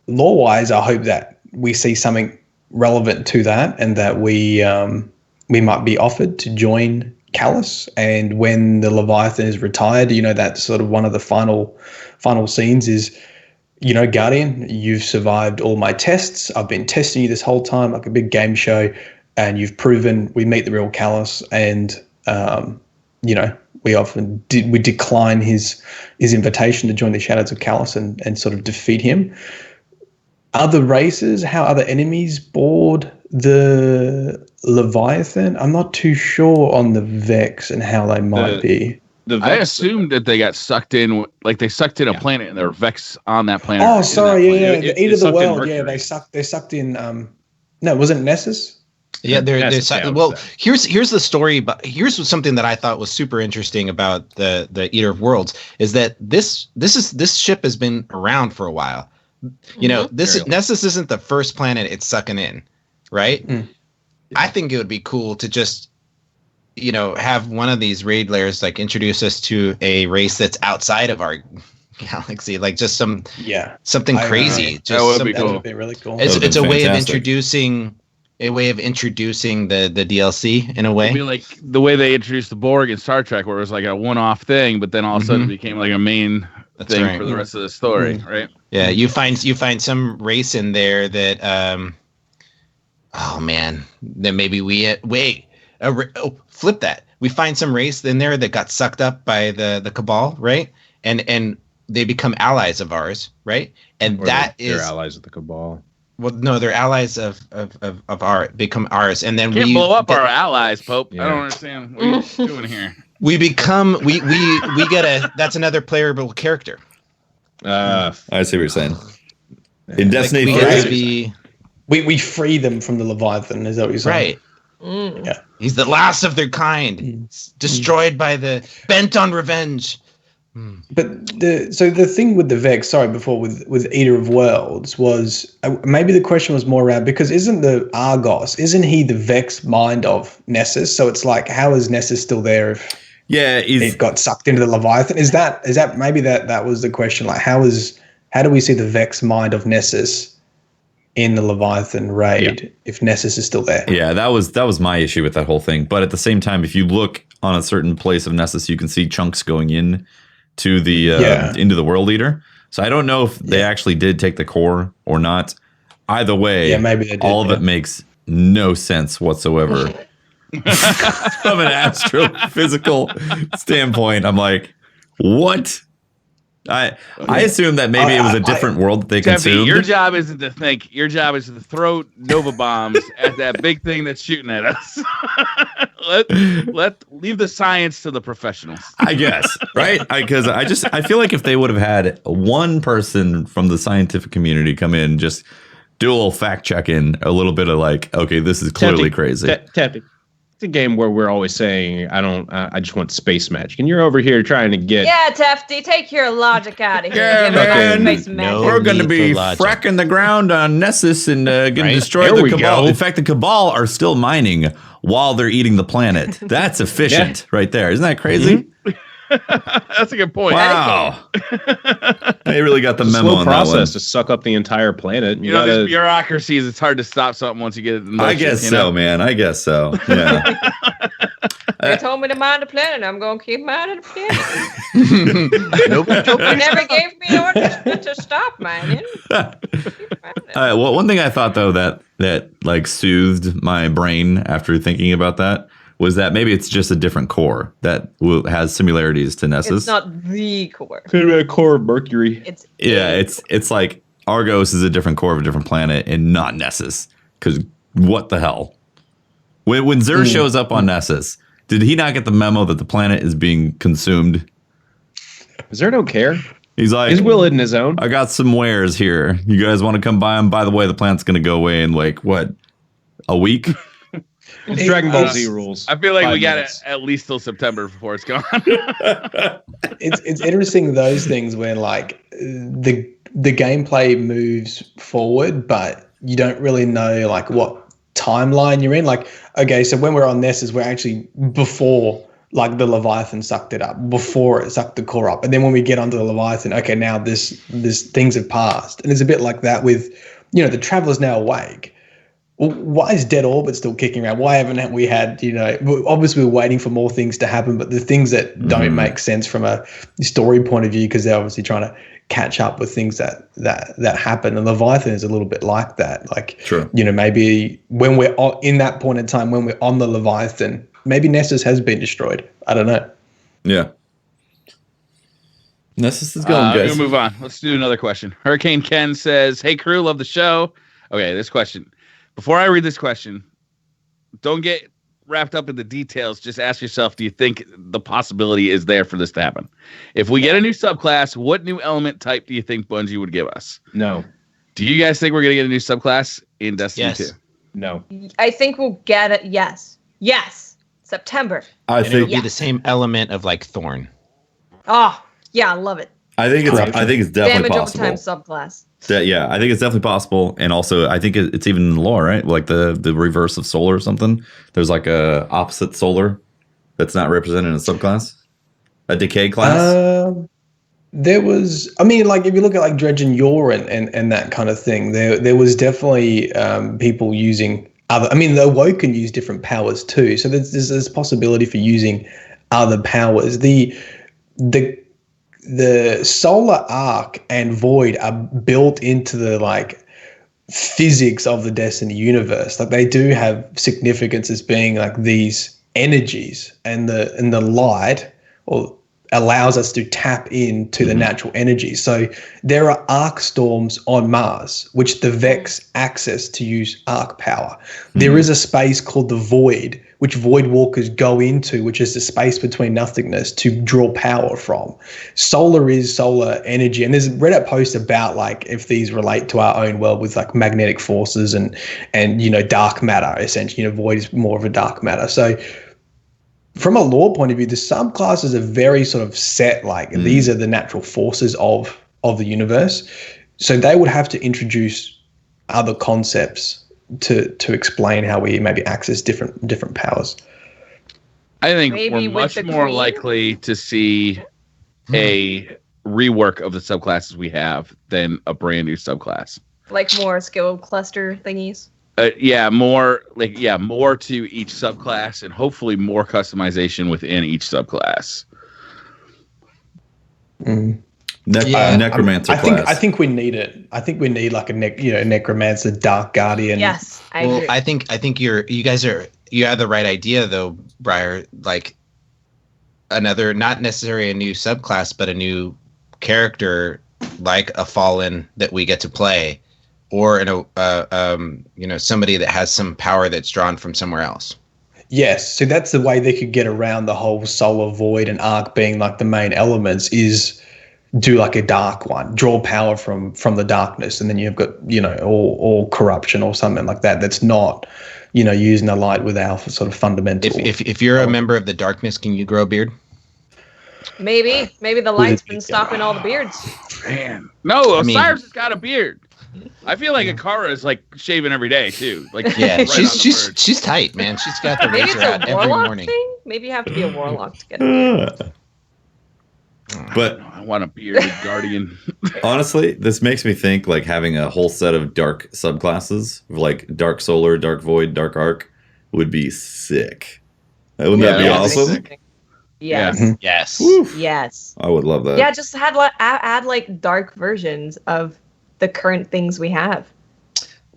Lore-wise, I hope that we see something relevant to that, and that we might be offered to join Callus. And when the Leviathan is retired, that's sort of one of the final scenes is, Guardian, you've survived all my tests. I've been testing you this whole time, like a big game show, and you've proven we meet the real Callus, and we often we decline his invitation to join the Shadows of Callus and sort of defeat him. Other races, how other enemies board the Leviathan, I'm not too sure on the Vex and how they might be. I assumed that they got sucked in, like they sucked in a planet and there were Vex on that planet. Oh, sorry, yeah. The Eat of the World, Mercury. they sucked in. No, wasn't it Nessus? Yeah, they're well. So. Here's the story, but here's something that I thought was super interesting about the Eater of Worlds is that this ship has been around for a while. You know, Nessus isn't the first planet it's sucking in, right? Yeah. I think it would be cool to just, you know, have one of these raid layers like introduce us to a race that's outside of our galaxy, like just something crazy. Just that would be cool. That would be really cool. It's a way of introducing the DLC in a way. It'd be like the way they introduced the Borg in Star Trek, where it was like a one-off thing, but then all of a sudden it became like a main thing for the rest of the story, right? Yeah, you find some race in there that, oh man, then maybe flip that. We find some race in there that got sucked up by the Cabal, right? And they become allies of ours, right? And they're allies of the Cabal. Well, no, they're allies of become ours, and then can't blow up our allies, Pope. Yeah. I don't understand what you're doing here. We get that's another playable character. I see what you're saying. In Destiny, we free them from the Leviathan. Is that what you're saying? Right. Yeah. He's the last of their kind, destroyed by bent on revenge. But the thing with the Vex, before with Eater of Worlds was maybe the question was more around because isn't he the Vex mind of Nessus? So it's like, how is Nessus still there if he got sucked into the Leviathan? Is that maybe that was the question? Like, how do we see the Vex mind of Nessus in the Leviathan raid if Nessus is still there? Yeah, that was my issue with that whole thing. But at the same time, if you look on a certain place of Nessus, you can see chunks going in to the into the World Eater. So I don't know if they actually did take the core or not. Either way, maybe they did, all of it makes no sense whatsoever. From an astrophysical standpoint, I'm like, what? I assume that maybe it was a different world that they consumed. Your job isn't to think. Your job is to throw Nova bombs at that big thing that's shooting at us. Leave the science to the professionals. I guess, right? Because I feel like if they would have had one person from the scientific community come in, just do a little fact checking, a little bit of like, okay, this is clearly crazy. It's a game where we're always saying, I just want space magic. And you're over here trying to get... Yeah, Tefty, take your logic out of here. Yeah, man. We're going to be fracking the ground on Nessus and going to destroy the Cabal. In fact, the Cabal are still mining while they're eating the planet. That's efficient right there. Isn't that crazy? Mm-hmm. That's a good point. Wow. They really got the memo on that one. Process to suck up the entire planet. You know, there's bureaucracies. It's hard to stop something once you get it in motion. I guess so, man. I guess so. Yeah. They told me to mind the planet. I'm going to keep minding the planet. Nope. They never gave me orders to stop mining. Well, one thing I thought though that like soothed my brain after thinking about that was that maybe it's just a different core that has similarities to Nessus. It's not the core. Could be a core of Mercury. It's like Argos is a different core of a different planet and not Nessus. Because what the hell? When Xur shows up on Nessus, did he not get the memo that the planet is being consumed? Xur don't care. He's like, he's willing his own. I got some wares here. You guys want to come buy them? By the way, the planet's going to go away in like, what, a week? It's Dragon Ball Z rules. I feel like we got it at least till September before it's gone. It's interesting those things when like the gameplay moves forward, but you don't really know like what timeline you're in. Like, okay, so when we're on Nessus, we're actually before like the Leviathan sucked it up, before it sucked the core up, and then when we get onto the Leviathan, okay, now this things have passed, and it's a bit like that with, you know, the Traveler's now awake. Well, why is Dead Orbit still kicking around? Why haven't we had, you know, obviously we're waiting for more things to happen, but the things that don't make sense from a story point of view, because they're obviously trying to catch up with things that happen. And Leviathan is a little bit like that. Like, you know, maybe when we're in that point in time, when we're on the Leviathan, maybe Nessus has been destroyed. I don't know. Yeah. This is going, I'm guys. going to move on. Let's do another question. Hurricane Ken says, hey, crew, love the show. Okay, this question. Before I read this question, don't get wrapped up in the details. Just ask yourself, do you think the possibility is there for this to happen? If we get a new subclass, what new element type do you think Bungie would give us? No. Do you guys think we're going to get a new subclass in Destiny 2? No. I think we'll get it. Yes. September. I think it'll be the same element of like Thorn. Oh, yeah, I love it. I think it's definitely Damage possible. over time subclass. Yeah, I think it's definitely possible, and also I think it's even in the lore, right? Like the reverse of solar or something. There's like a opposite solar that's not represented in a subclass, a decay class. There was, I mean, like if you look at like Dredge and Yor and that kind of thing, there was definitely people using other. I mean, the Awoken use different powers too, so there's possibility for using other powers. The solar arc and void are built into the like physics of the Destiny universe. Like they do have significance as being like these energies, and the light or allows us to tap into the natural energy. So there are arc storms on Mars, which the Vex access to use arc power. There is a space called the Void, which Void Walkers go into, which is the space between nothingness to draw power from. Solar is solar energy. And there's a Reddit post about like if these relate to our own world with like magnetic forces and dark matter, essentially. Void is more of a dark matter. So from a lore point of view, the subclasses are very sort of set, like these are the natural forces of the universe. So they would have to introduce other concepts to explain how we maybe access different powers. I think Maybe we're much more likely to see a rework of the subclasses we have than a brand new subclass. Like more skill cluster thingies. More to each subclass, and hopefully more customization within each subclass. Necromancer class. I think we need it. I think we need like a necromancer, dark guardian. Yes, I agree. I think you have the right idea though, Briar. Like another, not necessarily a new subclass, but a new character like a Fallen that we get to play. Or somebody that has some power that's drawn from somewhere else. Yes, so that's the way they could get around the whole solar void and arc being like the main elements is do like a dark one, draw power from the darkness, and then you've got or corruption or something like that. That's not using the light with our sort of fundamental. If you're a member of the darkness, can you grow a beard? Maybe the light's been stopping all the beards. Man, no, Osiris has got a beard. I feel like Akara is like shaving every day too. Like she's tight, man. She's got the razor out every morning. Thing? Maybe you have to be a warlock to get it. But I want a bearded guardian. Honestly, this makes me think like having a whole set of dark subclasses, like Dark Solar, Dark Void, Dark Arc, would be sick. Wouldn't that be awesome? Yes. Yeah. Yes. Yes. I would love that. Yeah, just add like dark versions of the current things we have.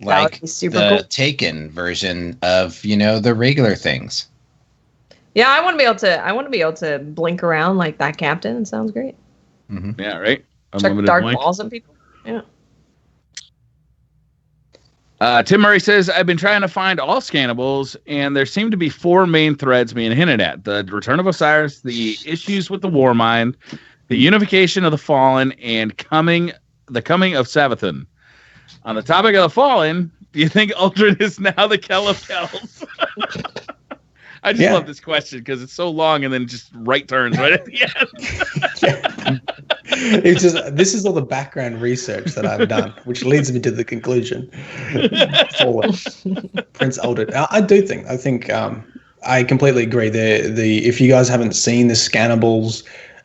Like super the cool. Taken version of the regular things. Yeah, I want to be able to blink around like that captain. It sounds great. Mm-hmm. Yeah, right. Check dark balls at people. Yeah. Tim Murray says, I've been trying to find all scannables, and there seem to be 4 main threads being hinted at. The return of Osiris, the issues with the Warmind, the unification of the Fallen, and the coming of Savathun. On the topic of the Fallen, do you think Uldren is now the Kell of Kells? I just love this question because it's so long and then just right turns right at the end. It's just this is all the background research that I've done, which leads me to the conclusion. Fallen, Prince Uldren. I think I completely agree. If you guys haven't seen the scannables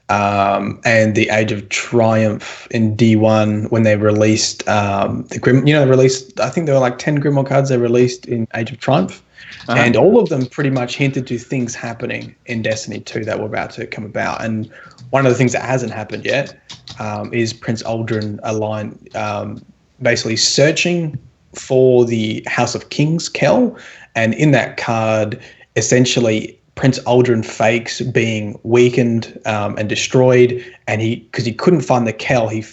and the Age of Triumph in D1 when they released the Grim, they released, I think there were like 10 Grimoire cards they released in Age of Triumph. Uh-huh. And all of them pretty much hinted to things happening in Destiny 2 that were about to come about. And one of the things that hasn't happened yet is Prince Uldren basically searching for the House of Kings Kell. And in that card, essentially Prince Aldrin fakes being weakened and destroyed, and because he couldn't find the Kell, he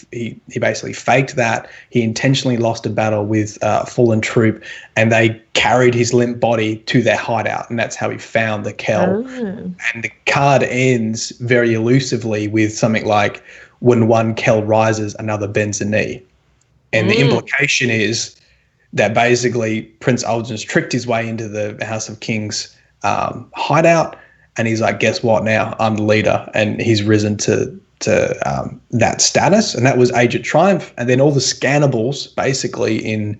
basically faked that. He intentionally lost a battle with a fallen troop, and they carried his limp body to their hideout, and that's how he found the Kell. And the card ends very elusively with something like, "When one Kell rises, another bends a knee," and the implication is that basically Prince Aldrin's tricked his way into the House of Kings hideout, and he's like, guess what, now I'm the leader, and he's risen to that status, and that was Age of Triumph. And then all the scannables basically in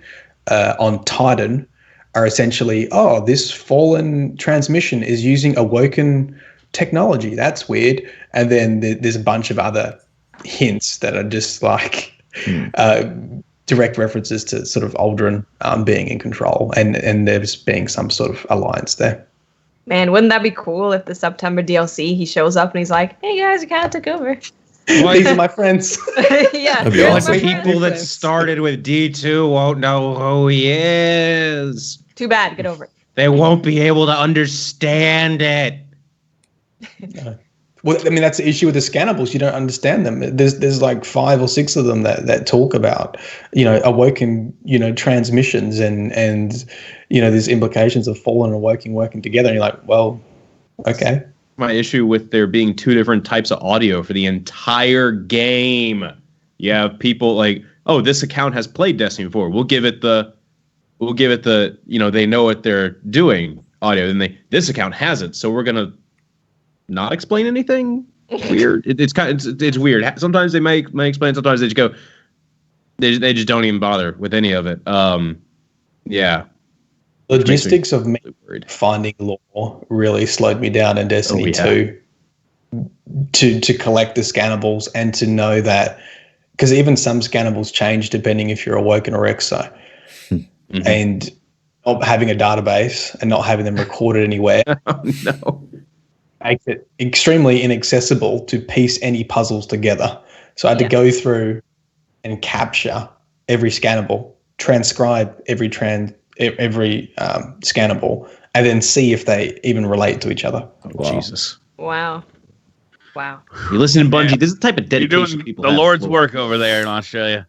on Titan are essentially, oh, this fallen transmission is using awoken technology, that's weird. And then there's a bunch of other hints that are just like direct references to sort of Aldrin being in control, and there's being some sort of alliance there. Man, wouldn't that be cool if the September DLC, he shows up and he's like, hey guys, you kind of took over. Well, these are my friends. Yeah. That'd be awesome. People that started with D2 won't know who he is. Too bad. Get over it. They won't be able to understand it. Well, I mean, that's the issue with the scannables. You don't understand them. There's like 5 or 6 of them that talk about, awoken, transmissions and there's implications of fallen and awoken working together. And you're like, well, okay. My issue with there being 2 different types of audio for the entire game. You have people like, oh, this account has played Destiny before. We'll give it the, they know what they're doing audio. And this account hasn't, so we're gonna not explain anything. Weird. It's weird. Sometimes they may explain. Sometimes they just go. They just don't even bother with any of it. Yeah. Logistics of me finding lore really slowed me down in Destiny 2 to collect the scannables and to know that, because even some scannables change depending if you're awoken or exo. And not having a database and not having them recorded anywhere. Oh, no. Makes it extremely inaccessible to piece any puzzles together. So I had to go through and capture every scannable, transcribe every scannable, and then see if they even relate to each other. Oh, wow. Jesus. Wow. You listen to Bungie. This is the type of dedication people the have. Lord's work over there in Australia.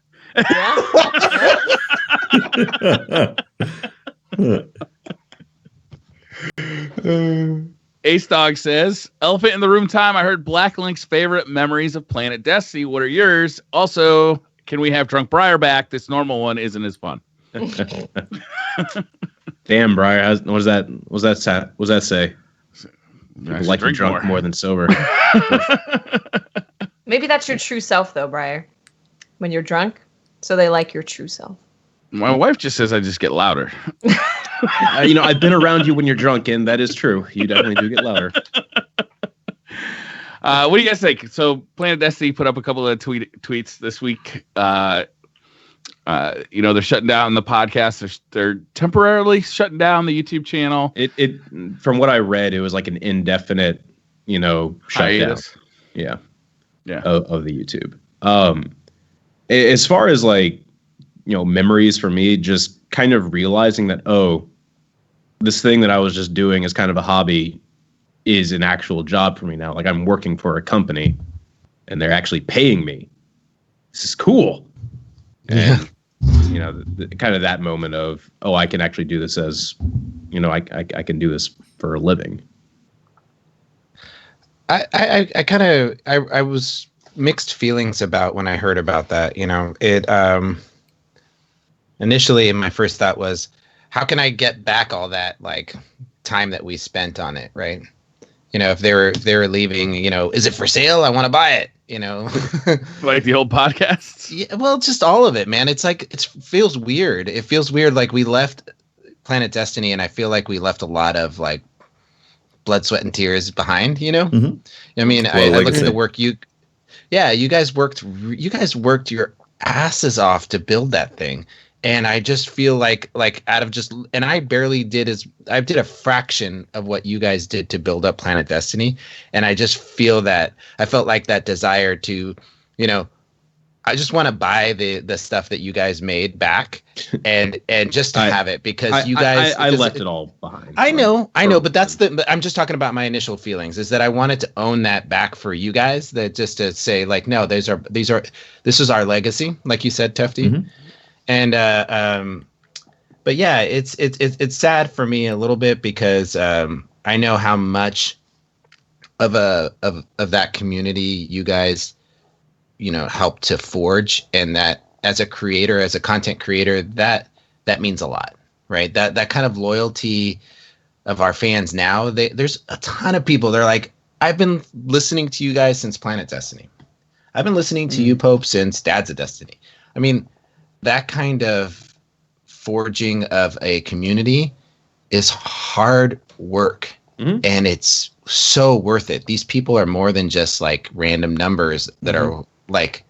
Ace Dog says, elephant in the room time. I heard Black Link's favorite memories of Planet Destiny. What are yours? Also, can we have Drunk Briar back? This normal one isn't as fun. Damn, Briar. What does that say? People like you drunk more than sober. Maybe that's your true self, though, Briar. When you're drunk, so they like your true self. My wife just says I just get louder. I've been around you when you're drunk, and that is true. You definitely do get louder. What do you guys think? So, Planet Destiny put up a couple of tweets this week. They're shutting down the podcast. They're temporarily shutting down the YouTube channel. It from what I read, it was like an indefinite, shutdown. Hiatus. Yeah. Of the YouTube. As far as like, memories for me, just kind of realizing that, this thing that I was just doing as kind of a hobby is an actual job for me now. Like, I'm working for a company and they're actually paying me. This is cool. And, kind of that moment of, I can actually do this as, I can do this for a living. I was mixed feelings about when I heard about that. Initially, my first thought was, how can I get back all that like time that we spent on it, right? If they were leaving, is it for sale? I want to buy it. Like the old podcasts. Yeah, well, just all of it, man. It's like it feels weird. It feels weird. Like we left Planet Destiny, and I feel like we left a lot of like blood, sweat, and tears behind. Mm-hmm. I mean, I look at the work you guys worked your asses off to build that thing. And I just feel like out of just, and I did a fraction of what you guys did to build up Planet Destiny. And I just feel that I felt like that desire to, I just want to buy the stuff that you guys made back and just to have it because you guys I left it all behind. I know, but I'm just talking about my initial feelings is that I wanted to own that back for you guys, that just to say like, no, this is our legacy, like you said, Tufty. Mm-hmm. And but yeah, it's sad for me a little bit because I know how much of that community you guys help to forge, and that as a creator, as a content creator, that means a lot, right? That kind of loyalty of our fans now, there's a ton of people, they're like, I've been listening to you guys since Planet Destiny. I've been listening to you, Pope, since Dad's of Destiny. I mean, that kind of forging of a community is hard work, and it's so worth it. These people are more than just like random numbers that are like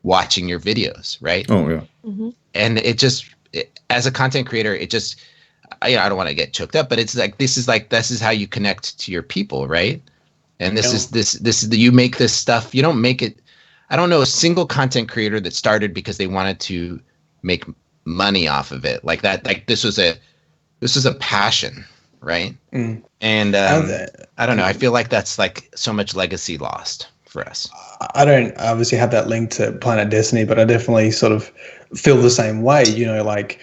watching your videos, right? Oh yeah. And as a content creator, it just, I don't want to get choked up, but it's like this is how you connect to your people, right? And this is you make this stuff. You don't make it. I don't know a single content creator that started because they wanted to make money off of it like that. Like this was a passion, right? And I don't know. I feel like that's like so much legacy lost for us. I don't obviously have that link to Planet Destiny, but I definitely sort of feel the same way. Like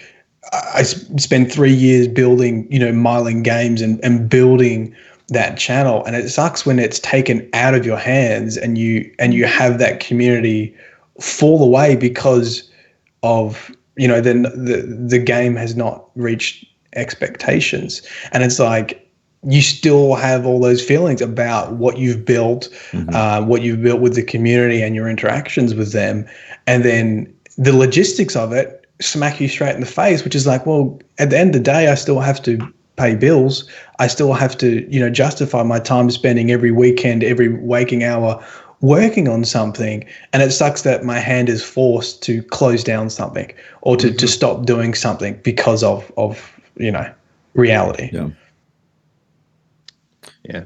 I spent 3 years building, Myelingames and building that channel, and it sucks when it's taken out of your hands and you have that community fall away because of then the game has not reached expectations, and it's like you still have all those feelings about what you've built, what you've built with the community and your interactions with them, and then the logistics of it smack you straight in the face, which is like, well, at the end of the day, I still have to pay bills. I still have to, justify my time spending every weekend, every waking hour working on something. And it sucks that my hand is forced to close down something or to stop doing something because of reality. Yeah. Yeah.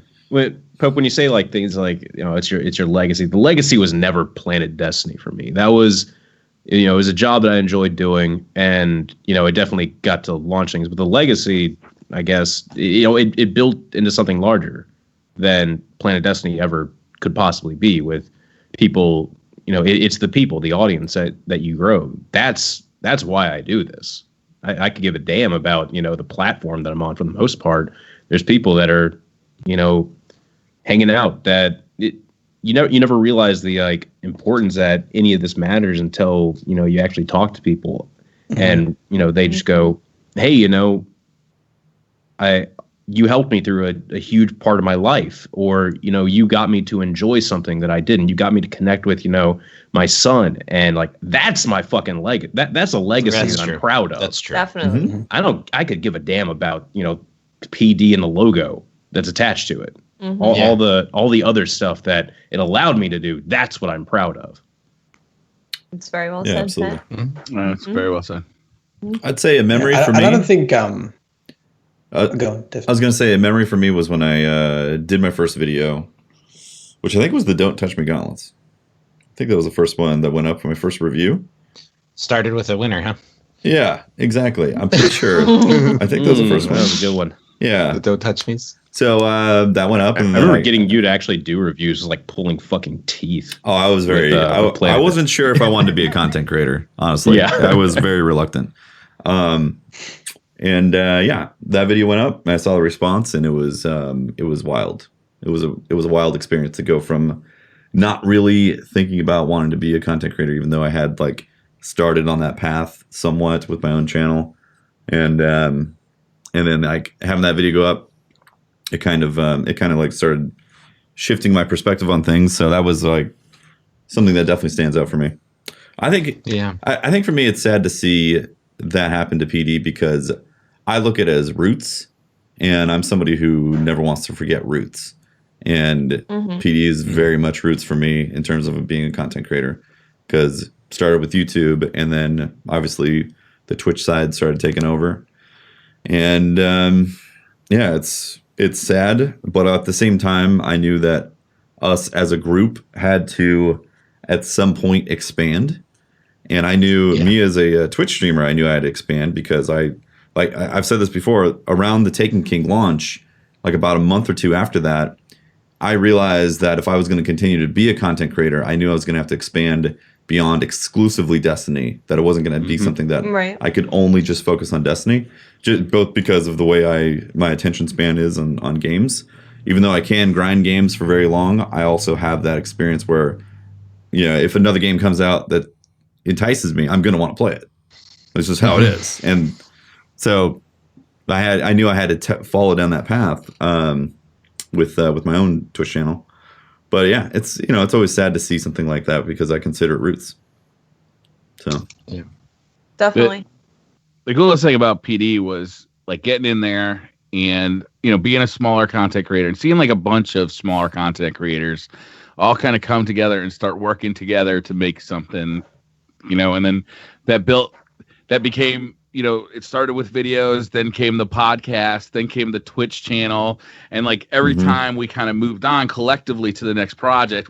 Pope, when you say like things like, it's your legacy, the legacy was never Planet Destiny for me. That was, it was a job that I enjoyed doing, and, it definitely got to launch things, but the legacy, I guess, it built into something larger than Planet Destiny ever could possibly be, with people, it's the people, the audience that you grow. That's why I do this. I could give a damn about, the platform that I'm on for the most part. There's people that are, hanging out that you never realize the importance that any of this matters until, you actually talk to people and, they just go, hey, you helped me through a huge part of my life, or, you got me to enjoy something that I didn't. You got me to connect with, my son, and like, that's my fucking that's a legacy that I'm proud of. That's true. Definitely. I could give a damn about, PD and the logo that's attached to it. All the other stuff that it allowed me to do. That's what I'm proud of. It's very well said. Absolutely. That's very well said. I'd say a memory for me. I don't think. Go on, I was going to say a memory for me was when I did my first video, which I think was the Don't Touch Me Gauntlets. I think that was the first one that went up for my first review. Started with a winner, huh? Yeah, exactly. I'm pretty sure. I think that was the first one. That was a good one. Yeah. The Don't Touch Me's. So that went up. And I remember getting you to actually do reviews was like pulling fucking teeth. Oh, I was very. I wasn't sure if I wanted to be a content creator. Honestly, Yeah. I was very reluctant. And that video went up. I saw the response, and it was wild. It was a wild experience to go from not really thinking about wanting to be a content creator, even though I had like started on that path somewhat with my own channel, and then like having that video go up. It kind of like started shifting my perspective on things. So that was like something that definitely stands out for me. I think, I think for me, it's sad to see that happen to PD because I look at it as roots, and I'm somebody who never wants to forget roots. And PD is very much roots for me in terms of being a content creator, because started with YouTube, and then obviously the Twitch side started taking over. And it's sad, but at the same time, I knew that us as a group had to, at some point, expand. And I knew me as a Twitch streamer, I knew I had to expand because I've said this before, around the Taken King launch, like about a month or two after that, I realized that if I was going to continue to be a content creator, I knew I was going to have to expand beyond exclusively Destiny, that it wasn't going to be something that I could only just focus on Destiny, both because of the way my attention span is on games. Even though I can grind games for very long, I also have that experience where, if another game comes out that entices me, I'm going to want to play it. It's just how it is. And so I knew I had to follow down that path with my own Twitch channel. But yeah, it's it's always sad to see something like that because I consider it roots. So yeah, definitely. The coolest thing about PD was like getting in there and being a smaller content creator and seeing like a bunch of smaller content creators all kind of come together and start working together to make something, and then that became. It started with videos, then came the podcast, then came the Twitch channel. And like every time we kind of moved on collectively to the next project,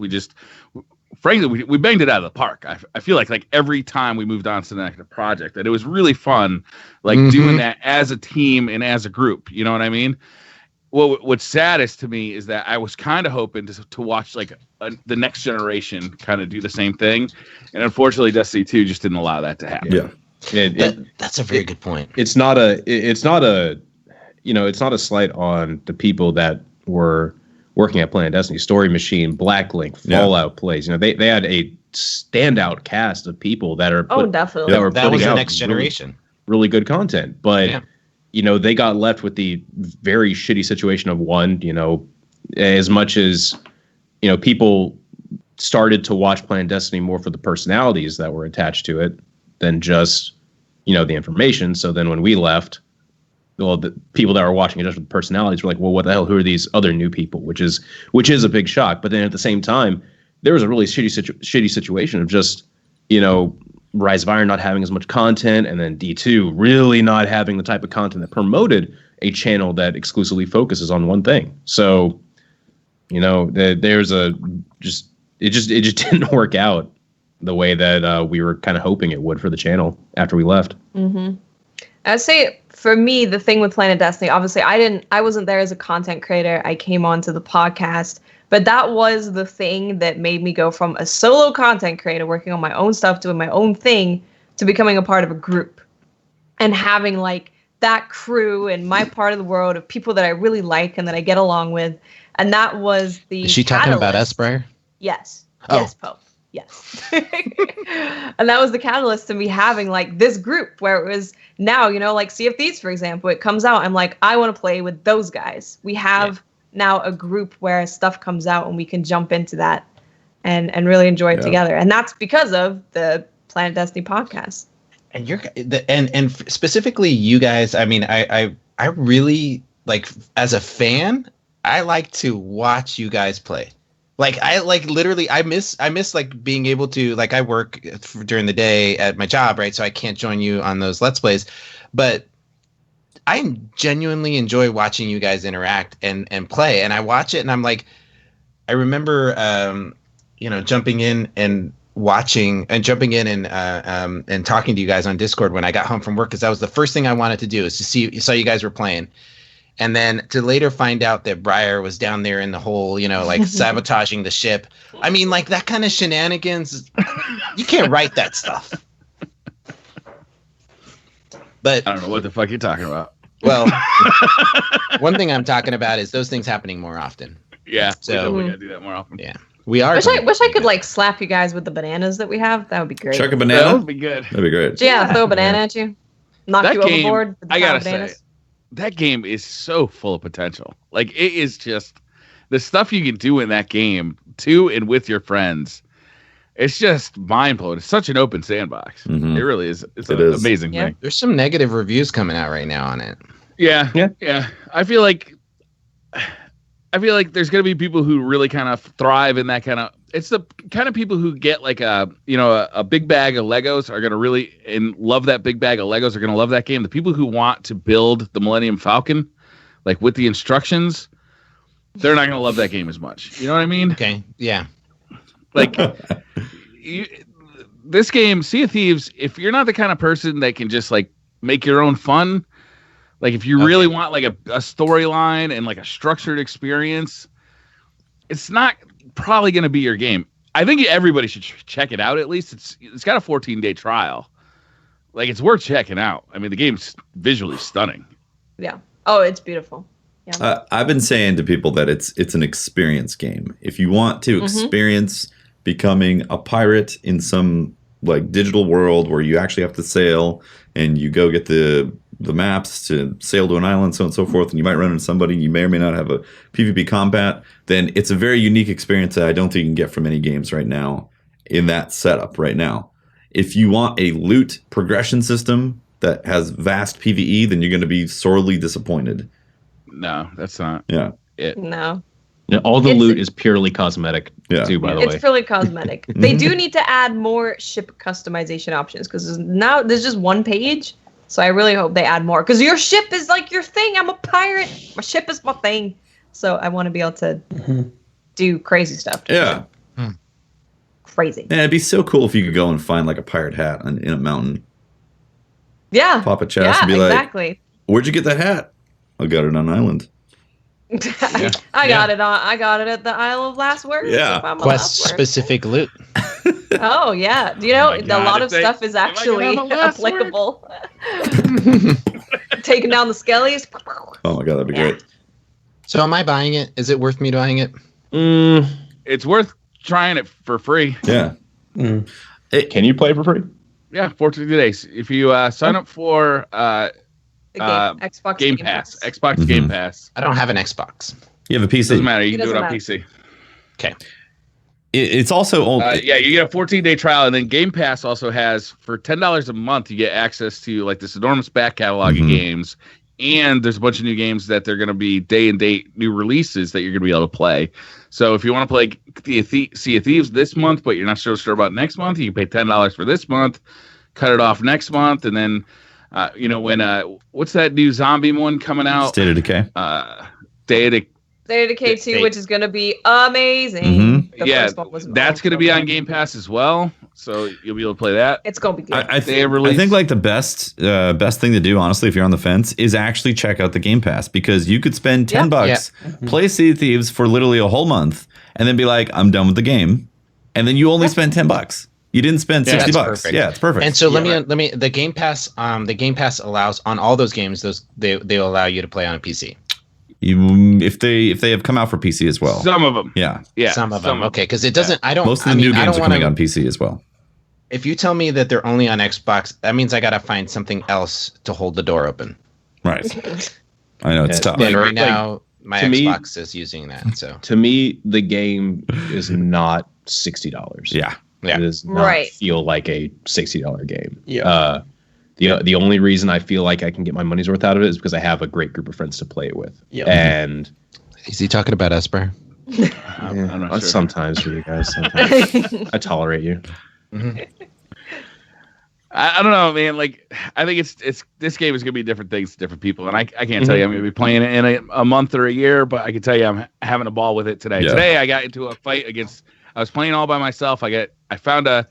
frankly, we banged it out of the park. I feel like every time we moved on to the next project, that it was really fun, doing that as a team and as a group. You know what I mean? Well, what's saddest to me is that I was kind of hoping to watch the next generation kind of do the same thing. And unfortunately, Destiny 2 just didn't allow that to happen. Yeah. That's a very good point. It's not a slight on the people that were working at Planet Destiny, Story Machine, Blacklink, Fallout Plays. They had a standout cast of people that are definitely that was the next generation. Really good content, but they got left with the very shitty situation of as much as people started to watch Planet Destiny more for the personalities that were attached to it than just the information. So then when we left, the people that were watching it just with personalities were like, well, what the hell, who are these other new people, which is a big shock. But then at the same time, there was a really shitty situation of just Rise of Iron not having as much content, and then D2 really not having the type of content that promoted a channel that exclusively focuses on one thing. So there's it just didn't work out the way that we were kind of hoping it would for the channel after we left. I'd say for me, the thing with Planet Destiny, obviously I wasn't there as a content creator. I came onto the podcast, but that was the thing that made me go from a solo content creator working on my own stuff, doing my own thing, to becoming a part of a group and having that crew and my part of the world of people that I really like and that I get along with. And that was the Is she talking about us, Briar? Yes. Oh. Yes, Pope. Yes. And that was the catalyst to me having this group where it was now, Sea of Thieves, for example, it comes out. I'm like, I want to play with those guys. We have now a group where stuff comes out and we can jump into that and really enjoy it together. And that's because of the Planet Destiny podcast. And and specifically you guys, I mean, I really as a fan, I like to watch you guys play. I miss being able to I work during the day at my job, right? So I can't join you on those Let's Plays, but I genuinely enjoy watching you guys interact and play. And I watch it and I'm like, I remember, jumping in and watching and and talking to you guys on Discord when I got home from work, because that was the first thing I wanted to do, is to saw you guys were playing. And then to later find out that Briar was down there in the hole, sabotaging the ship. I mean, that kind of shenanigans, you can't write that stuff. But I don't know what the fuck you're talking about. Well, one thing I'm talking about is those things happening more often. Yeah, so we gotta do that more often. Yeah, we are. Wish I could slap you guys with the bananas that we have. That would be great. Chuck a banana. That would be good. That'd be great. Yeah, throw a banana at you, knock you overboard. I gotta say, that game is so full of potential. It is just the stuff you can do in that game to and with your friends. It's just mind blowing. It's such an open sandbox. It really is. It's an amazing thing. There's some negative reviews coming out right now on it. Yeah. I feel like there's gonna be people who really kind of thrive in that kind of. It's the kind of people who get a big bag of Legos are gonna really love that big bag of Legos, are gonna love that game. The people who want to build the Millennium Falcon, with the instructions, they're not gonna love that game as much. You know what I mean? Okay. Yeah. this game, Sea of Thieves, if you're not the kind of person that can just like make your own fun, like if you really want like a storyline and like a structured experience, it's not probably going to be your game. I think everybody should check it out. At least it's got a 14-day trial. Like, it's worth checking out. I mean, the game's visually stunning. Yeah. Oh, it's beautiful. Yeah. I've been saying to people that it's an experience game. If you want to experience becoming a pirate in some like digital world where you actually have to sail and you go get the maps to sail to an island, so on and so forth, and you might run into somebody, you may or may not have a PvP combat, then it's a very unique experience that I don't think you can get from any games right now in that setup right now. If you want a loot progression system that has vast PvE, then you're going to be sorely disappointed. No, that's not. Yeah. It. No. Yeah, all the loot is purely cosmetic, too, by the way. It's purely cosmetic. They do need to add more ship customization options because now there's just one page. So I really hope they add more because your ship is like your thing. I'm a pirate. My ship is my thing. So I want to be able to do crazy stuff. Yeah. Crazy. Yeah, it'd be so cool if you could go and find like a pirate hat in a mountain. Yeah. Pop a chest and be exactly. like, where'd you get that hat? I got it on an island. I got it at the Isle of Last Words. Yeah. Quest specific loot. Oh yeah. You know, Oh my God, a lot of stuff is actually applicable. Taking down the skellies. Oh my God, that'd be great. So am I buying it? Is it worth me buying it? It's worth trying it for free. Yeah. Can you play for free? Yeah, 14 days. If you sign up for Xbox Game Pass. Xbox Game Pass. I don't have an Xbox. You have a PC. Doesn't matter. You It can do it on doesn't PC. Okay. It's also only Yeah, you get a 14-day trial, and then Game Pass also has, for $10 a month, you get access to like this enormous back catalog of games, and there's a bunch of new games that they're going to be day and date new releases that you're going to be able to play. So if you want to play Sea of Thieves this month, but you're not so sure about next month, you can pay $10 for this month, cut it off next month, and then when what's that new zombie one coming out? State of Decay. State of Decay 2, which is going to be amazing. The first one was that's going to be on Game Pass as well, so you'll be able to play that. It's going to be good. I think like the best thing to do, honestly, if you're on the fence, is actually check out the Game Pass, because you could spend $10, play Sea of Thieves for literally a whole month, and then be like, I'm done with the game, and then you only spend $10. You didn't spend $60. Perfect. Yeah, it's perfect. And so let me the Game Pass allows on all those games they'll allow you to play on a PC. If they have come out for PC as well. Some of them. Yeah. Some of them. Okay, because it doesn't. I don't. Most of the new games are coming on PC as well. If you tell me that they're only on Xbox, that means I got to find something else to hold the door open. Right. I know it's tough. And right now, my Xbox is using that. So to me, the game is not $60. Yeah. It does not feel like a $60 game. Yeah. The only reason I feel like I can get my money's worth out of it is because I have a great group of friends to play it with. Yeah. And is he talking about Esper? I'm not sure. Sometimes for you guys. Sometimes I tolerate you. I don't know, man. Like, I think it's this game is gonna be different things to different people, and I can't tell you I'm gonna be playing it in a month or a year, but I can tell you I'm having a ball with it today. Yeah. Today I got into a fight I was playing all by myself. I found a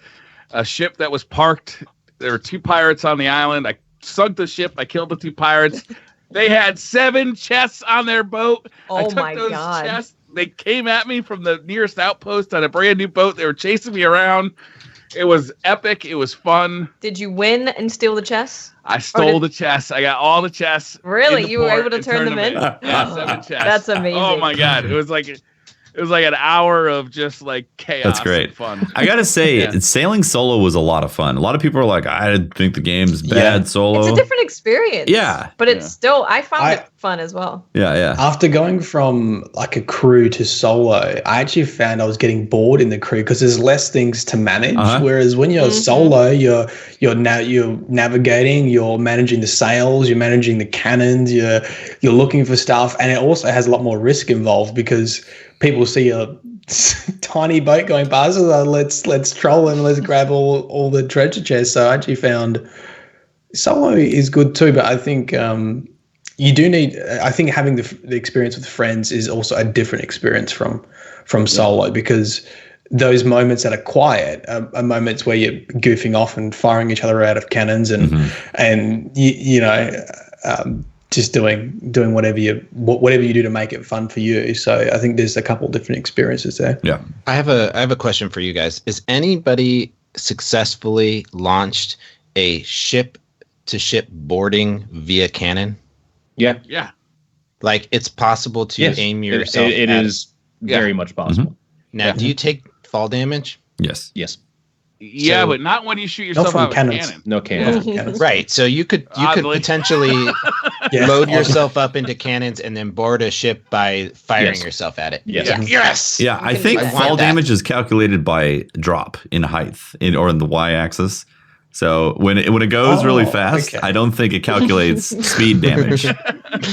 ship that was parked. There were 2 pirates on the island. I sunk the ship. I killed the 2 pirates. They had 7 chests on their boat. I took those chests. They came at me from the nearest outpost on a brand new boat. They were chasing me around. It was epic. It was fun. Did you win and steal the chests? I stole the chests. I got all the chests. Really? You were able to turn them in? Yeah, 7 chests. That's amazing. Oh my God. It was like an hour of just like chaos. That's great. And fun. I gotta say, sailing solo was a lot of fun. A lot of people are like, I think the game's bad solo. It's a different experience. Yeah. But it's still, I found it fun as well. Yeah. After going from like a crew to solo, I actually found I was getting bored in the crew because there's less things to manage. Whereas when you're solo, you're navigating, you're managing the sails, you're managing the cannons, you're looking for stuff, and it also has a lot more risk involved because people see a tiny boat going past us. Let's troll and let's grab all the treasure chests. So I actually found solo is good too, but I think you do need. I think having the experience with friends is also a different experience from solo because those moments that are quiet are moments where you're goofing off and firing each other out of cannons and just doing whatever you do to make it fun for you. So I think there's a couple different experiences there. Yeah. I have a question for you guys. Is anybody successfully launched a ship-to-ship boarding via cannon? Yeah. Yeah. Like it's possible to aim yourself. It is very much possible. Now, do you take fall damage? Yes. Yes. Yeah, So- but not when you shoot yourself from out with a cannons. cannon. No cannon. Cannons. Right. So you could Oddly. potentially Yeah. load yourself up into cannons and then board a ship by firing Yes. yourself at it. Yes. Yeah. Yes. Yeah, I think I want fall that. damage is calculated by drop in height or in the y-axis. So when it goes really fast, okay. I don't think it calculates speed damage,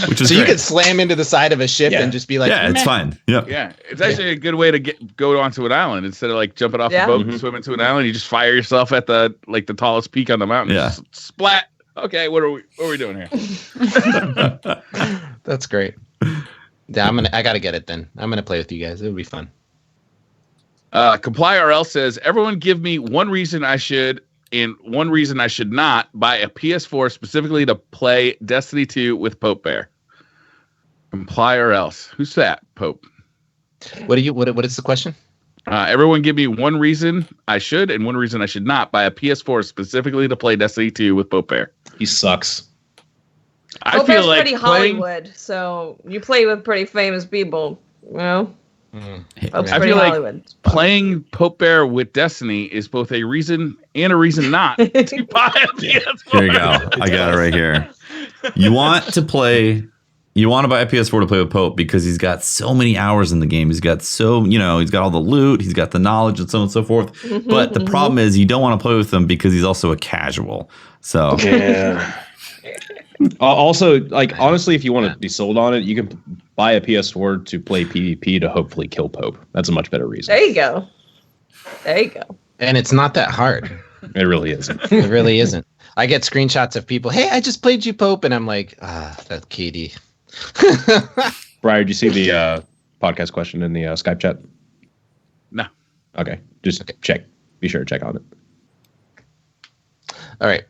which is So you great. could slam into the side of a ship Yeah. and just be like, yeah, it's "Meh." fine. Yeah. Yeah, it's actually a good way to go onto an island instead of like jumping off Yeah. a boat and swimming to an island. You just fire yourself at the tallest peak on the mountain. Yeah. Splat. Okay, what are we doing here? That's great. Yeah, I gotta get it then. I'm gonna play with you guys. It'll be fun. Comply RL says everyone give me one reason I should and one reason I should not buy a PS4 specifically to play Destiny 2 with Pope Bear. Comply or else. Who's that, Pope? What is the question? Everyone give me one reason I should and one reason I should not buy a PS4 specifically to play Destiny 2 with Pope Bear. He sucks. I Pope feel Bear's like pretty playing, Hollywood, so you play with pretty famous people. You know, Pope's I pretty feel like Hollywood. playing Pope Bear with Destiny is both a reason and a reason not to buy a PS4. Here you go. I got it right here. You want to buy a PS4 to play with Pope because he's got so many hours in the game. He's got he's got all the loot, he's got the knowledge and so on and so forth. But the problem is you don't want to play with him because he's also a casual. So Yeah. Also, like honestly, if you want to be sold on it, you can buy a PS4 to play PvP to hopefully kill Pope. That's a much better reason. There you go. There you go. And it's not that hard. It really isn't. It really isn't. I get screenshots of people. Hey, I just played you, Pope, and I'm like, that's KD. Briar, did you see the podcast question in the Skype chat? No. Okay, just check. Be sure to check on it. All right.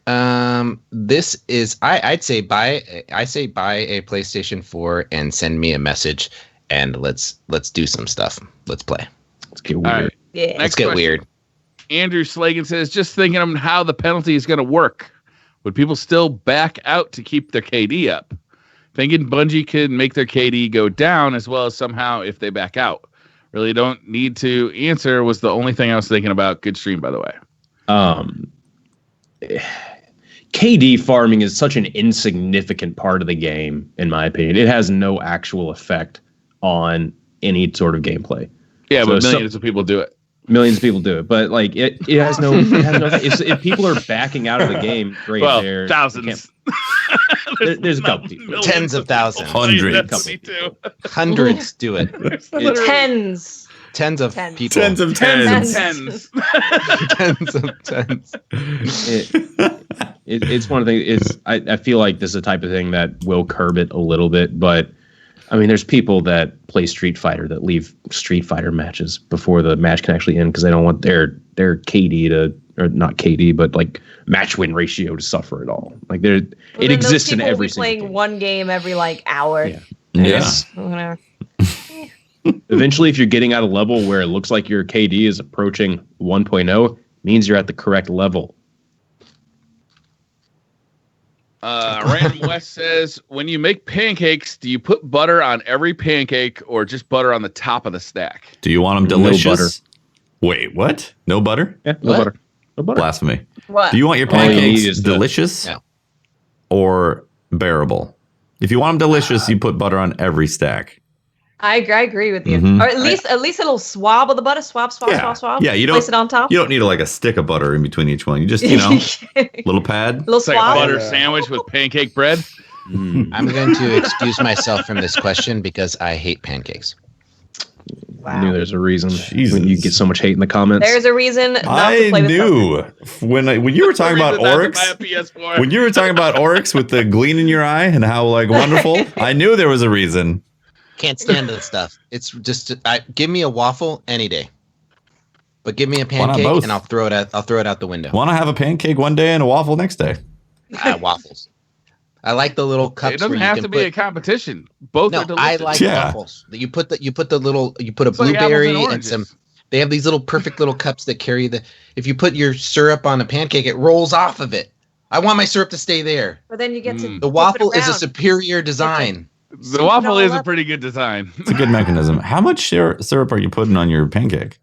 This is I'd say buy a PlayStation 4 and send me a message and let's do some stuff. Let's play. Let's get All weird. right. Yeah. Next Let's get question. weird. Andrew Slagan says, just thinking of how the penalty is going to work. Would people still back out to keep their KD up? Thinking Bungie could make their KD go down as well as somehow if they back out. Really don't need to answer was the only thing I was thinking about. Good stream, by the way. KD farming is such an insignificant part of the game, in my opinion. It has no actual effect on any sort of gameplay. Yeah, So but millions of people do it. Millions of people do it, but like it has no. If people are backing out of the game, great. Well, there, thousands. There's a couple people. Millions Tens of people thousands. play Hundreds. Destiny 2. Hundreds do it. Tens. Tens of Tens. people. tens of tens. Tens. Tens of tens. It's one of the things. I feel like this is a type of thing that will curb it a little bit, but I mean, there's people that play Street Fighter that leave Street Fighter matches before the match can actually end because they don't want their KD to, or not KD, but like match win ratio to suffer at all. Like there, it exists in every single playing game. one game every like hour. Yeah. Yes. Whatever. Eventually, if you're getting at a level where it looks like your KD is approaching 1.0, means you're at the correct level. Random West says, when you make pancakes, do you put butter on every pancake or just butter on the top of the stack? Do you want them No delicious? butter. Wait, what? No butter? Yeah, no What? butter. No butter. Blasphemy. What? Do you want your All you need pancakes is the- delicious No. or bearable? If you want them delicious, you put butter on every stack. I agree with you. Mhm. Or at least it'll swab of the butter. Swab. Yeah, you don't Place it on top. You don't need like a stick of butter in between each one. You just, little pad. little It's like a swab. butter sandwich with pancake bread. I'm going to excuse myself from this question because I hate pancakes. I knew there's a reason. Jesus. When you get so much hate in the comments. There's a reason not to I play with knew when you were talking about Reason not to oryx. buy a PS4. When you were talking about oryx with the gleam in your eye and how like wonderful, I knew there was a reason. Can't stand this stuff. It's just give me a waffle any day. But give me a pancake and I'll throw it out the window. Want to have a pancake one day and a waffle next day? Waffles. I like the little cups. It doesn't have to be a competition. Both are delicious. I like waffles. You put a blueberry and some. They have these little perfect little cups that carry the. If you put your syrup on a pancake, it rolls off of it. I want my syrup to stay there. But then you get to the waffle is a superior design. The waffle is a pretty good design. It's a good mechanism. How much syrup are you putting on your pancake?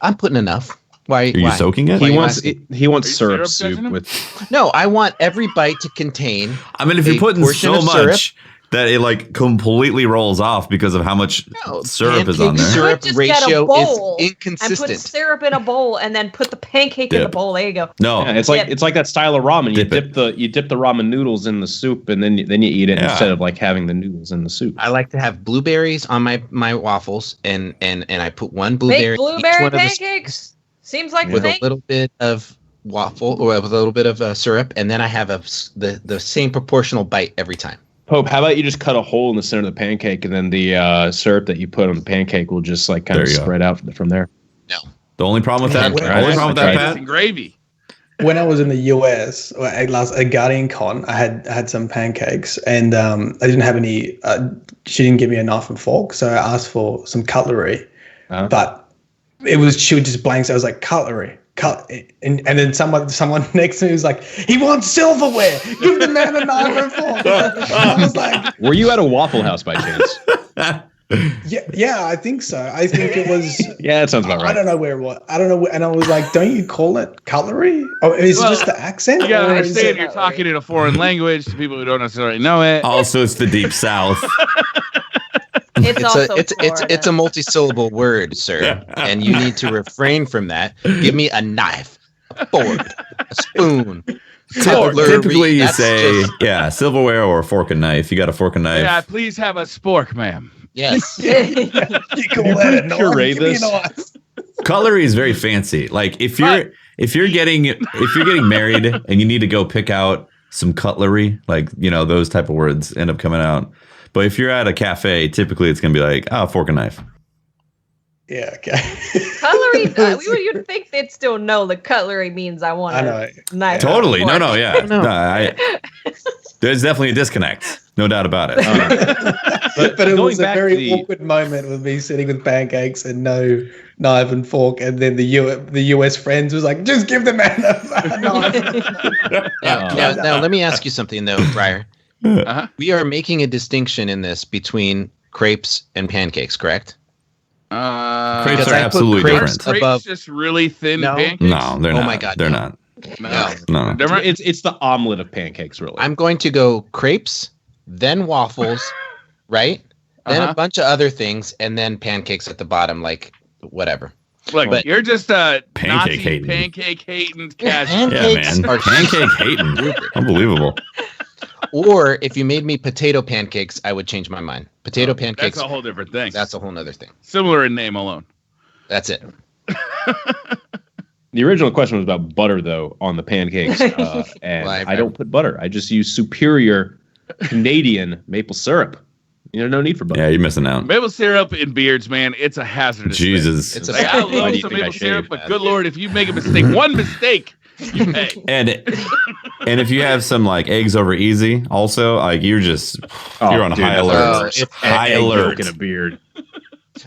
I'm putting enough. Why? Are you soaking it? He wants syrup soup with. No, I want every bite to contain. I mean, if you're putting so much that it like completely rolls off because of how much syrup is on there. Syrup ratio is inconsistent. And put syrup in a bowl and then put the pancake in the bowl. There you go. No, it's like that style of ramen. You dip the ramen noodles in the soup and then you eat it instead of like having the noodles in the soup. I like to have blueberries on my waffles and I put one blueberry. Make blueberry pancakes. Seems like with a little bit of waffle or with a little bit of syrup, and then I have the same proportional bite every time. Pope, how about you just cut a hole in the center of the pancake, and then the syrup that you put on the pancake will just like kind of spread out from there? No. The only problem with that, Pat? Gravy. When I was in the US at Guardian Con, I had some pancakes, and I didn't have any. She didn't give me a knife and fork, so I asked for some cutlery, but she would just blank. So I was like, cutlery. And then someone next to me was like, he wants silverware. Give the man a knife and fork. I was like, were you at a Waffle House by chance? Yeah, I think so. I think it was. Yeah, that sounds about right. I don't know where it was. I don't know. And I was like, don't you call it cutlery? Oh, is it just the accent? You gotta understand you're talking in a foreign language to people who don't necessarily know it. Also, it's the deep south. It's a multi-syllable word, sir, and you need to refrain from that. Give me a knife, a fork, a spoon. Typically, you say silverware or a fork and knife. You got a fork and knife. Yeah, please have a spork, ma'am. Yes. You call that a knife? Give me a knife. Cutlery is very fancy. Like if you're getting married and you need to go pick out some cutlery, like those type of words end up coming out. But if you're at a cafe, typically it's going to be like, fork and knife. Yeah, okay. Cutlery, you'd think they'd still know the cutlery means I want a knife. Totally. No, yeah. There's definitely a disconnect. No doubt about it. But it was a very awkward moment with me sitting with pancakes and no knife and fork. And then the US friends was like, just give the man a knife. Now, let me ask you something, though, Briar. We are making a distinction in this between crepes and pancakes, correct? Crepes are absolutely different. Crepes just really thin pancakes? No, they're not. Oh my God, they're not. No. It's the omelet of pancakes, really. I'm going to go crepes, then waffles, right? Then a bunch of other things, and then pancakes at the bottom, like whatever. Look, you're just a pancake hating cat. Yeah, man. Pancake hating. Unbelievable. Or if you made me potato pancakes, I would change my mind. Potato pancakes. That's a whole different thing. That's a whole other thing. Similar in name alone. That's it. The original question was about butter, though, on the pancakes. And I don't put butter. I just use superior Canadian maple syrup. No need for butter. Yeah, you're missing out. Maple syrup in beards, man, it's a hazardous Jesus. thing. I love some maple syrup, but good Lord, if you make a mistake, one mistake, you pay. And if you have some like eggs over easy, also like you're on high alert. High alert in a beard.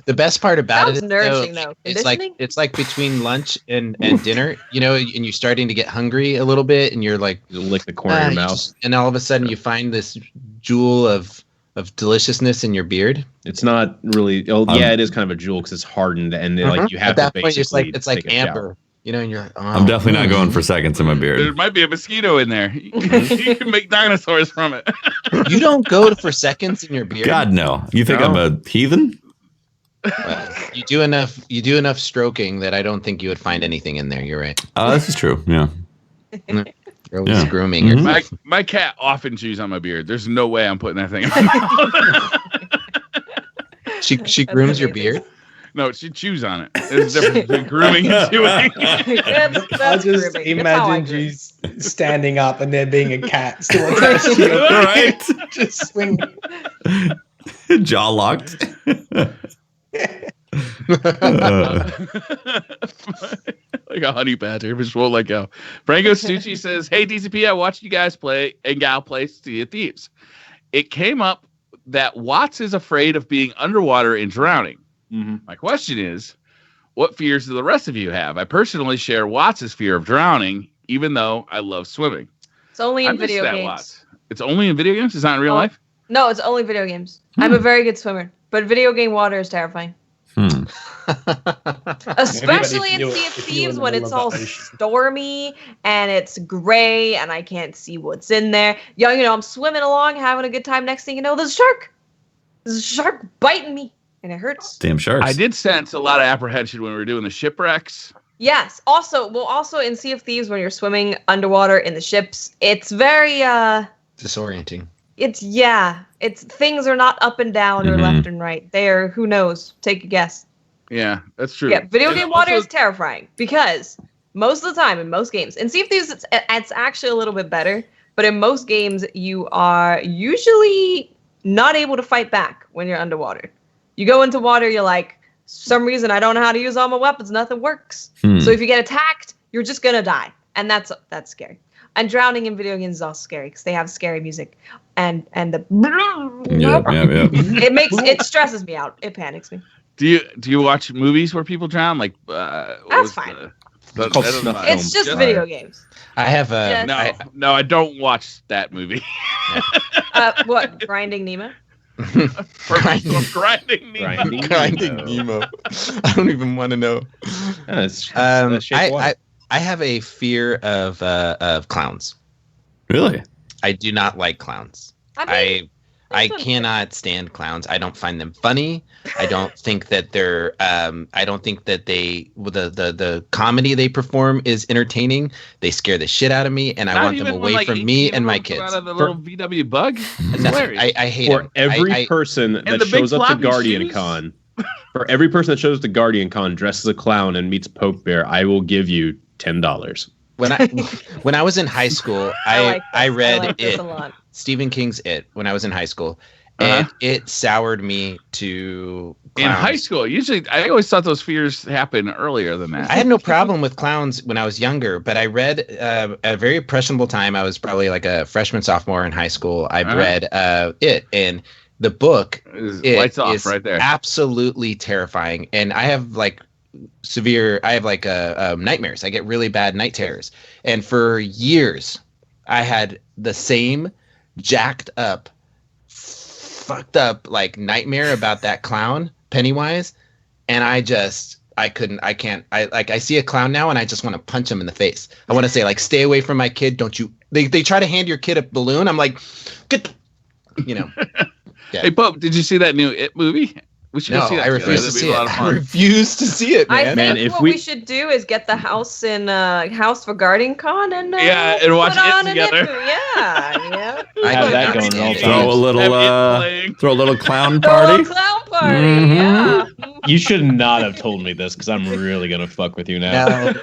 The best part about it is though, it's like between lunch and dinner, and you're starting to get hungry a little bit, and you're like, you lick the corner of your mouth, and all of a sudden you find this jewel of deliciousness in your beard. It's not really. It is kind of a jewel because it's hardened, and like you have at that to point basically. It's like amber. And you're like, I'm definitely not going for seconds in my beard. There might be a mosquito in there. You can make dinosaurs from it. You don't go for seconds in your beard. God, no. You think I'm a heathen? Well, you do enough stroking that I don't think you would find anything in there. You're right. This is true. Yeah. You're always grooming. Mm-hmm. My cat often chews on my beard. There's no way I'm putting that thing in my mouth. She grooms your beard? No, she chews on it. There's a difference between grooming and chewing. I just imagine you standing up and there being a cat still attached to you. Right? Just swinging. Jaw locked. Like a honey badger, which won't let go. Franco Stucci says, "Hey DCP, I watched you guys play and gal play Sea of Thieves. It came up that Watts is afraid of being underwater and drowning. Mm-hmm. My question is, what fears do the rest of you have? I personally share Watts' fear of drowning, even though I love swimming. It's only in I'm just video that games. Watts. It's only in video games? It's not in real life? No, it's only video games. I'm a very good swimmer, but video game water is terrifying. Especially in Sea of Thieves when it's all stormy and it's gray and I can't see what's in there. You know, I'm swimming along, having a good time. Next thing you know, there's a shark. There's a shark biting me and it hurts. Damn sharks. I did sense a lot of apprehension when we were doing the shipwrecks. Yes. Also in Sea of Thieves when you're swimming underwater in the ships, it's very disorienting. It's things are not up and down or left and right. They are, who knows? Take a guess. Yeah, that's true. Yeah, video game water also is terrifying because most of the time in most games, in Sea of Thieves, it's actually a little bit better. But in most games, you are usually not able to fight back when you're underwater. You go into water, you're like, some reason I don't know how to use all my weapons. Nothing works. So if you get attacked, you're just gonna die, and that's scary. And drowning in video games is also scary because they have scary music, and the it stresses me out. It panics me. Do you watch movies where people drown? Like that's fine. It's just video games. I have no, I don't watch that movie. What, Grinding Nemo? Grinding Nemo. I don't even want to know. I have a fear of clowns. Really? I do not like clowns. I cannot stand clowns. I don't find them funny. I don't think that they're. I don't think that the comedy they perform is entertaining. They scare the shit out of me, and I want them away from me and my kids. Out of the little VW bug. I hate for them. every person that shows up to Guardian Con. For every person that shows up to Guardian Con dressed as a clown and meets Poke Bear, I will give you $10. When I was in high school, I read It. Stephen King's It when I was in high school, and it soured me to clowns. In high school. Usually, I always thought those fears happen earlier than that. I had no problem with clowns when I was younger, but I read at a very impressionable time. I was probably like a freshman, sophomore in high school. I read It, and the book lights off is right there. Absolutely terrifying, and I have nightmares. I get really bad night terrors. And for years, I had the same jacked up, fucked up like nightmare about that clown, Pennywise. And I can't. I see a clown now and I just want to punch him in the face. I want to say, like, stay away from my kid. Don't you? They try to hand your kid a balloon. I'm like, get, Yeah. Hey, Pope, did you see that new It movie? We should go see that. I refuse to see it. I refuse to see it, man. I think what we should do is get the house in House for Guardian Con and and watch it together. Yeah. I have that going all the time. Throw a little clown party. Yeah. You should not have told me this because I'm really gonna fuck with you now.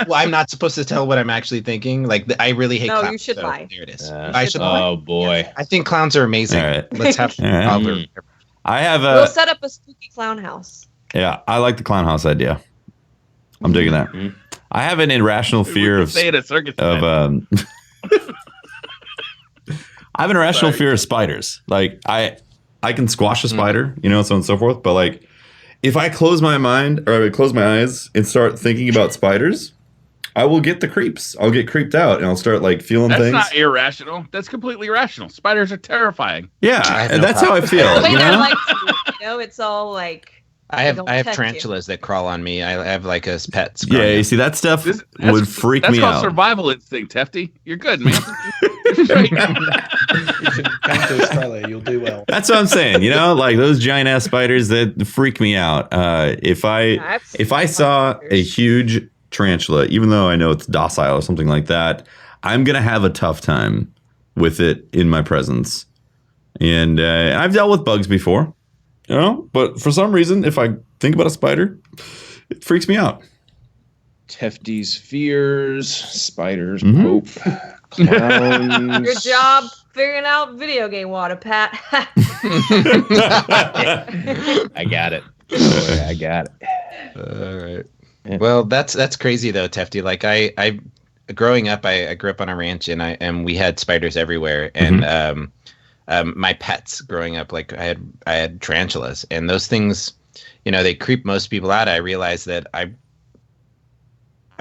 Well, I'm not supposed to tell what I'm actually thinking. Like, I really hate clowns. No, you should lie. There it is. I should lie. Oh boy. I think clowns are amazing. All right. Let's have I have We'll set up a spooky clown house. Yeah, I like the clown house idea. I'm digging that. I have an irrational fear of say it at circus I have an irrational fear of spiders. Like, I can squash a spider, so on and so forth. But like, if I close my mind or I close my eyes and start thinking about spiders, I will get the creeps. I'll get creeped out and I'll start like feeling things. That's not irrational. That's completely irrational. Spiders are terrifying. Yeah, and that's how I feel. It's all like. I have tarantulas that crawl on me. I have like a pet. Yeah, you see that stuff would freak me out. That's called survival instinct, Hefty. You're good, man. You should come to Australia. You'll do well. That's what I'm saying. Like those giant ass spiders that freak me out. If I saw a huge tarantula, even though I know it's docile or something like that, I'm gonna have a tough time with it in my presence. And I've dealt with bugs before. But for some reason, if I think about a spider, it freaks me out. Hefty's fears, spiders, Pope, clowns. Good job figuring out video game water, Pat. I got it. Oh, I got it. All right. Well, that's crazy though, Tefty. Like I growing up, I grew up on a ranch, and we had spiders everywhere. And my pets growing up, like I had tarantulas, and those things, they creep most people out. I realized that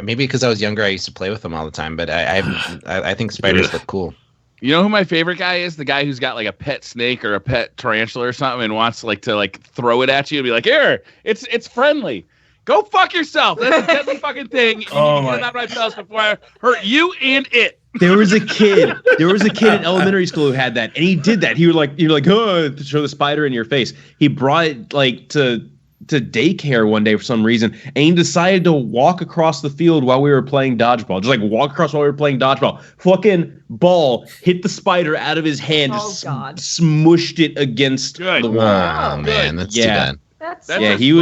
maybe because I was younger, I used to play with them all the time. But I think spiders look cool. You know who my favorite guy is? The guy who's got like a pet snake or a pet tarantula or something and wants to throw it at you and be like, "Here, it's friendly. Go fuck yourself. That's a deadly fucking thing. Oh my! Get it out of my house before I hurt you and it." There was a kid in elementary school who had that, and he did that. You're like, oh, to show the spider in your face. He brought it to daycare one day for some reason, and he decided to walk across the field while we were playing dodgeball. Just walk across while we were playing dodgeball. Fucking ball hit the spider out of his hand. Smushed it against the wall. Oh man, that's too bad. That's he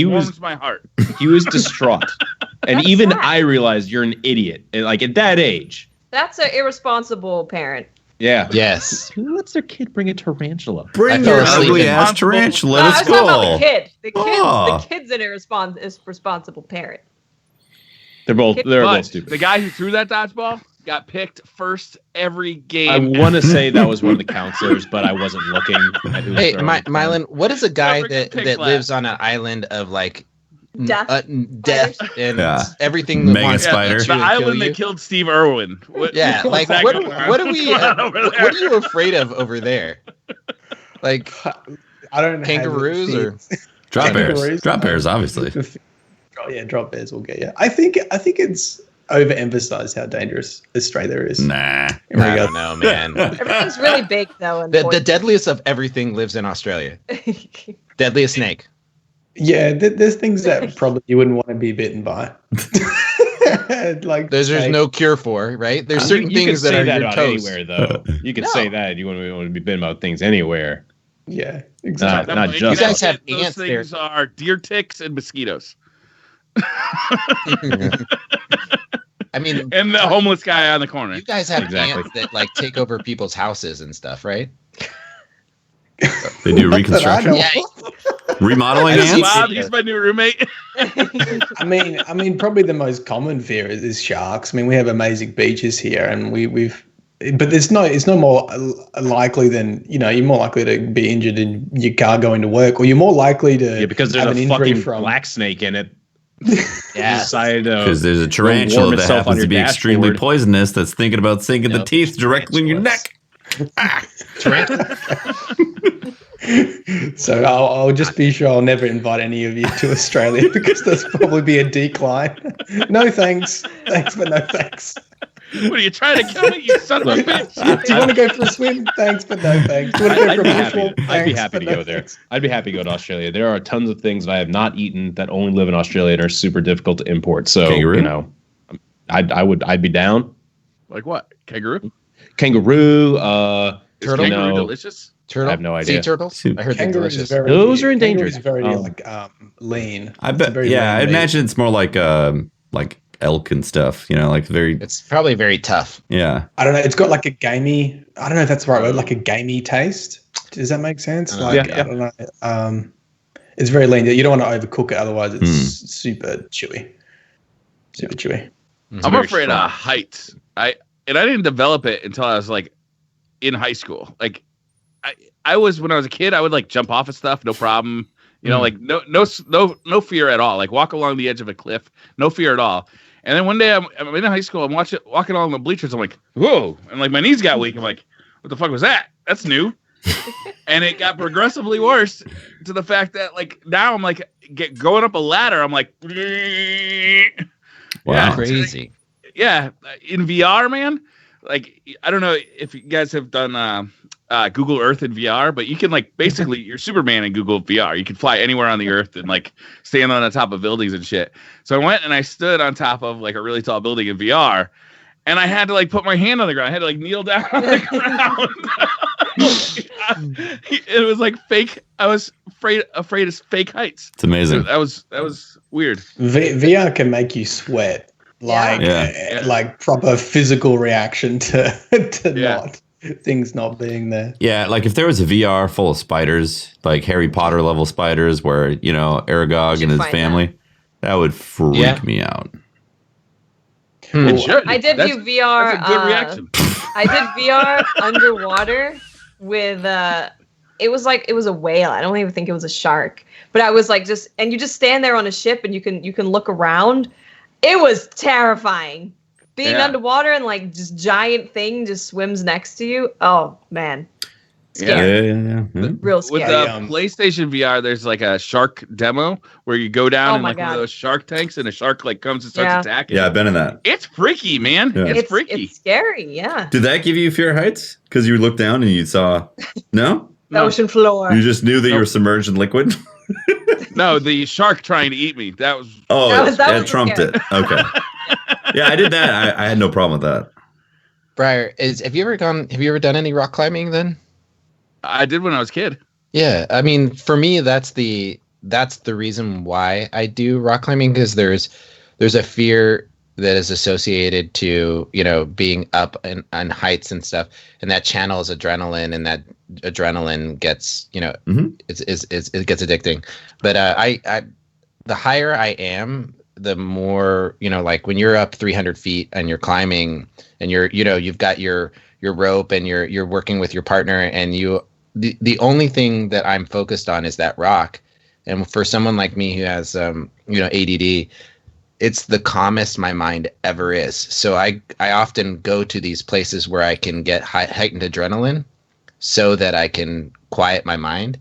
warms my heart. He was distraught, and even sad. I realized you're an idiot. And at that age, that's an irresponsible parent. Yeah. Yes. Who lets their kid bring a tarantula? Bring your ugly ass tarantula to school. About the kid. The kid's an irresponsible parent. They're both stupid. The guy who threw that dodgeball got picked first every game. I want to say that was one of the counselors, but I wasn't looking. Hey, Mylan, what is a guy that lives on an island of death and everything? Mega spider. The island that killed Steve Irwin. What are you afraid of over there? I don't know. Kangaroos or drop bears. Drop bears, obviously. Yeah, drop bears will get you. I think it's overemphasized how dangerous Australia is. Nah. I don't know, man. Everything's really big though. The deadliest of everything lives in Australia. Deadliest snake. Yeah, there's things that probably you wouldn't want to be bitten by. There's no cure for, right? There's certain things that are your toes. Anywhere, though. You can say that you want to be bitten about things anywhere. Yeah, exactly. Not just. You guys have those ants things there. Are deer ticks and mosquitoes. I mean, and the homeless guy on the corner. You guys have ants that take over people's houses and stuff, right? They do reconstruction. Remodeling ants. Bob, he's my new roommate. I mean, probably the most common fear is sharks. I mean, we have amazing beaches here, and but it's no more likely than you're more likely to be injured in your car going to work, or you're more likely to because there's have a an fucking from black snake in it. Because there's a tarantula that happens to be extremely poisonous that's thinking about sinking the teeth directly in your neck. So I'll just be sure I'll never invite any of you to Australia because there's probably be a decline. No thanks. Thanks, but no thanks. What are you trying to kill me, you son of a bitch? Do you want to go for a swim? Thanks, but no thanks. Do you want to go for a bushwalk? I'd be happy to go there. I'd be happy to go to Australia. There are tons of things that I have not eaten that only live in Australia and are super difficult to import. So kangaroo? I'd be down. Like what? Kangaroo? Turtle. Kangaroo delicious? Turtle? I have no idea. Sea turtles? I heard they're delicious. Those are endangered. Very lean. I bet. I imagine it's more like elk and stuff. Very. It's probably very tough. Yeah. I don't know. It's got a gamey. I don't know if that's the right word. Like a gamey taste. Does that make sense? I don't know. It's very lean. You don't want to overcook it, otherwise it's super chewy. Super chewy. I'm afraid of heights. I didn't develop it until I was in high school. I was when I was a kid, I would jump off of stuff, no problem. No fear at all. Walk along the edge of a cliff, no fear at all. And then one day I'm in high school, I'm walking along the bleachers. I'm like, whoa, and my knees got weak. I'm like, what the fuck was that? That's new. And it got progressively worse to the fact that now I'm going up a ladder. I'm like, wow, crazy. Yeah, in VR, man. I don't know if you guys have done Google Earth in VR, but you can basically you're Superman in Google VR. You can fly anywhere on the Earth and stand on the top of buildings and shit. So I went and I stood on top of a really tall building in VR, and I had to put my hand on the ground. I had to kneel down on the ground. It was fake. I was afraid of fake heights. It's amazing. So that was weird. VR can make you sweat. Like proper physical reaction to not. things not being there. Yeah, like if there was a VR full of spiders, like Harry Potter level spiders, where Aragog and his family, that would freak me out. It should. I did do VR. That's a good reaction. I did VR underwater with it was a whale. I don't even think it was a shark. But I was like you just stand there on a ship and you can look around. It was terrifying. Being underwater and like just giant thing just swims next to you. Oh man. Scary. Yeah. Real scary. With PlayStation VR, there's like a shark demo where you go down in like one of those shark tanks and a shark like comes and starts attacking. Yeah, I've been in that. It's freaky, man. Yeah. It's freaky. It's scary, yeah. Did that give you fear of heights? Because you looked down and you saw no? The ocean floor. You just knew that you were submerged in liquid? No, the shark trying to eat me. That was that trumped it. Okay. Yeah, I did that. I had no problem with that. Briar, have you ever done any rock climbing then? I did when I was a kid. Yeah, I mean, for me, that's the reason why I do rock climbing, because there's a fear that is associated to being up on heights and stuff, and that channels adrenaline, and that adrenaline gets it gets addicting. But I the higher I am, the more like when you're up 300 feet and you're climbing and you've got your rope and you're working with your partner, and the only thing that I'm focused on is that rock. And for someone like me who has ADD, it's the calmest my mind ever is. So I often go to these places where I can get heightened adrenaline so that I can quiet my mind.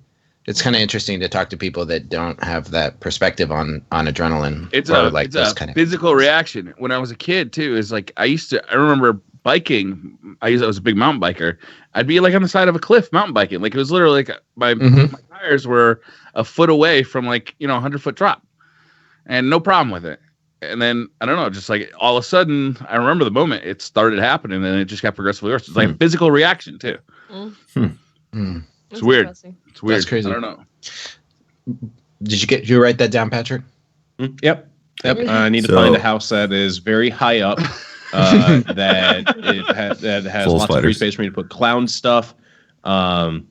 It's kind of interesting to talk to people that don't have that perspective on adrenaline. It's a physical reaction. When I was a kid too, is like I remember biking. I was a big mountain biker. I'd be like on the side of a cliff mountain biking. Like it was literally like my tires were a foot away from like 100-foot drop, and no problem with it. And then I don't know, just like all of a sudden, I remember the moment it started happening, and then it just got progressively worse. It's like a physical reaction too. It's weird. It's weird. That's crazy. I don't know. Did you write that down, Patrick? Yep. I need to find a house that is very high up, that has full lots of free space for me to put clown stuff. With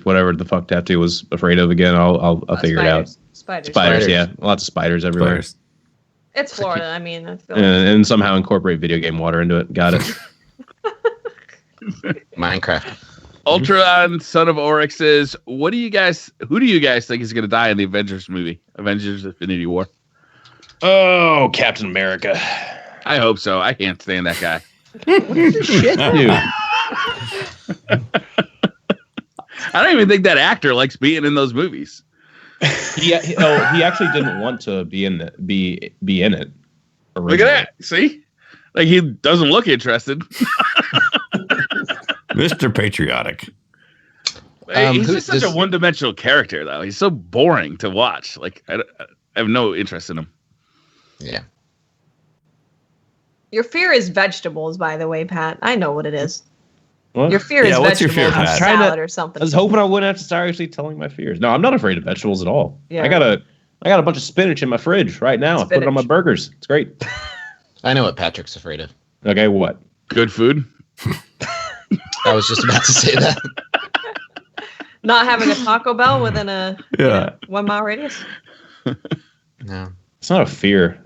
whatever the fuck Tattoo was afraid of again, I'll figure it out. Spiders, yeah, lots of spiders everywhere. It's Florida. I mean, I feel and somehow incorporate video game water into it. Got it. Minecraft. Ultron, son of Oryx says, who do you guys think is going to die in the Avengers movie? Avengers Infinity War. Oh, Captain America. I hope so. I can't stand that guy. Shit, dude. I don't even think that actor likes being in those movies. He actually didn't want to be in it. Originally. Look at that. See? Like he doesn't look interested. Mr. Patriotic. He's just such a one-dimensional character, though. He's so boring to watch. Like I have no interest in him. Yeah. Your fear is vegetables, by the way, Pat. I know what it is. What? Your fear is vegetables. What's your fear, Pat? Salad or something. I was hoping I wouldn't have to start actually telling my fears. No, I'm not afraid of vegetables at all. Yeah. I got a bunch of spinach in my fridge right now. I put it on my burgers. It's great. I know what Patrick's afraid of. Okay, what? Good food. I was just about to say that. Not having a Taco Bell within a 1 mile radius. No, it's not a fear.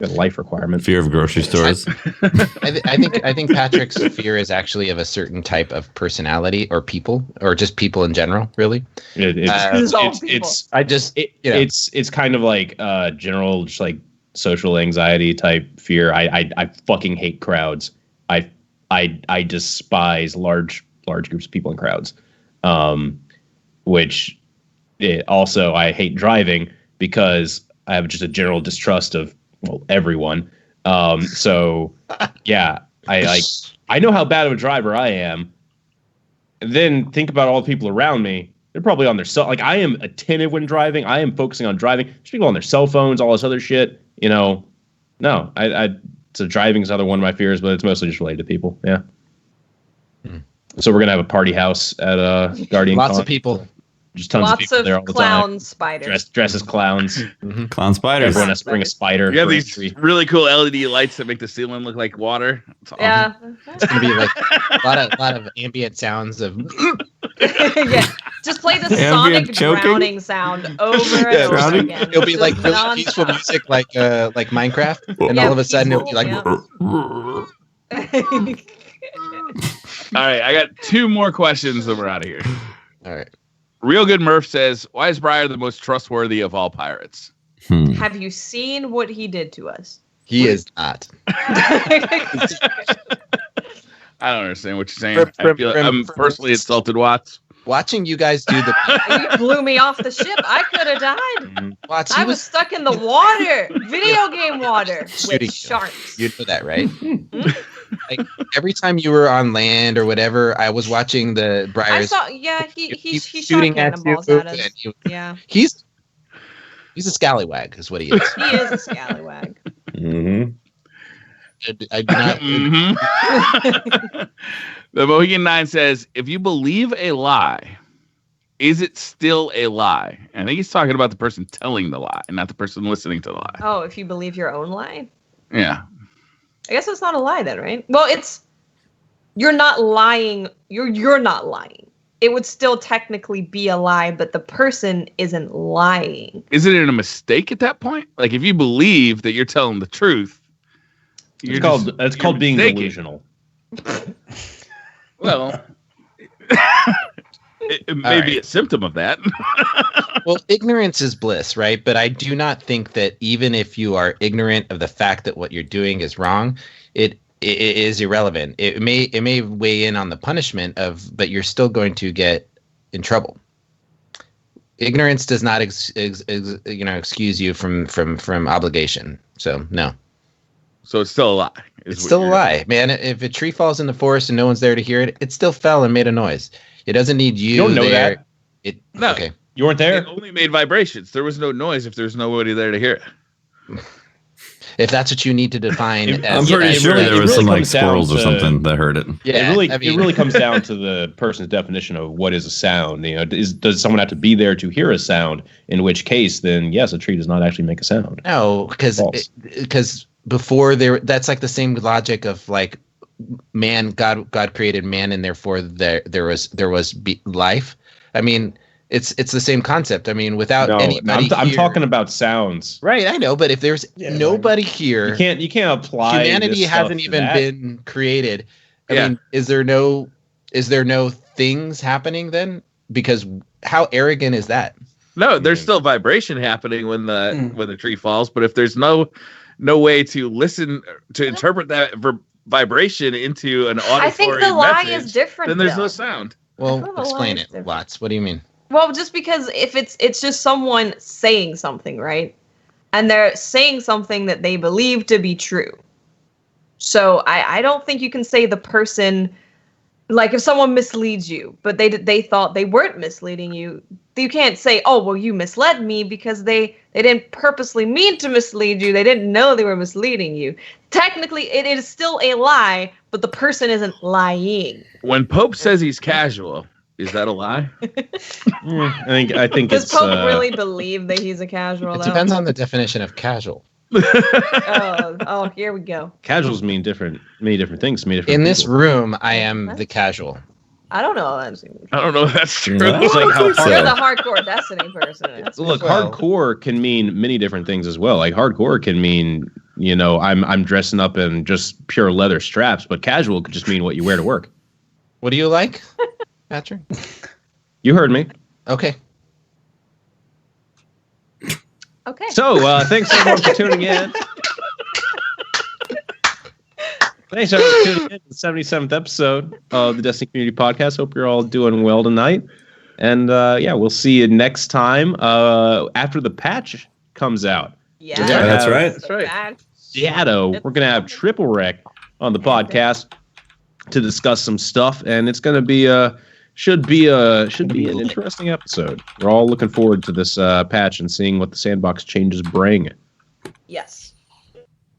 It's a life requirement. Fear of grocery stores. I think Patrick's fear is actually of a certain type of personality or people, or just people in general. Really, it's kind of like general, just like social anxiety type fear. I fucking hate crowds. I despise large groups of people in crowds. Which also I hate driving because I have just a general distrust of everyone. So yeah, I know how bad of a driver I am. And then think about all the people around me. They're probably on their cell. Like I am attentive when driving. I am focusing on driving. There's people on their cell phones, all this other shit. No, so driving is another one of my fears, but it's mostly just related to people. Yeah. So we're gonna have a party house at Guardian. Lots Con. of people. Just tons Lots of people there all the clown time. spiders. Dress as clowns. Mm-hmm. Clown spiders. Everyone has to bring a spider. You have for these entry. really cool LED lights that make the ceiling look like water. It's awesome. Yeah. It's gonna be like a lot of ambient sounds of. Yeah. Just play the Ambient sonic choking? drowning sound over and over drowning? again. It'll be like Just really nonstop. peaceful music, like Minecraft, and Yeah, all of a sudden it'll be peaceful, like. yeah. All right, I got 2 more questions and we're out of here. All right. Real Good Murph says, why is Briar the most trustworthy of all pirates? Have you seen what he did to us? He is not. I don't understand what you're saying. I'm personally insulted, Watts. Watching you guys do the You blew me off the ship. I could have died. Watts, I was stuck in the water, video game water, Shooting with sharks. you know that, right? Like every time you were on land or whatever, I was watching the I Briars. saw. Yeah, he shot shooting at you, cannonballs at us. and Yeah, he's a scallywag, is what he is. he is a scallywag. Mm-hmm. I do not. Mhm. The Mohegan 9 says, if you believe a lie, is it still a lie? I think he's talking about the person telling the lie, not the person listening to the lie. Oh, if you believe your own lie, Yeah. I guess it's not a lie then, right? Well, you're not lying. You're not lying. It would still technically be a lie, but the person isn't lying. Isn't it a mistake at that point? Like if you believe that you're telling the truth, It's called being mistaken. delusional. Well, it may be a symptom of that. Well, ignorance is bliss, right? But I do not think that even if you are ignorant of the fact that what you're doing is wrong, it is irrelevant. It may weigh in on the punishment but you're still going to get in trouble. Ignorance does not excuse you from obligation. So no. So it's still a lie. It's still a lie, man. If a tree falls in the forest and no one's there to hear it, it still fell and made a noise. It doesn't need you. You don't know there. that. No. Okay. You weren't there. It only made vibrations. There was no noise if there's nobody there to hear it. If that's what you need to define, I'm pretty sure really- there it was really some like comes down squirrels or to- something that heard it. yeah, It really comes down to the person's definition of what is a sound. You know, does someone have to be there to hear a sound? In which case, then yes, a tree does not actually make a sound. No, because before that's like the same logic of like God created man and therefore there was life. I mean, it's the same concept. I mean, without anybody I'm here, talking about sounds. right. I know, but if there's nobody here, You can't apply. humanity this stuff hasn't to even that. been created. I Yeah. mean, is there no things happening then? Because how arrogant is that? No, there's still vibration happening when the tree falls, but if there's no way to listen to interpret that vibration into an auditory I think the lie message, is different. then there's though. no sound. Well, thought the explain lie it, is different. Watts. What do you mean? Well, just because if it's just someone saying something, right? And they're saying something that they believe to be true. So I don't think you can say the person, like if someone misleads you, but they thought they weren't misleading you, you can't say, oh, well, you misled me because they didn't purposely mean to mislead you. They didn't know they were misleading you. Technically, it is still a lie, but the person isn't lying. When Pope says he's casual, is that a lie? I think Does it's Pope really believe that he's a casual? It though? depends on the definition of casual. Oh, here we go. casuals mean many different things. Many different In this people. room, I am the casual. I don't know. I don't know if that's true. No. It's like how You're hard, the hardcore Destiny person. look, Well- hardcore can mean many different things as well. Like hardcore can mean, I'm dressing up in just pure leather straps, but casual could just mean what you wear to work. What do you like, Patrick? You heard me. Okay. Okay. So, thanks everyone for tuning in. Thanks everyone for tuning in to the 77th episode of the Destiny Community Podcast. Hope you're all doing well tonight. And we'll see you next time after the patch comes out. Yeah, that's right. That's right. Shadow. We're going to have Triple Wreck on the podcast to discuss some stuff, and it's going to be should be an interesting episode. We're all looking forward to this patch and seeing what the sandbox changes bring. Yes.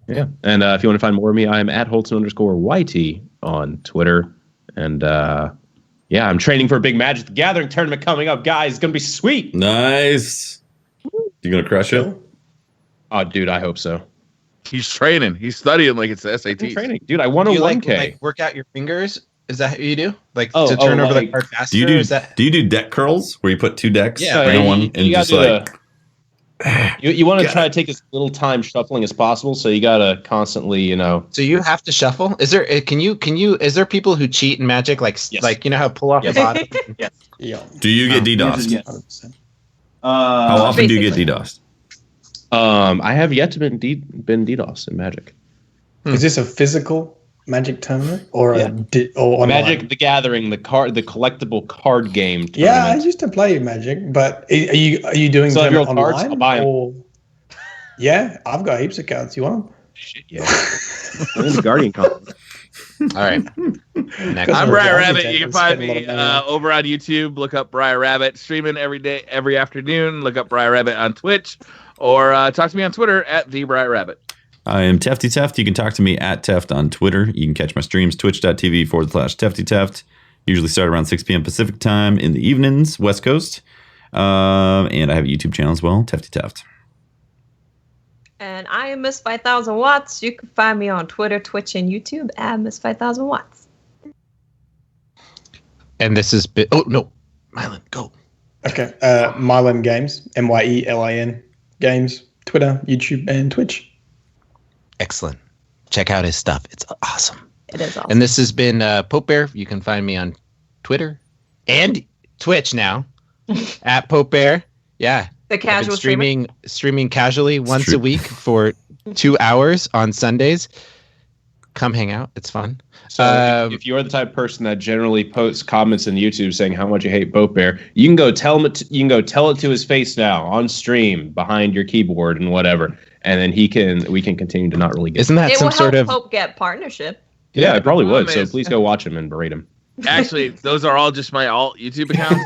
Yeah. And if you want to find more of me, I am at Holtzmann _YT on Twitter. And Yeah, I'm training for a big Magic the Gathering tournament coming up, guys. It's gonna be sweet. Nice. You gonna crush it? Oh, dude, I hope so. He's training. He's studying like it's the SAT. Training, dude. I won a 1K. Like work out your fingers? Is that what you do? Like Oh, to turn over like, the card faster? Do you do deck curls where you put 2 decks Yeah, in one and you just gotta like you want to try to take as little time shuffling as possible, so you gotta constantly, you know. So you have to shuffle? Is there is there people who cheat in Magic like you know how pull off the bottom? Yes. Yeah. Do you get DDoSed? Yes. 100%. How often do you get Basically. DDoSed? I have yet to been DDoS in Magic. Is this a physical Magic tournament or or online? Magic the Gathering, the collectible card game tournament. Yeah, I used to play Magic, but are you doing So have your tournament cards? online? I'll buy 'em. Or... Yeah, I've got heaps of cards. You want them? Shit, yeah. I'm in the Guardian Con. All right. Next. I'm Or Briar Guardian Rabbit. Tech You can and find spend a lot me of money. over on YouTube. Look up Briar Rabbit. Streaming every day, every afternoon. Look up Briar Rabbit on Twitch. Or talk to me on Twitter at the Briar Rabbit. I am Tefty Teft. You can talk to me at Teft on Twitter. You can catch my streams, twitch.tv/Tefty Teft. Usually start around 6 p.m. Pacific time in the evenings, West Coast. And I have a YouTube channel as well, Tefty Teft. And I am Miss 5000 Watts. You can find me on Twitter, Twitch, and YouTube at Miss 5000 Watts. And this has been Mylin, go. Okay. Myelingames, Myelin Games, Twitter, YouTube, and Twitch. Excellent. Check out his stuff. It's awesome. It is awesome. And this has been Pope Bear. You can find me on Twitter and Twitch now at Pope Bear. Yeah. The I've been casual streamer. streaming casually once true. a week for 2 hours on Sundays. Come hang out. It's fun. So if you're the type of person that generally posts comments in YouTube saying how much you hate Boat Bear, you can go tell him. You can go tell it to his face now on stream behind your keyboard and whatever, and then we can continue to not really get. Isn't that It some will sort help of Pope get partnership. Yeah, it probably would. So is- please go watch him and berate him. Actually, those are all just my alt YouTube accounts.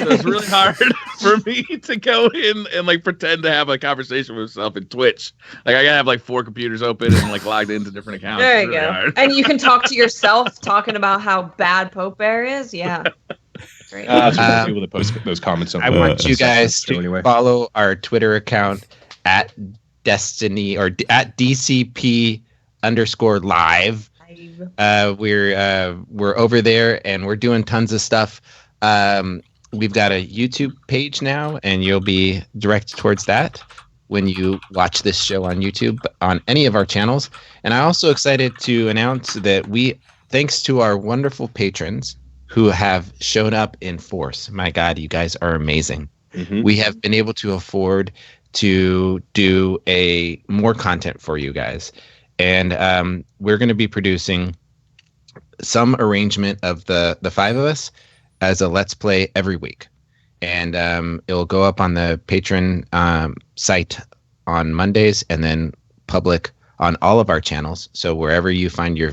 So it's really hard for me to go in and like pretend to have a conversation with myself in Twitch. Like I gotta have like 4 computers open and like logged into different accounts. There It's you really go. hard. And you can talk to yourself talking about how bad Pope Bear is. Yeah. Great. That's what people that post those comments. I want you guys So to anyway. follow our Twitter account at Destiny or at DCP_live. We're over there and we're doing tons of stuff. We've got a YouTube page now, and you'll be directed towards that when you watch this show on YouTube on any of our channels. And I'm also excited to announce that thanks to our wonderful patrons who have shown up in force. My God, you guys are amazing. Mhm. We have been able to afford to do more content for you guys. And we're going to be producing some arrangement of the 5 of us as a Let's Play every week. And it'll go up on the Patreon site on Mondays and then public on all of our channels. So wherever you find your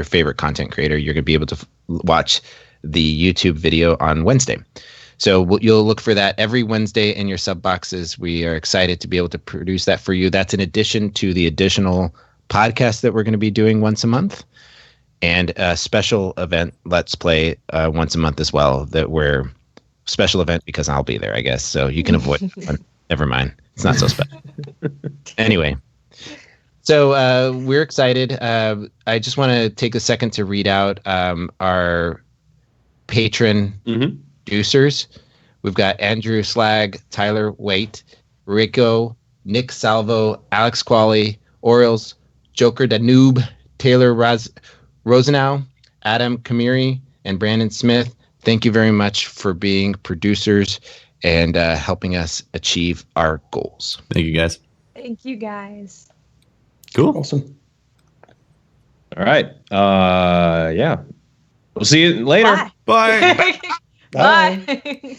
favorite content creator, you're going to be able to watch the YouTube video on Wednesday. So you'll look for that every Wednesday in your sub boxes. We are excited to be able to produce that for you. That's in addition to the additional podcast that we're going to be doing once a month, and a special event Let's Play once a month as well. That we're special event because I'll be there, I guess. So you can avoid that one. Never mind, it's not so special. Anyway, so we're excited. I just want to take a second to read out our patron producers. We've got Andrew Slag, Tyler Waite, Rico, Nick Salvo, Alex Qualley, Orioles, Joker Danube, Taylor Rosenau, Adam Kamiri, and Brandon Smith. Thank you very much for being producers and helping us achieve our goals. Thank you, guys. Thank you, guys. Cool. Awesome. All right. Yeah. We'll see you later. Bye. Bye. Bye.